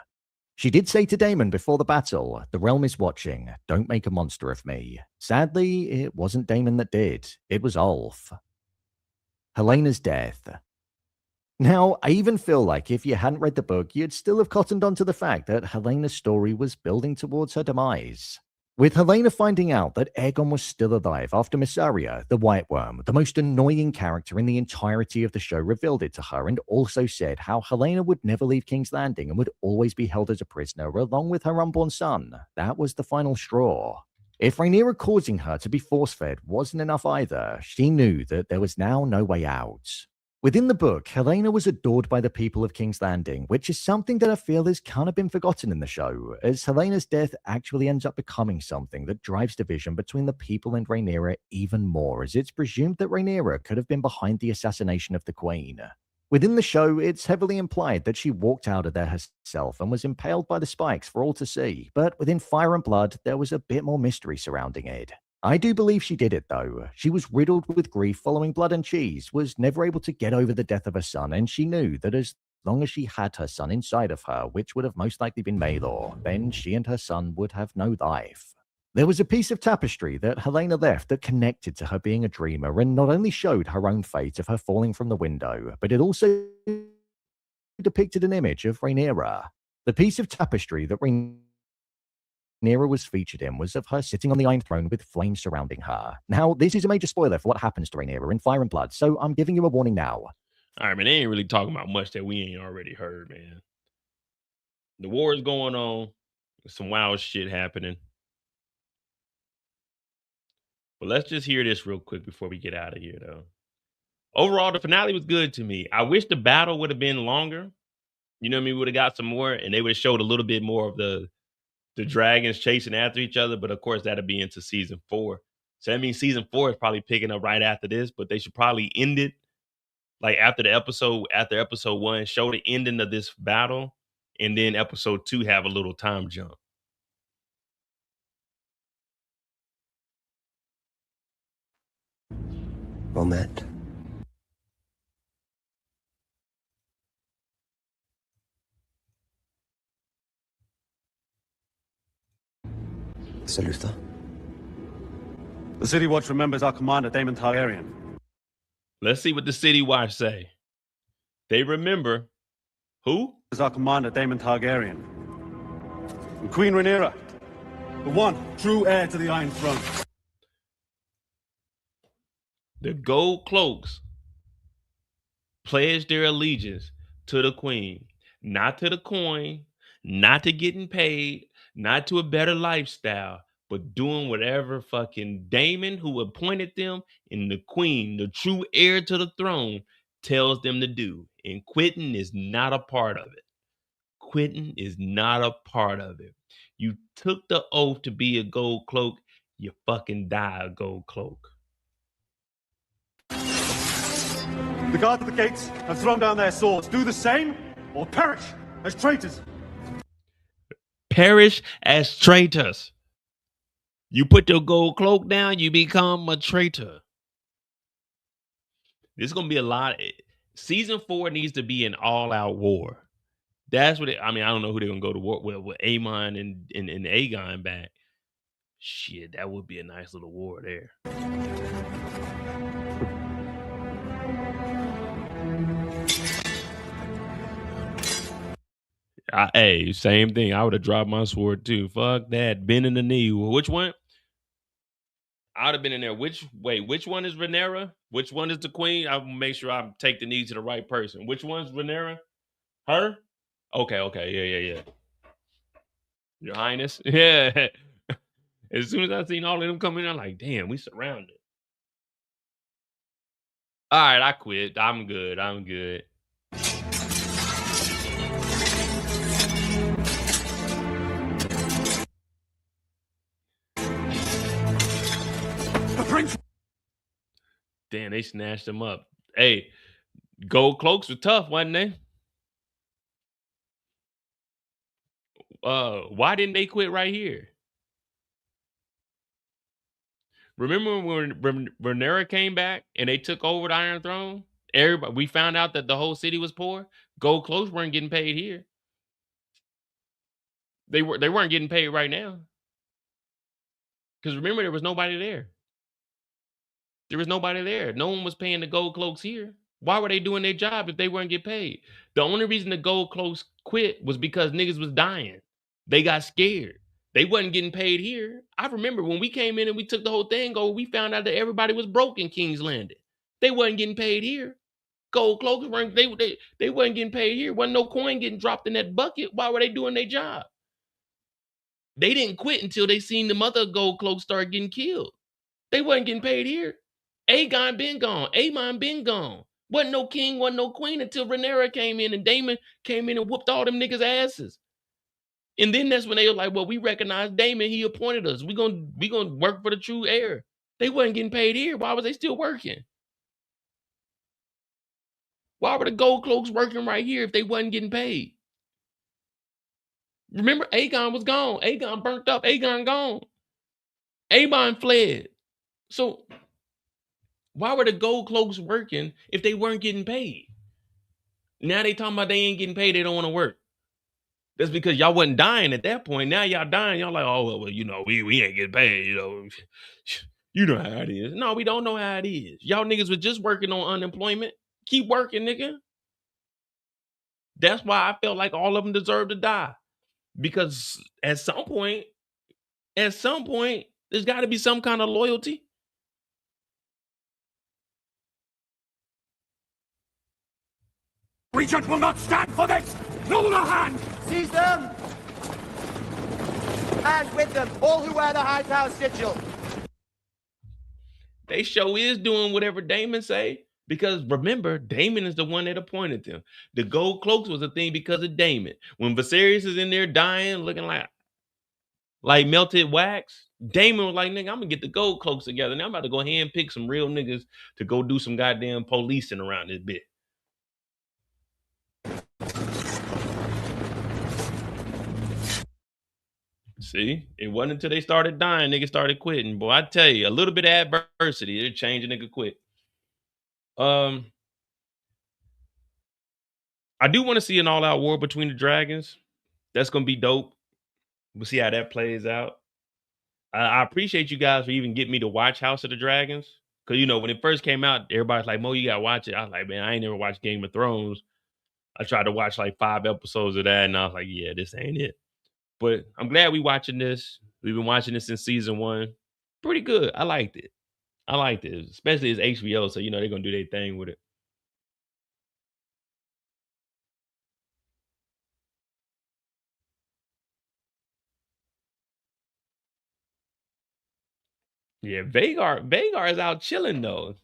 [SPEAKER 7] She did say to Daemon before the battle, "The realm is watching, don't make a monster of me." Sadly, it wasn't Daemon that did, it was Ulf. Helena's death. Now, I even feel like if you hadn't read the book, you'd still have cottoned on to the fact that Helena's story was building towards her demise. With Helena finding out that Aegon was still alive after Mysaria, the White Worm, the most annoying character in the entirety of the show, revealed it to her and also said how Helena would never leave King's Landing and would always be held as a prisoner along with her unborn son. That was the final straw. If Rhaenyra causing her to be force-fed wasn't enough either, she knew that there was now no way out. Within the book, Rhaenyra was adored by the people of King's Landing, which is something that I feel has kind of been forgotten in the show, as Rhaenyra's death actually ends up becoming something that drives division between the people and Rhaenyra even more, as it's presumed that Rhaenyra could have been behind the assassination of the Queen. Within the show, it's heavily implied that she walked out of there herself and was impaled by the spikes for all to see, but within Fire and Blood, there was a bit more mystery surrounding it. I do believe she did it, though. She was riddled with grief following Blood and Cheese, was never able to get over the death of her son, and she knew that as long as she had her son inside of her, which would have most likely been Maelor, then she and her son would have no life. There was a piece of tapestry that Helena left that connected to her being a dreamer and not only showed her own fate of her falling from the window, but it also depicted an image of Rhaenyra. The piece of tapestry that Rhaenyra was featured in was of her sitting on the Iron Throne with flames surrounding her. Now, this is a major spoiler for what happens to Rhaenyra in Fire and Blood, so I'm giving you a warning now.
[SPEAKER 1] All right, man, they ain't really talking about much that we ain't already heard, man. The war is going on. There's some wild shit happening. But let's just hear this real quick before we get out of here, though. Overall, the finale was good to me. I wish the battle would have been longer. You know what I mean? We would have got some more, and they would have showed a little bit more of the dragons chasing after each other. But of course, that'll be into season 4. So that means season 4 is probably picking up right after this. But they should probably end it like after episode 1, show the ending of this battle, and then episode 2 have a little time jump.
[SPEAKER 6] Well met. Salutha.
[SPEAKER 2] The City Watch remembers our commander, Daemon Targaryen.
[SPEAKER 1] Let's see what the City Watch say. They remember who?
[SPEAKER 2] Is our commander, Daemon Targaryen. And Queen Rhaenyra, the one true heir to the Iron Throne.
[SPEAKER 1] The gold cloaks pledged their allegiance to the queen, not to the coin, not to getting paid, not to a better lifestyle, but doing whatever fucking Daemon, who appointed them, and the queen, the true heir to the throne, tells them to do. And quitting is not a part of it. Quitting is not a part of it. You took the oath to be a gold cloak, you fucking die a gold cloak.
[SPEAKER 2] The guards at the gates have thrown down their swords. Do the same or perish as traitors.
[SPEAKER 1] Perish as traitors. You put your gold cloak down, you become a traitor. This is going to be a lot. Season 4 needs to be an all-out war. That's what I don't know who they're going to go to war with Aemon and Aegon back. Shit, that would be a nice little war there. Hey, same thing. I would have dropped my sword too. Fuck that. Bend in the knee. Which one? I would have been in there. Which one is Rhaenyra? Which one is the queen? I'll make sure I take the knee to the right person. Which one's Rhaenyra? Her? Okay. Yeah. Your Highness? Yeah. As soon as I seen all of them come in, I'm like, damn, we surrounded. All right, I quit. I'm good. Damn, they snatched them up. Hey, gold cloaks were tough, wasn't they? Why didn't they quit right here? Remember when Rhaenyra came back and they took over the Iron Throne? We found out that the whole city was poor. Gold cloaks weren't getting paid here. They weren't getting paid right now. Because remember, there was nobody there. No one was paying the gold cloaks here. Why were they doing their job if they weren't getting paid? The only reason the gold cloaks quit was because niggas was dying. They got scared. They wasn't getting paid here. I remember when we came in and we took the whole thing over, we found out that everybody was broke in King's Landing. They wasn't getting paid here. Gold cloaks weren't, they wasn't getting paid here. Wasn't no coin getting dropped in that bucket. Why were they doing their job? They didn't quit until they seen the mother gold cloaks start getting killed. They wasn't getting paid here. Aegon been gone. Aemon been gone. Wasn't no king, wasn't no queen until Rhaenyra came in and Daemon came in and whooped all them niggas' asses. And then that's when they were like, well, we recognize Daemon, he appointed us. We gonna work for the true heir. They wasn't getting paid here. Why was they still working? Why were the gold cloaks working right here if they wasn't getting paid? Remember, Aegon was gone. Aegon burnt up. Aegon gone. Aemon fled. So why were the gold cloaks working if they weren't getting paid? Now they talking about they ain't getting paid. They don't want to work. That's because y'all wasn't dying at that point. Now y'all dying. Y'all like, oh, well, you know, we ain't getting paid. You know, you know how it is. No, we don't know how it is. Y'all niggas was just working on unemployment. Keep working, nigga. That's why I felt like all of them deserve to die. Because at some point, there's got to be some kind of loyalty.
[SPEAKER 2] Regent will not stand for this! Rule a hand!
[SPEAKER 6] Seize them! And with them, all who wear the Hightower sigil.
[SPEAKER 1] They show is doing whatever Daemon say. Because remember, Daemon is the one that appointed them. The gold cloaks was a thing because of Daemon. When Viserys is in there dying, looking like melted wax, Daemon was like, nigga, I'm gonna get the gold cloaks together. Now I'm about to go ahead and pick some real niggas to go do some goddamn policing around this bit. See, it wasn't until they started dying, niggas started quitting. Boy, I tell you, a little bit of adversity, it'll change a nigga quit. I do want to see an all-out war between the dragons. That's gonna be dope. We'll see how that plays out. I appreciate you guys for even getting me to watch House of the Dragons. Cause you know, when it first came out, everybody's like, Mo, you gotta watch it. I was like, man, I ain't never watched Game of Thrones. I tried to watch like 5 episodes of that, and I was like, yeah, this ain't it. But I'm glad we watching this. We've been watching this since season 1. Pretty good. I liked it. Especially as HBO, so you know they're gonna do their thing with it. Yeah, Vagar is out chilling though.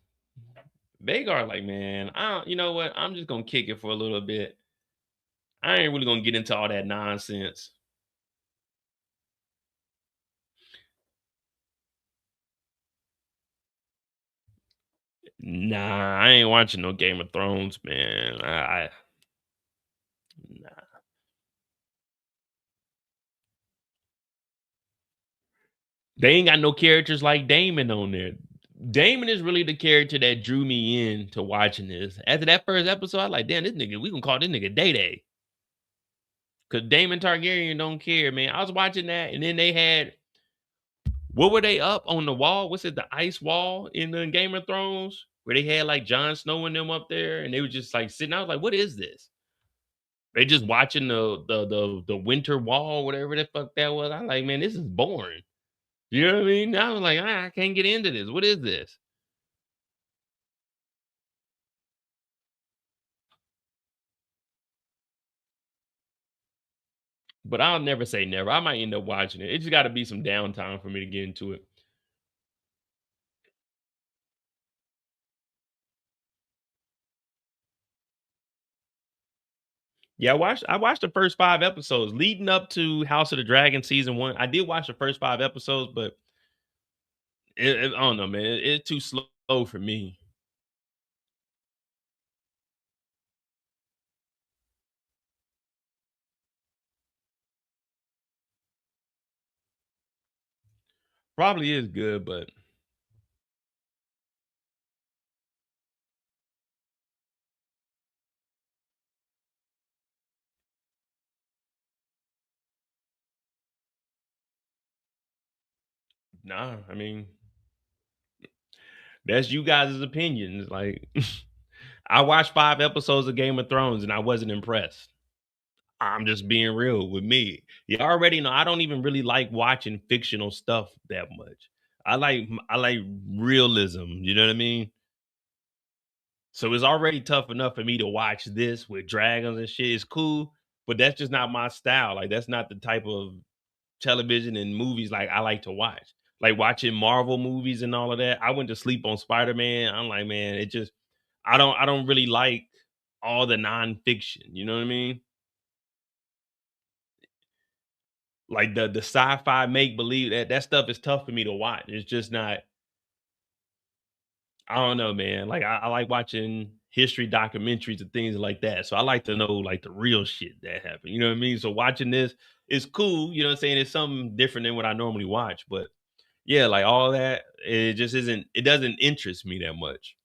[SPEAKER 1] Vagar like, man, you know what? I'm just gonna kick it for a little bit. I ain't really gonna get into all that nonsense. Nah, I ain't watching no Game of Thrones, man. Nah. They ain't got no characters like Daemon on there. Daemon is really the character that drew me in to watching this. After that first episode, I was like, damn, this nigga, we gonna call this nigga Day Day. Cause Daemon Targaryen don't care, man. I was watching that, and then they had, what were they up on the wall? What's it, the ice wall in the Game of Thrones? Where they had like Jon Snow and them up there, and they were just like sitting. I was like, what is this? They just watching the winter wall, whatever the fuck that was. I'm like, man, this is boring. You know what I mean? I was like, I can't get into this. What is this? But I'll never say never. I might end up watching it. It just got to be some downtime for me to get into it. Yeah, I watched the first 5 episodes leading up to House of the Dragon season 1. I did watch the first 5 episodes, but I don't know, man. It's too slow for me. Probably is good, but nah, I mean, that's you guys' opinions. Like, I watched 5 episodes of Game of Thrones and I wasn't impressed. I'm just being real with me. You already know I don't even really like watching fictional stuff that much. I like realism, you know what I mean? So it's already tough enough for me to watch this with dragons and shit. It's cool, but that's just not my style. Like that's not the type of television and movies like I like to watch. Like watching Marvel movies and all of that. I went to sleep on Spider-Man. I'm like, man, I don't really like all the nonfiction. You know what I mean? Like the sci-fi make believe that stuff is tough for me to watch. It's just not. I don't know, man. Like I like watching history documentaries and things like that. So I like to know like the real shit that happened. You know what I mean? So watching this is cool. You know what I'm saying? It's something different than what I normally watch. But yeah, like all that, it just isn't. It doesn't interest me that much.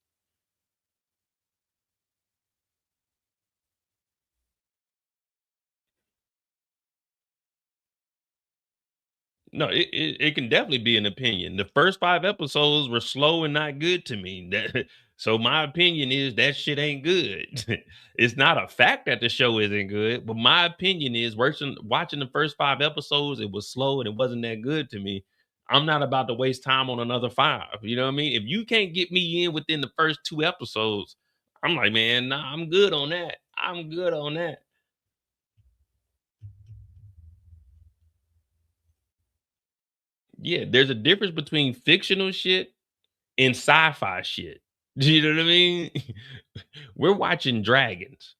[SPEAKER 1] No, it can definitely be an opinion. The first 5 episodes were slow and not good to me. That so my opinion is that shit ain't good. It's not a fact that the show isn't good, but my opinion is watching the first 5 episodes, it was slow and it wasn't that good to me. I'm not about to waste time on another 5. You know what I mean? If you can't get me in within the first 2 episodes, I'm like, man, nah, I'm good on that. I'm good on that. Yeah, there's a difference between fictional shit in sci-fi shit. Do you know what I mean? We're watching dragons.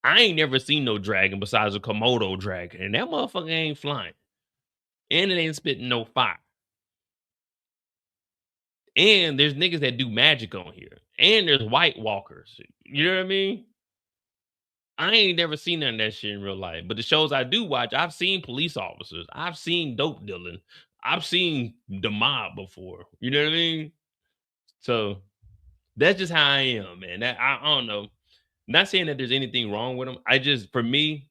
[SPEAKER 1] I ain't never seen no dragon besides a Komodo dragon, and that motherfucker ain't flying, and it ain't spitting no fire. And there's niggas that do magic on here, and there's White Walkers. You know what I mean? I ain't never seen none of that shit in real life. But the shows I do watch, I've seen police officers, I've seen dope dealing, I've seen the mob before. You know what I mean? So that's just how I am, man. That I don't know. Not saying that there's anything wrong with them. I just for me,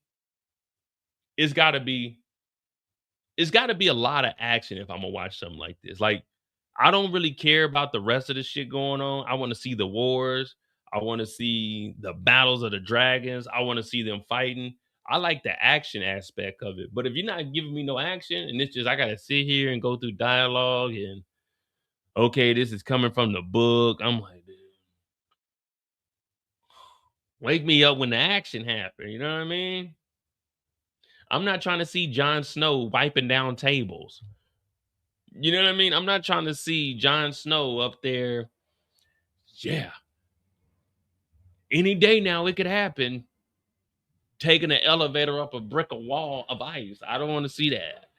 [SPEAKER 1] it's gotta be it's gotta be a lot of action if I'm gonna watch something like this. Like, I don't really care about the rest of the shit going on. I wanna see the wars. I wanna see the battles of the dragons. I wanna see them fighting. I like the action aspect of it. But if you're not giving me no action and it's just I gotta sit here and go through dialogue and okay, this is coming from the book. I'm like, "Dude, wake me up when the action happens." You know what I mean? I'm not trying to see Jon Snow wiping down tables. You know what I mean? I'm not trying to see Jon Snow up there. Yeah, any day now it could happen. Taking an elevator up a brick of wall of ice. I don't want to see that.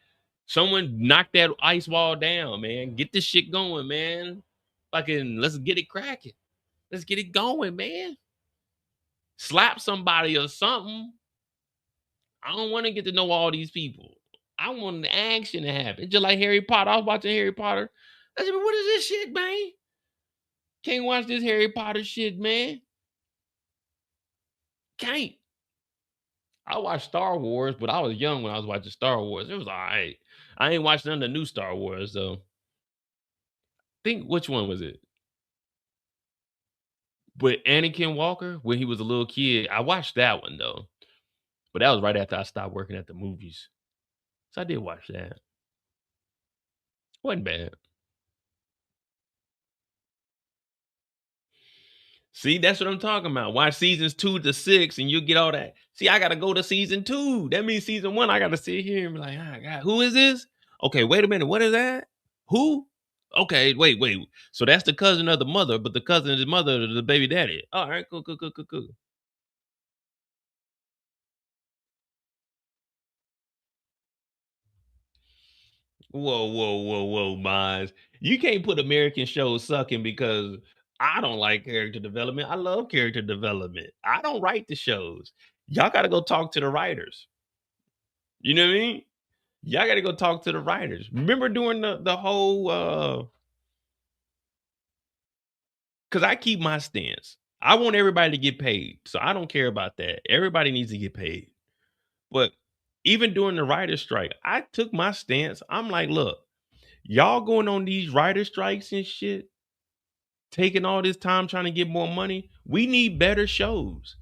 [SPEAKER 1] Someone knock that ice wall down, man. Get this shit going, man. Fucking let's get it cracking. Let's get it going, man. Slap somebody or something. I don't want to get to know all these people. I want the action to happen. Just like Harry Potter. I was watching Harry Potter. I said, what is this shit, man? Can't watch this Harry Potter shit, man. Can't. I watched Star Wars, but I was young when I was watching Star Wars. It was all right. I ain't watched none of the new Star Wars, though. Think which one was it? But Anakin Walker, when he was a little kid, I watched that one, though. But that was right after I stopped working at the movies. So I did watch that. Wasn't bad. See, that's what I'm talking about. Watch seasons 2 to 6 and you'll get all that. See, I gotta go to season 2. That means season 1, I gotta sit here and be like, oh God, who is this? Okay, wait a minute. What is that? Who? Okay, wait. So that's the cousin of the mother, but the cousin is the mother of the baby daddy. All right, cool. Whoa, Miles. You can't put American shows sucking because I don't like character development. I love character development. I don't write the shows. Y'all got to go talk to the writers. You know what I mean? Y'all got to go talk to the writers. Remember during the whole cuz I keep my stance. I want everybody to get paid. So I don't care about that. Everybody needs to get paid. But even during the writer strike, I took my stance. I'm like, look, y'all going on these writer strikes and shit, taking all this time trying to get more money. We need better shows.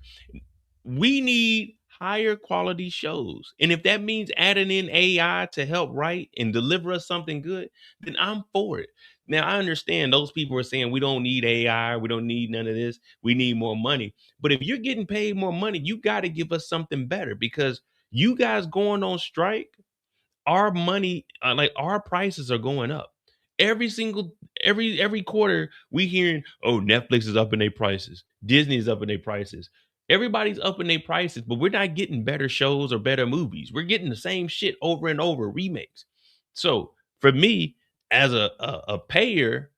[SPEAKER 1] We need higher quality shows. And if that means adding in AI to help write and deliver us something good, then I'm for it. Now, I understand those people are saying we don't need AI, we don't need none of this, we need more money. But if you're getting paid more money, you got to give us something better because you guys going on strike, our money, like our prices are going up. every quarter we hearing, oh, Netflix is upping their prices, Disney is upping their prices. Everybody's upping their prices, but we're not getting better shows or better movies. We're getting the same shit over and over, remakes. So for me, as a payer,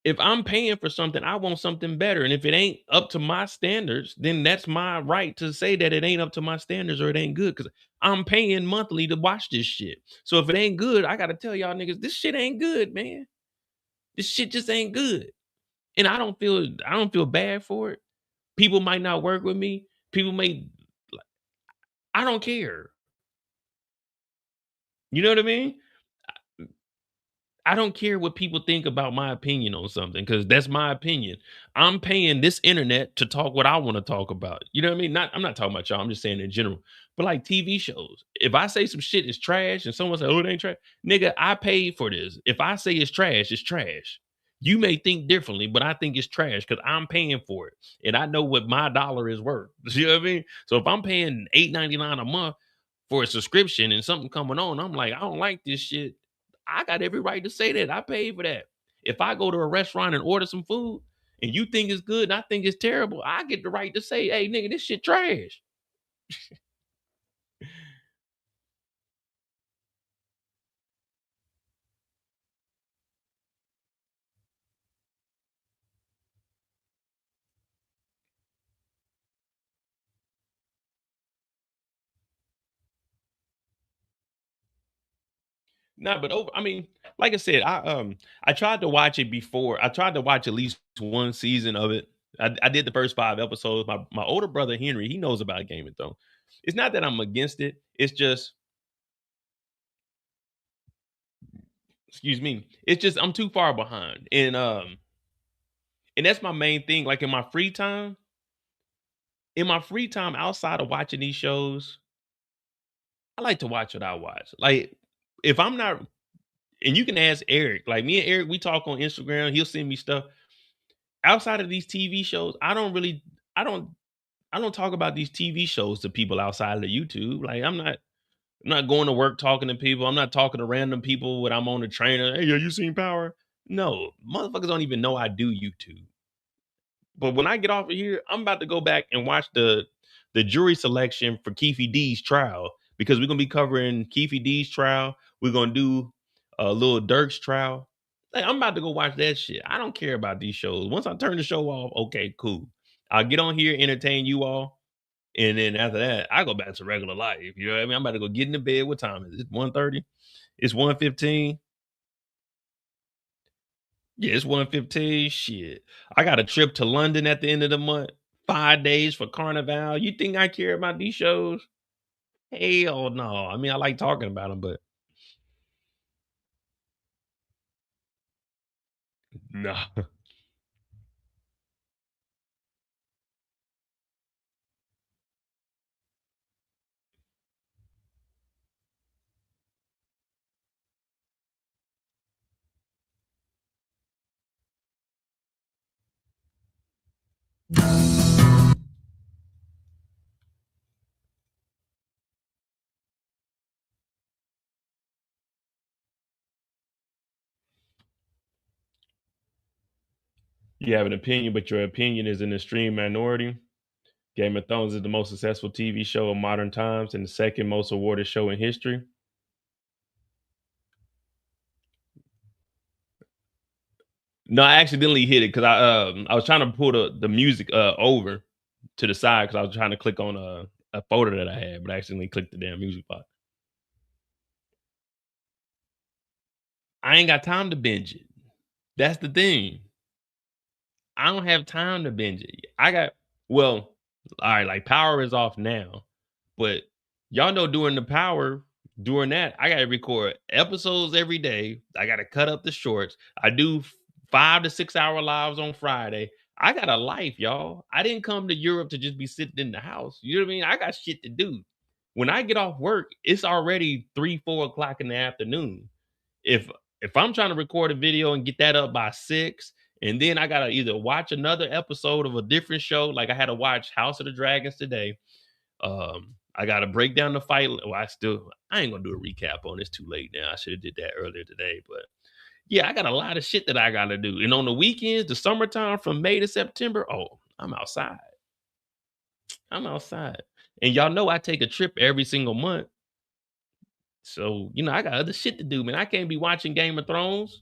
[SPEAKER 1] if I'm paying for something, I want something better. And if it ain't up to my standards, then that's my right to say that it ain't up to my standards or it ain't good. Cause I'm paying monthly to watch this shit. So if it ain't good, I gotta tell y'all niggas, this shit ain't good, man. This shit just ain't good. And I don't feel bad for it. People might not work with me. People may I don't care. You know what I mean? I don't care what people think about my opinion on something because that's my opinion. I'm paying this internet to talk what I want to talk about. You know what I mean? I'm not talking about y'all. I'm just saying in general. But like TV shows, if I say some shit is trash and someone say, "Oh, it ain't trash," nigga, I paid for this. If I say it's trash, it's trash. You may think differently, but I think it's trash because I'm paying for it and I know what my dollar is worth. You know what I mean? So if I'm paying $8.99 a month for a subscription and something coming on, I'm like, I don't like this shit. I got every right to say that. I paid for that. If I go to a restaurant and order some food and you think it's good and I think it's terrible, I get the right to say, hey, nigga, this shit trash. Nah, but I mean, like I said, I tried to watch it before. I tried to watch at least one season of it. I did the first 5 episodes. My older brother Henry, he knows about Game of Thrones. It's not that I'm against it. It's just, excuse me. It's just I'm too far behind. And that's my main thing. Like in my free time outside of watching these shows, I like to watch what I watch. Like if I'm not, and you can ask Eric. Like me and Eric, we talk on Instagram. He'll send me stuff outside of these TV shows. I don't, I don't talk about these TV shows to people outside of the YouTube. Like I'm not going to work talking to people. I'm not talking to random people when I'm on the trainer. Hey, you seen Power? No, motherfuckers don't even know I do YouTube. But when I get off of here, I'm about to go back and watch the jury selection for Keefe D's trial because we're gonna be covering Keefe D's trial. We're gonna do Lil Durk's trial. Like, I'm about to go watch that shit. I don't care about these shows. Once I turn the show off, okay, cool. I'll get on here, entertain you all, and then after that, I go back to regular life. You know what I mean? I'm about to go get in the bed. What time is it? 1:30? It's 1:15. Yeah, it's 1:15. Shit. I got a trip to London at the end of the month. 5 days for Carnival. You think I care about these shows? Hell no. I mean, I like talking about them, but no. You have an opinion, but your opinion is an extreme minority. Game of Thrones is the most successful TV show of modern times and the second most awarded show in history. No, I accidentally hit it because I was trying to pull the music over to the side because I was trying to click on a photo that I had, but I accidentally clicked the damn music box. I ain't got time to binge it. That's the thing. I don't have time to binge it. I got well, all right, like Power is off now, but y'all know during that, I gotta record episodes every day. I gotta cut up the shorts. I do 5 to 6 hour lives on Friday. I got a life, y'all. I didn't come to Europe to just be sitting in the house. You know what I mean? I got shit to do. When I get off work, it's already 3, 4 o'clock in the afternoon. If if I'm trying to record a video and get that up by 6, and then I gotta either watch another episode of a different show, like I had to watch House of the Dragons today. I gotta break down the fight. Well, I ain't gonna do a recap on it. It's too late now. I should have did that earlier today, but Yeah, I got a lot of shit that I gotta do. And on the weekends, the summertime from May to September, oh, I'm outside. I'm outside. And y'all know I take a trip every single month. So, I got other shit to do, man. I can't be watching Game of Thrones.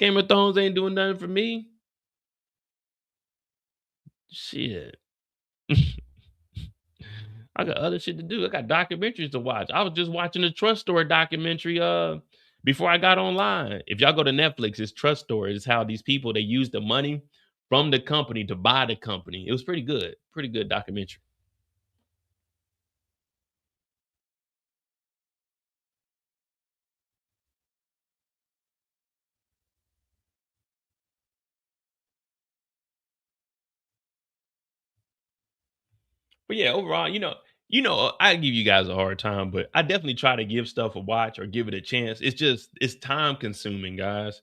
[SPEAKER 1] Game of Thrones ain't doing nothing for me. Shit. I got other shit to do. I got documentaries to watch. I was just watching a Trust Story documentary before I got online. If y'all go to Netflix, it's Trust Story. It's how these people they use the money from the company to buy the company. It was pretty good. Pretty good documentary. But yeah, overall, I give you guys a hard time, but I definitely try to give stuff a watch or give it a chance. It's time consuming, guys.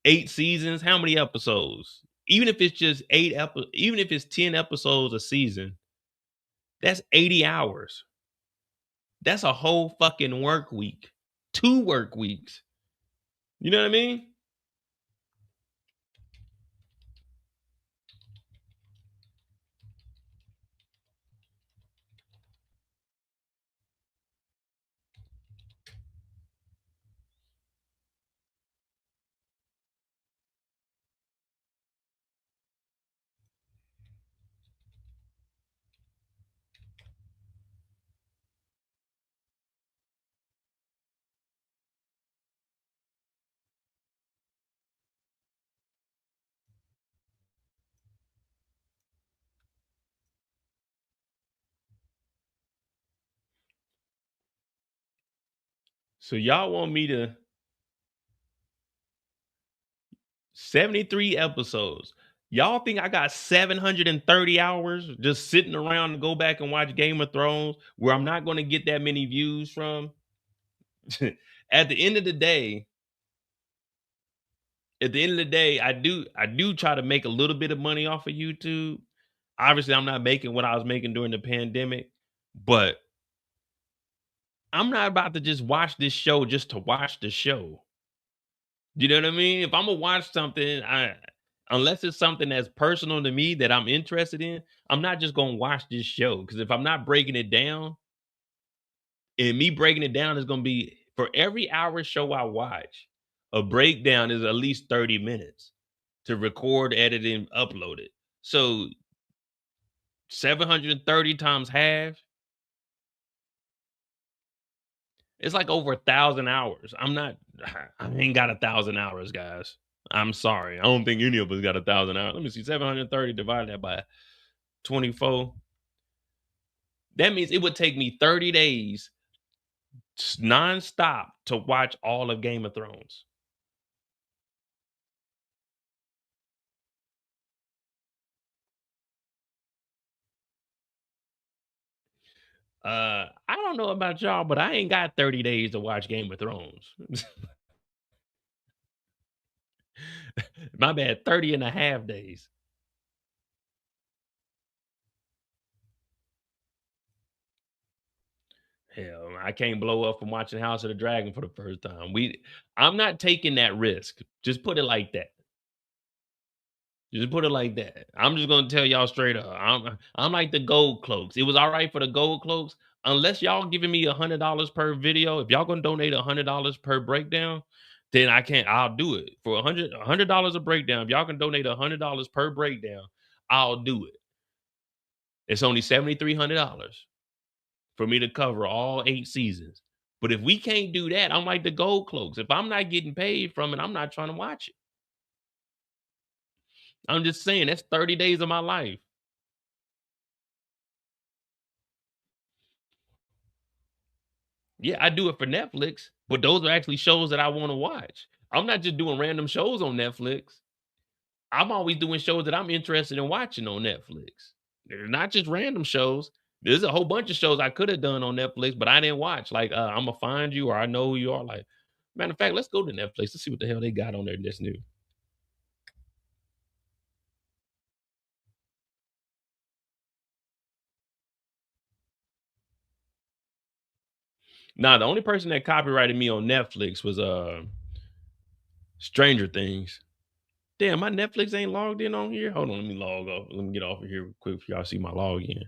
[SPEAKER 1] 8 seasons, how many episodes? Even if it's just even if it's 10 episodes a season, that's 80 hours. That's a whole fucking work week. 2 work weeks. You know what I mean? So y'all want me to 73 episodes. Y'all think I got 730 hours just sitting around to go back and watch Game of Thrones where I'm not going to get that many views from? At the end of the day, I do try to make a little bit of money off of YouTube. Obviously, I'm not making what I was making during the pandemic, but I'm not about to just watch this show just to watch the show. You know what I mean? If I'm gonna watch something, unless it's something that's personal to me that I'm interested in, I'm not just gonna watch this show. Because if I'm not breaking it down, and me breaking it down is gonna be for every hour show I watch, a breakdown is at least 30 minutes to record, edit, and upload it. So 730 times half, it's like over 1,000 hours. I ain't got 1,000 hours, guys. I'm sorry. I don't think any of us got 1,000 hours. Let me see. 730 divided that by 24. That means it would take me 30 days nonstop to watch all of Game of Thrones. I don't know about y'all, but I ain't got 30 days to watch Game of Thrones. My bad, 30 and a half days. Hell, I can't blow up from watching House of the Dragon for the first time. I'm not taking that risk. Just put it like that. Just put it like that. I'm just gonna tell y'all straight up. I'm like the gold cloaks. It was all right for the gold cloaks, unless y'all giving me $100 per video. If y'all gonna donate $100 per breakdown, then I can't. I'll do it for $100 a breakdown. If y'all can donate $100 per breakdown, I'll do it. It's only $7,300 for me to cover all 8 seasons. But if we can't do that, I'm like the gold cloaks. If I'm not getting paid from it, I'm not trying to watch it. I'm just saying that's 30 days of my life. Yeah, I do it for Netflix, but those are actually shows that I want to watch. I'm not just doing random shows on Netflix. I'm always doing shows that I'm interested in watching on Netflix. They're not just random shows. There's a whole bunch of shows I could have done on Netflix, but I didn't watch. Like I'm gonna find you, or I know who you are. Like, matter of fact, let's go to Netflix. Let's see what the hell they got on there that's new. Nah, the only person that copyrighted me on Netflix was Stranger Things. Damn, my Netflix ain't logged in on here. Hold on, let me log off. Let me get off of here real quick for y'all see my login.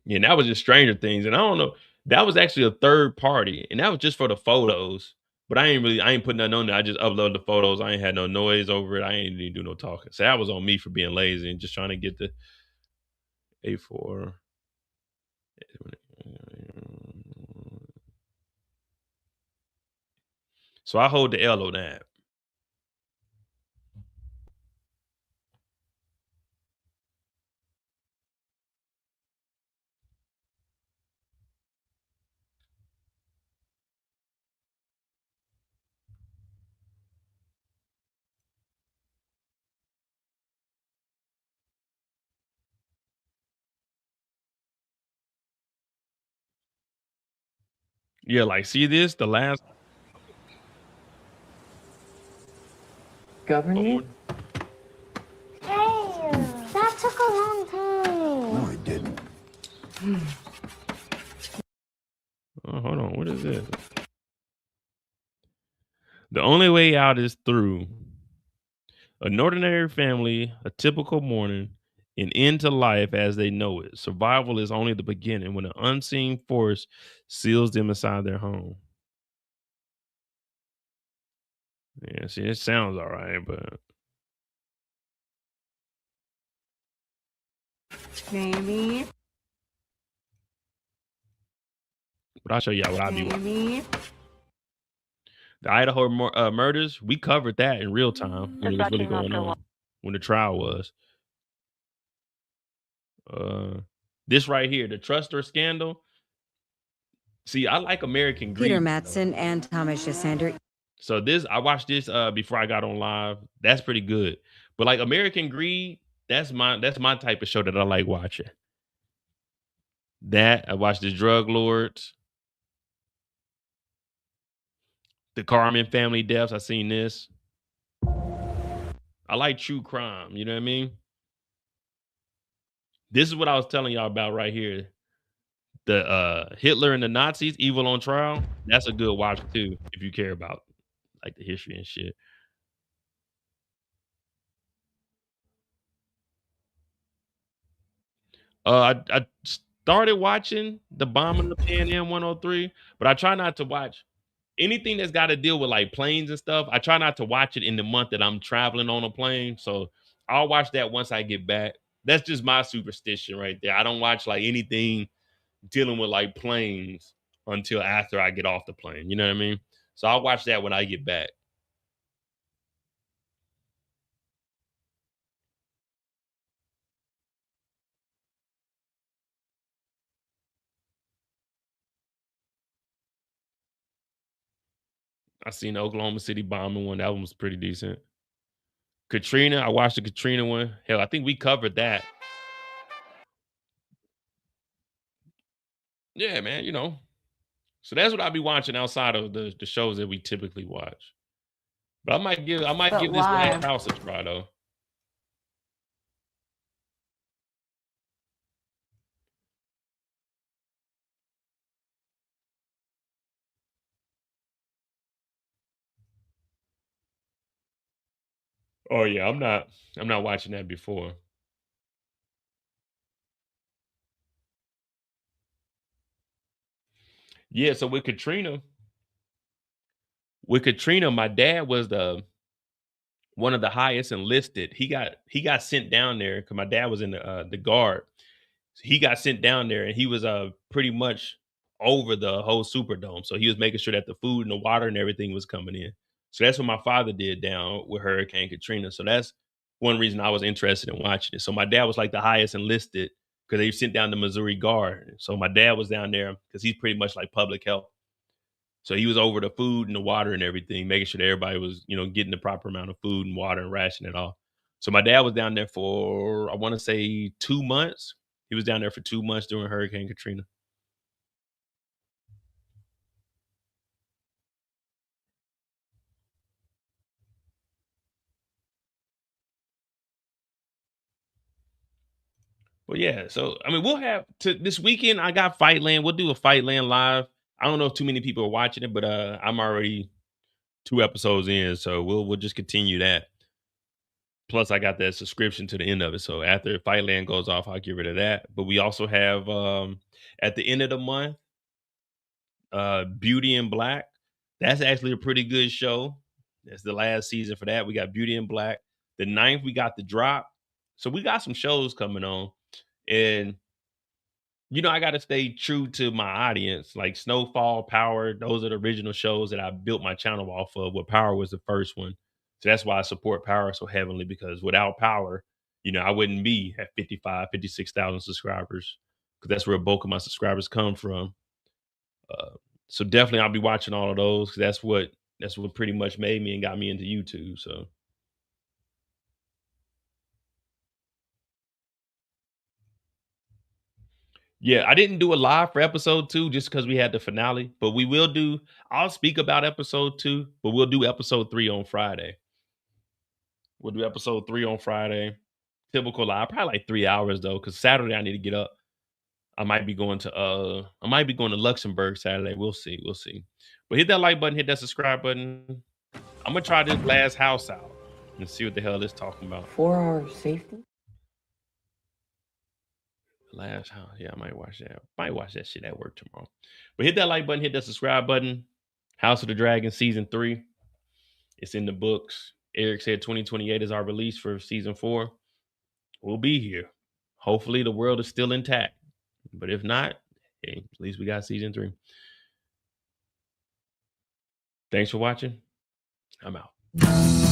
[SPEAKER 1] Yeah, and that was just Stranger Things, and I don't know. That was actually a third party, and that was just for the photos. But I ain't put nothing on there. I just uploaded the photos. I ain't had no noise over it. I ain't even do no talking. So that was on me for being lazy and just trying to get the A4. So I hold the L on that. Yeah, like see this? The last
[SPEAKER 5] Governor?
[SPEAKER 8] Hey, that took a long time.
[SPEAKER 2] No, it didn't.
[SPEAKER 1] Oh, hold on. What is this? The only way out is through an ordinary family, a typical morning, an end to life as they know it. Survival is only the beginning when an unseen force seals them inside their home. Yeah, see, it sounds all right, but
[SPEAKER 8] Baby,
[SPEAKER 1] I'll show y'all what I be watching.
[SPEAKER 8] baby.
[SPEAKER 1] The Idaho murders, we covered that in real time when it was really going on, when the trial was. This right here, the Truster scandal. See, I like American Greed.
[SPEAKER 9] Peter Mattson and Thomas Ysander.
[SPEAKER 1] So this, I watched this before I got on live. That's pretty good. But like American Greed, that's my type of show that I like watching. That I watched the Drug Lords, the Carmen family deaths. I seen this. I like true crime. You know what I mean? This is what I was telling y'all about right here. The Hitler and the Nazis, Evil on Trial. That's a good watch too, if you care about like the history and shit. I started watching the Bomb in the Pan M103, but I try not to watch anything that's got to deal with like planes and stuff. I try not to watch it in the month that I'm traveling on a plane. So I'll watch that once I get back. That's just my superstition right there. I don't watch like anything dealing with like planes until after I get off the plane. You know what I mean? So I'll watch that when I get back. I seen the Oklahoma City bombing one. That one was pretty decent. Katrina, I watched the Katrina one. Hell, I think we covered that. Yeah, man, you know. So that's what I'll be watching outside of the shows that we typically watch. But I might give this last house a try though. Oh yeah, I'm not watching that before. Yeah, so with Katrina, my dad was the one of the highest enlisted. He got sent down there because my dad was in the guard. So he got sent down there and he was pretty much over the whole Superdome. So he was making sure that the food and the water and everything was coming in. So that's what my father did down with Hurricane Katrina. So that's one reason I was interested in watching it. So my dad was like the highest enlisted because they sent down the Missouri Guard. So my dad was down there because he's pretty much like public health. So he was over the food and the water and everything, making sure that everybody was, getting the proper amount of food and water and rationing it all. So my dad was down there for, I want to say 2 months. He was down there for 2 months during Hurricane Katrina. Well, yeah. So I mean, we'll have to this weekend. I got Fightland. We'll do a Fightland live. I don't know if too many people are watching it, but I'm already 2 episodes in, so we'll just continue that. Plus, I got that subscription to the end of it. So after Fightland goes off, I'll get rid of that. But we also have at the end of the month, Beauty in Black. That's actually a pretty good show. That's the last season for that. We got Beauty in Black. The 9th, we got The Drop. So we got some shows coming on. And I got to stay true to my audience. Like Snowfall, Power, those are the original shows that I built my channel off of. Where Power was the first one. So that's why I support Power so heavily, because without Power, I wouldn't be at 55, 56,000 subscribers, because that's where a bulk of my subscribers come from. So definitely I'll be watching all of those, because that's what pretty much made me and got me into YouTube. So yeah, I didn't do a live for episode 2 just because we had the finale, but I'll speak about episode 2, but we'll do episode 3 on Friday. We'll do episode 3 on Friday. Typical live, probably like 3 hours though, because Saturday I need to get up. I might be going to Luxembourg Saturday. We'll see. But hit that like button, hit that subscribe button. I'm gonna try this last house out and see what the hell it's talking about.
[SPEAKER 5] For our safety?
[SPEAKER 1] Last house. Yeah, I might watch that. Might watch that shit at work tomorrow. But hit that like button, hit that subscribe button. House of the Dragon season 3. It's in the books. Eric said 2028 is our release for season 4. We'll be here. Hopefully the world is still intact. But if not, hey, at least we got season 3. Thanks for watching. I'm out.